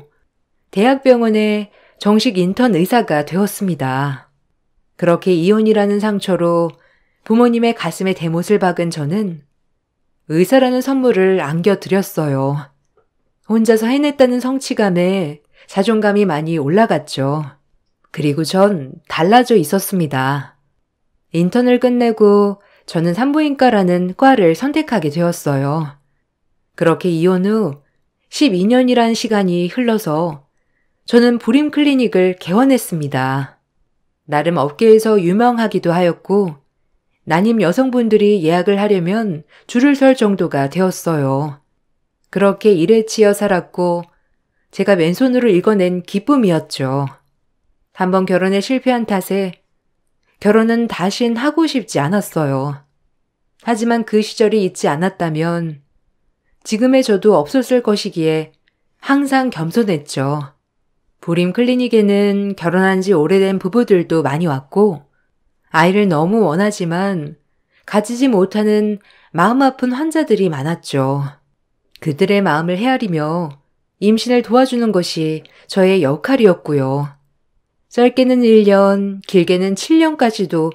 대학병원의 정식 인턴 의사가 되었습니다. 그렇게 이혼이라는 상처로 부모님의 가슴에 대못을 박은 저는 의사라는 선물을 안겨드렸어요. 혼자서 해냈다는 성취감에 자존감이 많이 올라갔죠. 그리고 전 달라져 있었습니다. 인턴을 끝내고 저는 산부인과라는 과를 선택하게 되었어요. 그렇게 이혼 후 12년이란 시간이 흘러서 저는 불임 클리닉을 개원했습니다. 나름 업계에서 유명하기도 하였고 난임 여성분들이 예약을 하려면 줄을 설 정도가 되었어요. 그렇게 일에 치여 살았고 제가 왼손으로 읽어낸 기쁨이었죠. 한번 결혼에 실패한 탓에 결혼은 다신 하고 싶지 않았어요. 하지만 그 시절이 있지 않았다면 지금의 저도 없었을 것이기에 항상 겸손했죠. 불임 클리닉에는 결혼한 지 오래된 부부들도 많이 왔고 아이를 너무 원하지만 가지지 못하는 마음 아픈 환자들이 많았죠. 그들의 마음을 헤아리며 임신을 도와주는 것이 저의 역할이었고요. 짧게는 1년, 길게는 7년까지도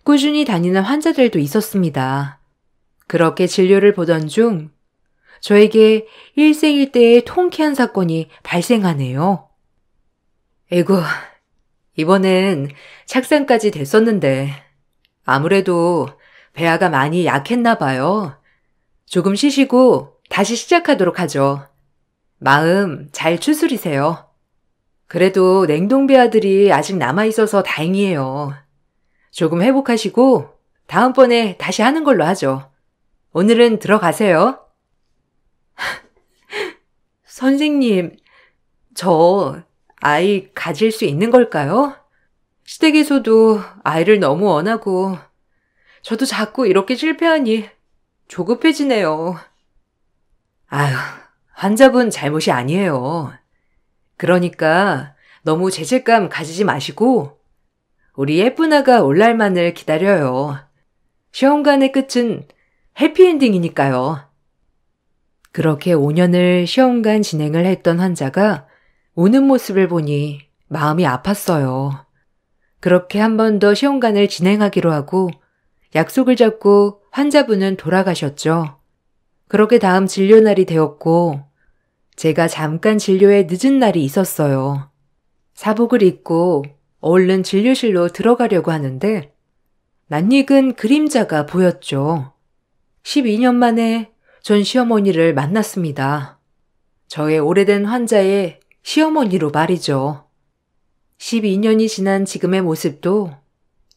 꾸준히 다니는 환자들도 있었습니다. 그렇게 진료를 보던 중 저에게 일생일대의 통쾌한 사건이 발생하네요. 에구, 이번엔 착상까지 됐었는데 아무래도 배아가 많이 약했나 봐요. 조금 쉬시고 다시 시작하도록 하죠. 마음 잘 추스리세요. 그래도 냉동배아들이 아직 남아있어서 다행이에요. 조금 회복하시고 다음번에 다시 하는 걸로 하죠. 오늘은 들어가세요. 선생님, 저 아이 가질 수 있는 걸까요? 시댁에서도 아이를 너무 원하고 저도 자꾸 이렇게 실패하니 조급해지네요. 아휴, 환자분 잘못이 아니에요. 그러니까 너무 죄책감 가지지 마시고 우리 예쁜 아가 올 날만을 기다려요. 시험관의 끝은 해피엔딩이니까요. 그렇게 5년을 시험관 진행을 했던 환자가 오는 모습을 보니 마음이 아팠어요. 그렇게 한 번 더 시험관을 진행하기로 하고 약속을 잡고 환자분은 돌아가셨죠. 그렇게 다음 진료날이 되었고 제가 잠깐 진료에 늦은 날이 있었어요. 사복을 입고 얼른 진료실로 들어가려고 하는데 낯익은 그림자가 보였죠. 12년 만에 전 시어머니를 만났습니다. 저의 오래된 환자의 시어머니로 말이죠. 12년이 지난 지금의 모습도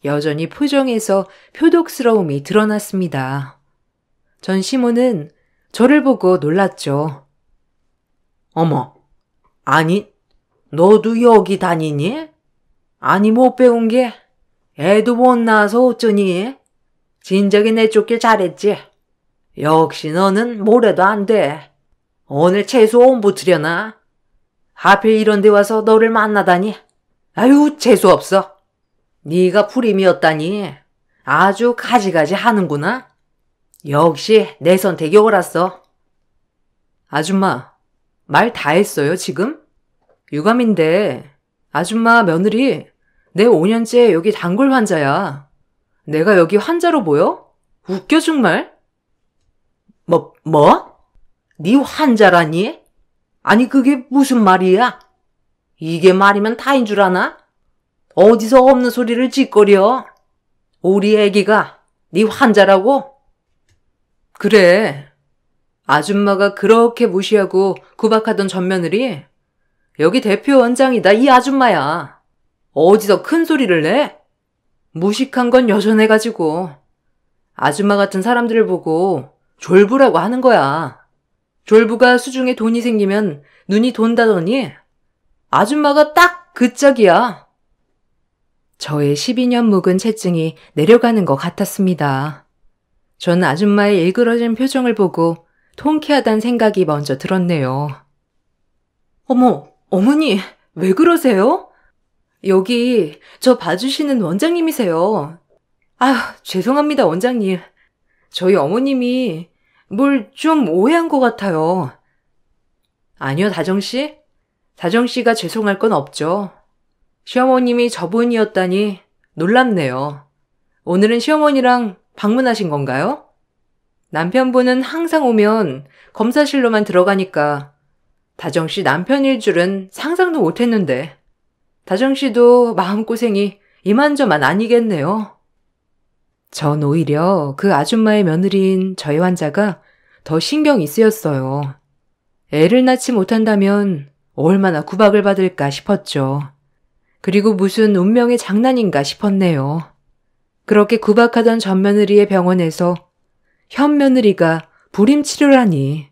여전히 표정에서 표독스러움이 드러났습니다. 전 시모는 저를 보고 놀랐죠. 어머, 아니, 너도 여기 다니니? 아니, 못 배운 게 애도 못 낳아서 어쩌니? 진작에 내쫓길 잘했지. 역시 너는 뭐래도 안 돼. 오늘 채소 옴부트려나? 하필 이런 데 와서 너를 만나다니. 아유, 재수없어. 네가 불임이었다니. 아주 가지가지 하는구나. 역시 내 선택이 옳았어. 아줌마, 말 다 했어요, 지금? 유감인데 아줌마 며느리 내 5년째 여기 단골 환자야. 내가 여기 환자로 보여? 웃겨 정말? 뭐? 네 환자라니? 아니 그게 무슨 말이야? 이게 말이면 다인 줄 아나? 어디서 없는 소리를 짓거려? 우리 애기가 네 환자라고? 그래. 아줌마가 그렇게 무시하고 구박하던 전 며느리 여기 대표 원장이다 이 아줌마야. 어디서 큰 소리를 내? 무식한 건 여전해가지고 아줌마 같은 사람들을 보고 졸부라고 하는 거야. 졸부가 수중에 돈이 생기면 눈이 돈다더니 아줌마가 딱 그 짝이야. 저의 12년 묵은 체증이 내려가는 것 같았습니다. 전 아줌마의 일그러진 표정을 보고 통쾌하다는 생각이 먼저 들었네요. 어머, 어머니, 왜 그러세요? 여기 저 봐주시는 원장님이세요. 아휴, 죄송합니다, 원장님. 저희 어머님이 뭘 좀 오해한 것 같아요. 아니요, 다정씨. 다정씨가 죄송할 건 없죠. 시어머님이 저분이었다니 놀랍네요. 오늘은 시어머니랑 방문하신 건가요? 남편분은 항상 오면 검사실로만 들어가니까 다정씨 남편일 줄은 상상도 못했는데 다정씨도 마음고생이 이만저만 아니겠네요. 전 오히려 그 아줌마의 며느리인 저희 환자가 더 신경이 쓰였어요. 애를 낳지 못한다면 얼마나 구박을 받을까 싶었죠. 그리고 무슨 운명의 장난인가 싶었네요. 그렇게 구박하던 전 며느리의 병원에서 현 며느리가 불임 치료라니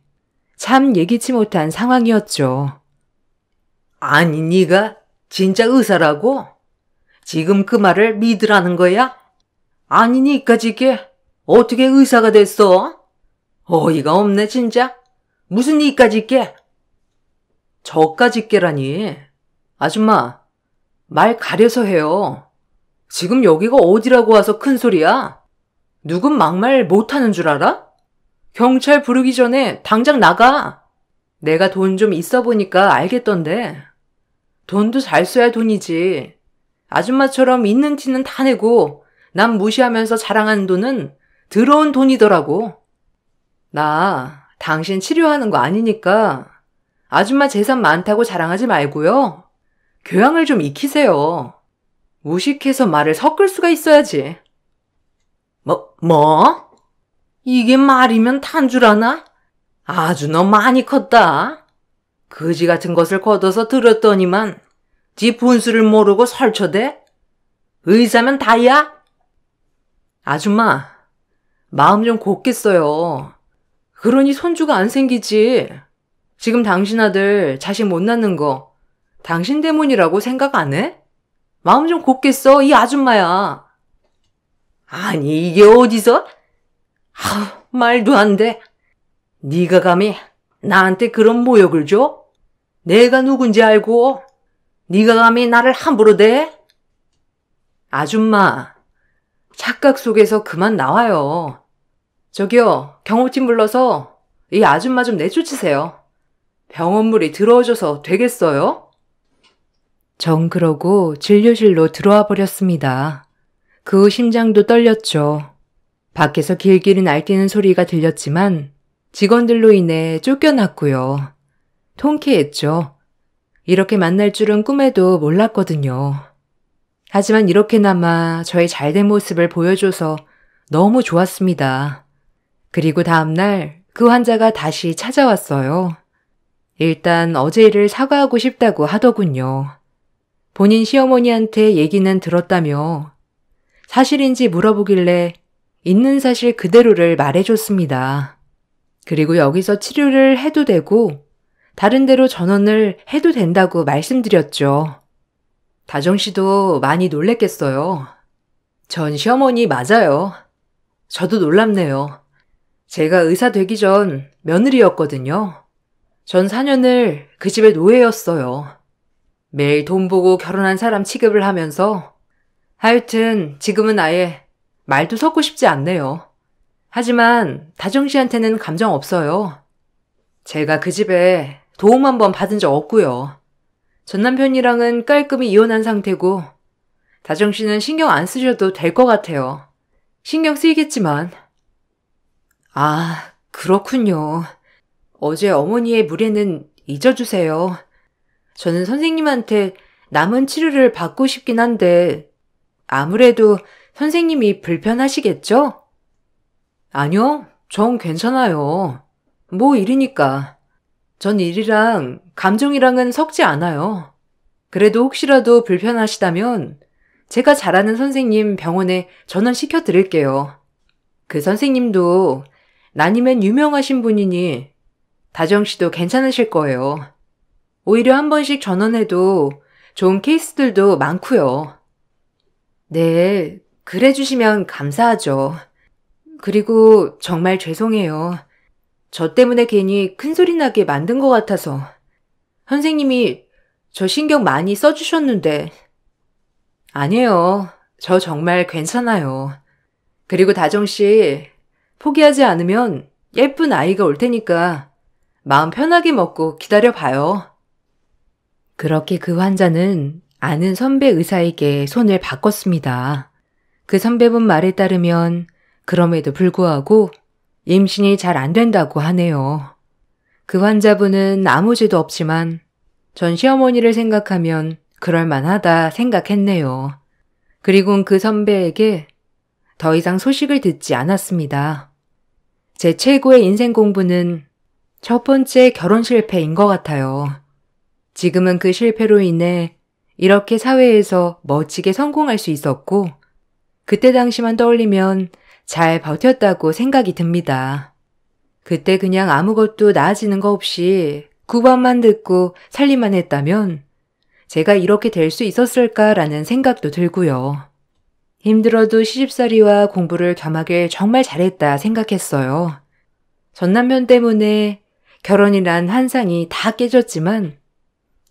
참 예기치 못한 상황이었죠. 아니 네가 진짜 의사라고? 지금 그 말을 믿으라는 거야? 아니 니까지 이게 어떻게 의사가 됐어? 어이가 없네 진짜. 무슨 니까지 있게? 저까지 있게라니. 아줌마, 말 가려서 해요. 지금 여기가 어디라고 와서 큰 소리야? 누군 막말 못하는 줄 알아? 경찰 부르기 전에 당장 나가. 내가 돈 좀 있어 보니까 알겠던데. 돈도 잘 써야 돈이지. 아줌마처럼 있는 티는 다 내고 남 무시하면서 자랑하는 돈은 더러운 돈이더라고. 나 당신 치료하는 거 아니니까 아줌마 재산 많다고 자랑하지 말고요. 교양을 좀 익히세요. 무식해서 말을 섞을 수가 있어야지. 뭐? 이게 말이면 탄 줄 아나? 아주 너 많이 컸다. 거지 같은 것을 걷어서 들었더니만 지 분수를 모르고 설쳐대? 의사면 다야? 아줌마, 마음 좀 곱게 써요. 그러니 손주가 안 생기지. 지금 당신 아들 자식 못 낳는 거 당신 때문이라고 생각 안 해? 마음 좀 곱게 써, 이 아줌마야. 아니 이게 어디서? 아우 말도 안 돼. 네가 감히 나한테 그런 모욕을 줘? 내가 누군지 알고 네가 감히 나를 함부로 대? 아줌마, 착각 속에서 그만 나와요. 저기요, 경호팀 불러서 이 아줌마 좀 내쫓으세요. 병원물이 들어오셔서 되겠어요? 전 그러고 진료실로 들어와 버렸습니다. 그 후 심장도 떨렸죠. 밖에서 길길이 날뛰는 소리가 들렸지만 직원들로 인해 쫓겨났고요. 통쾌했죠. 이렇게 만날 줄은 꿈에도 몰랐거든요. 하지만 이렇게나마 저의 잘된 모습을 보여줘서 너무 좋았습니다. 그리고 다음날 그 환자가 다시 찾아왔어요. 일단 어제 일을 사과하고 싶다고 하더군요. 본인 시어머니한테 얘기는 들었다며 사실인지 물어보길래 있는 사실 그대로를 말해줬습니다. 그리고 여기서 치료를 해도 되고 다른 데로 전원을 해도 된다고 말씀드렸죠. 다정 씨도 많이 놀랬겠어요. 전 시어머니 맞아요. 저도 놀랍네요. 제가 의사 되기 전 며느리였거든요. 전 4년을 그 집의 노예였어요. 매일 돈 보고 결혼한 사람 취급을 하면서 하여튼 지금은 아예 말도 섞고 싶지 않네요. 하지만 다정 씨한테는 감정 없어요. 제가 그 집에 도움 한 번 받은 적 없고요. 전 남편이랑은 깔끔히 이혼한 상태고 다정 씨는 신경 안 쓰셔도 될 것 같아요. 신경 쓰이겠지만. 아, 그렇군요. 어제 어머니의 무례는 잊어주세요. 저는 선생님한테 남은 치료를 받고 싶긴 한데 아무래도 선생님이 불편하시겠죠? 아니요, 전 괜찮아요. 뭐 일이니까. 전 일이랑 감정이랑은 섞지 않아요. 그래도 혹시라도 불편하시다면 제가 잘 아는 선생님 병원에 전원시켜 드릴게요. 그 선생님도 나님은 유명하신 분이니 다정 씨도 괜찮으실 거예요. 오히려 한 번씩 전원해도 좋은 케이스들도 많고요. 네, 그래 주시면 감사하죠. 그리고 정말 죄송해요. 저 때문에 괜히 큰소리 나게 만든 것 같아서. 선생님이 저 신경 많이 써주셨는데. 아니에요. 저 정말 괜찮아요. 그리고 다정 씨, 포기하지 않으면 예쁜 아이가 올 테니까 마음 편하게 먹고 기다려봐요. 그렇게 그 환자는 아는 선배 의사에게 손을 바꿨습니다. 그 선배분 말에 따르면 그럼에도 불구하고 임신이 잘 안 된다고 하네요. 그 환자분은 아무 죄도 없지만 전 시어머니를 생각하면 그럴만하다 생각했네요. 그리곤 그 선배에게 더 이상 소식을 듣지 않았습니다. 제 최고의 인생 공부는 첫 번째 결혼 실패인 것 같아요. 지금은 그 실패로 인해 이렇게 사회에서 멋지게 성공할 수 있었고 그때 당시만 떠올리면 잘 버텼다고 생각이 듭니다. 그때 그냥 아무것도 나아지는 거 없이 구박만 듣고 살림만 했다면 제가 이렇게 될 수 있었을까라는 생각도 들고요. 힘들어도 시집살이와 공부를 겸하길 정말 잘했다 생각했어요. 전 남편 때문에 결혼이란 환상이 다 깨졌지만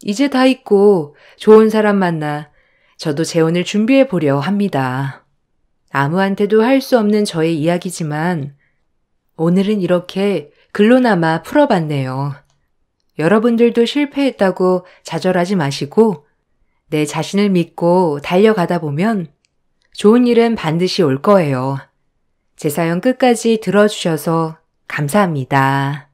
이제 다 잊고 좋은 사람 만나 저도 재혼을 준비해 보려 합니다. 아무한테도 할 수 없는 저의 이야기지만 오늘은 이렇게 글로나마 풀어봤네요. 여러분들도 실패했다고 좌절하지 마시고 내 자신을 믿고 달려가다 보면 좋은 일은 반드시 올 거예요. 제 사연 끝까지 들어주셔서 감사합니다.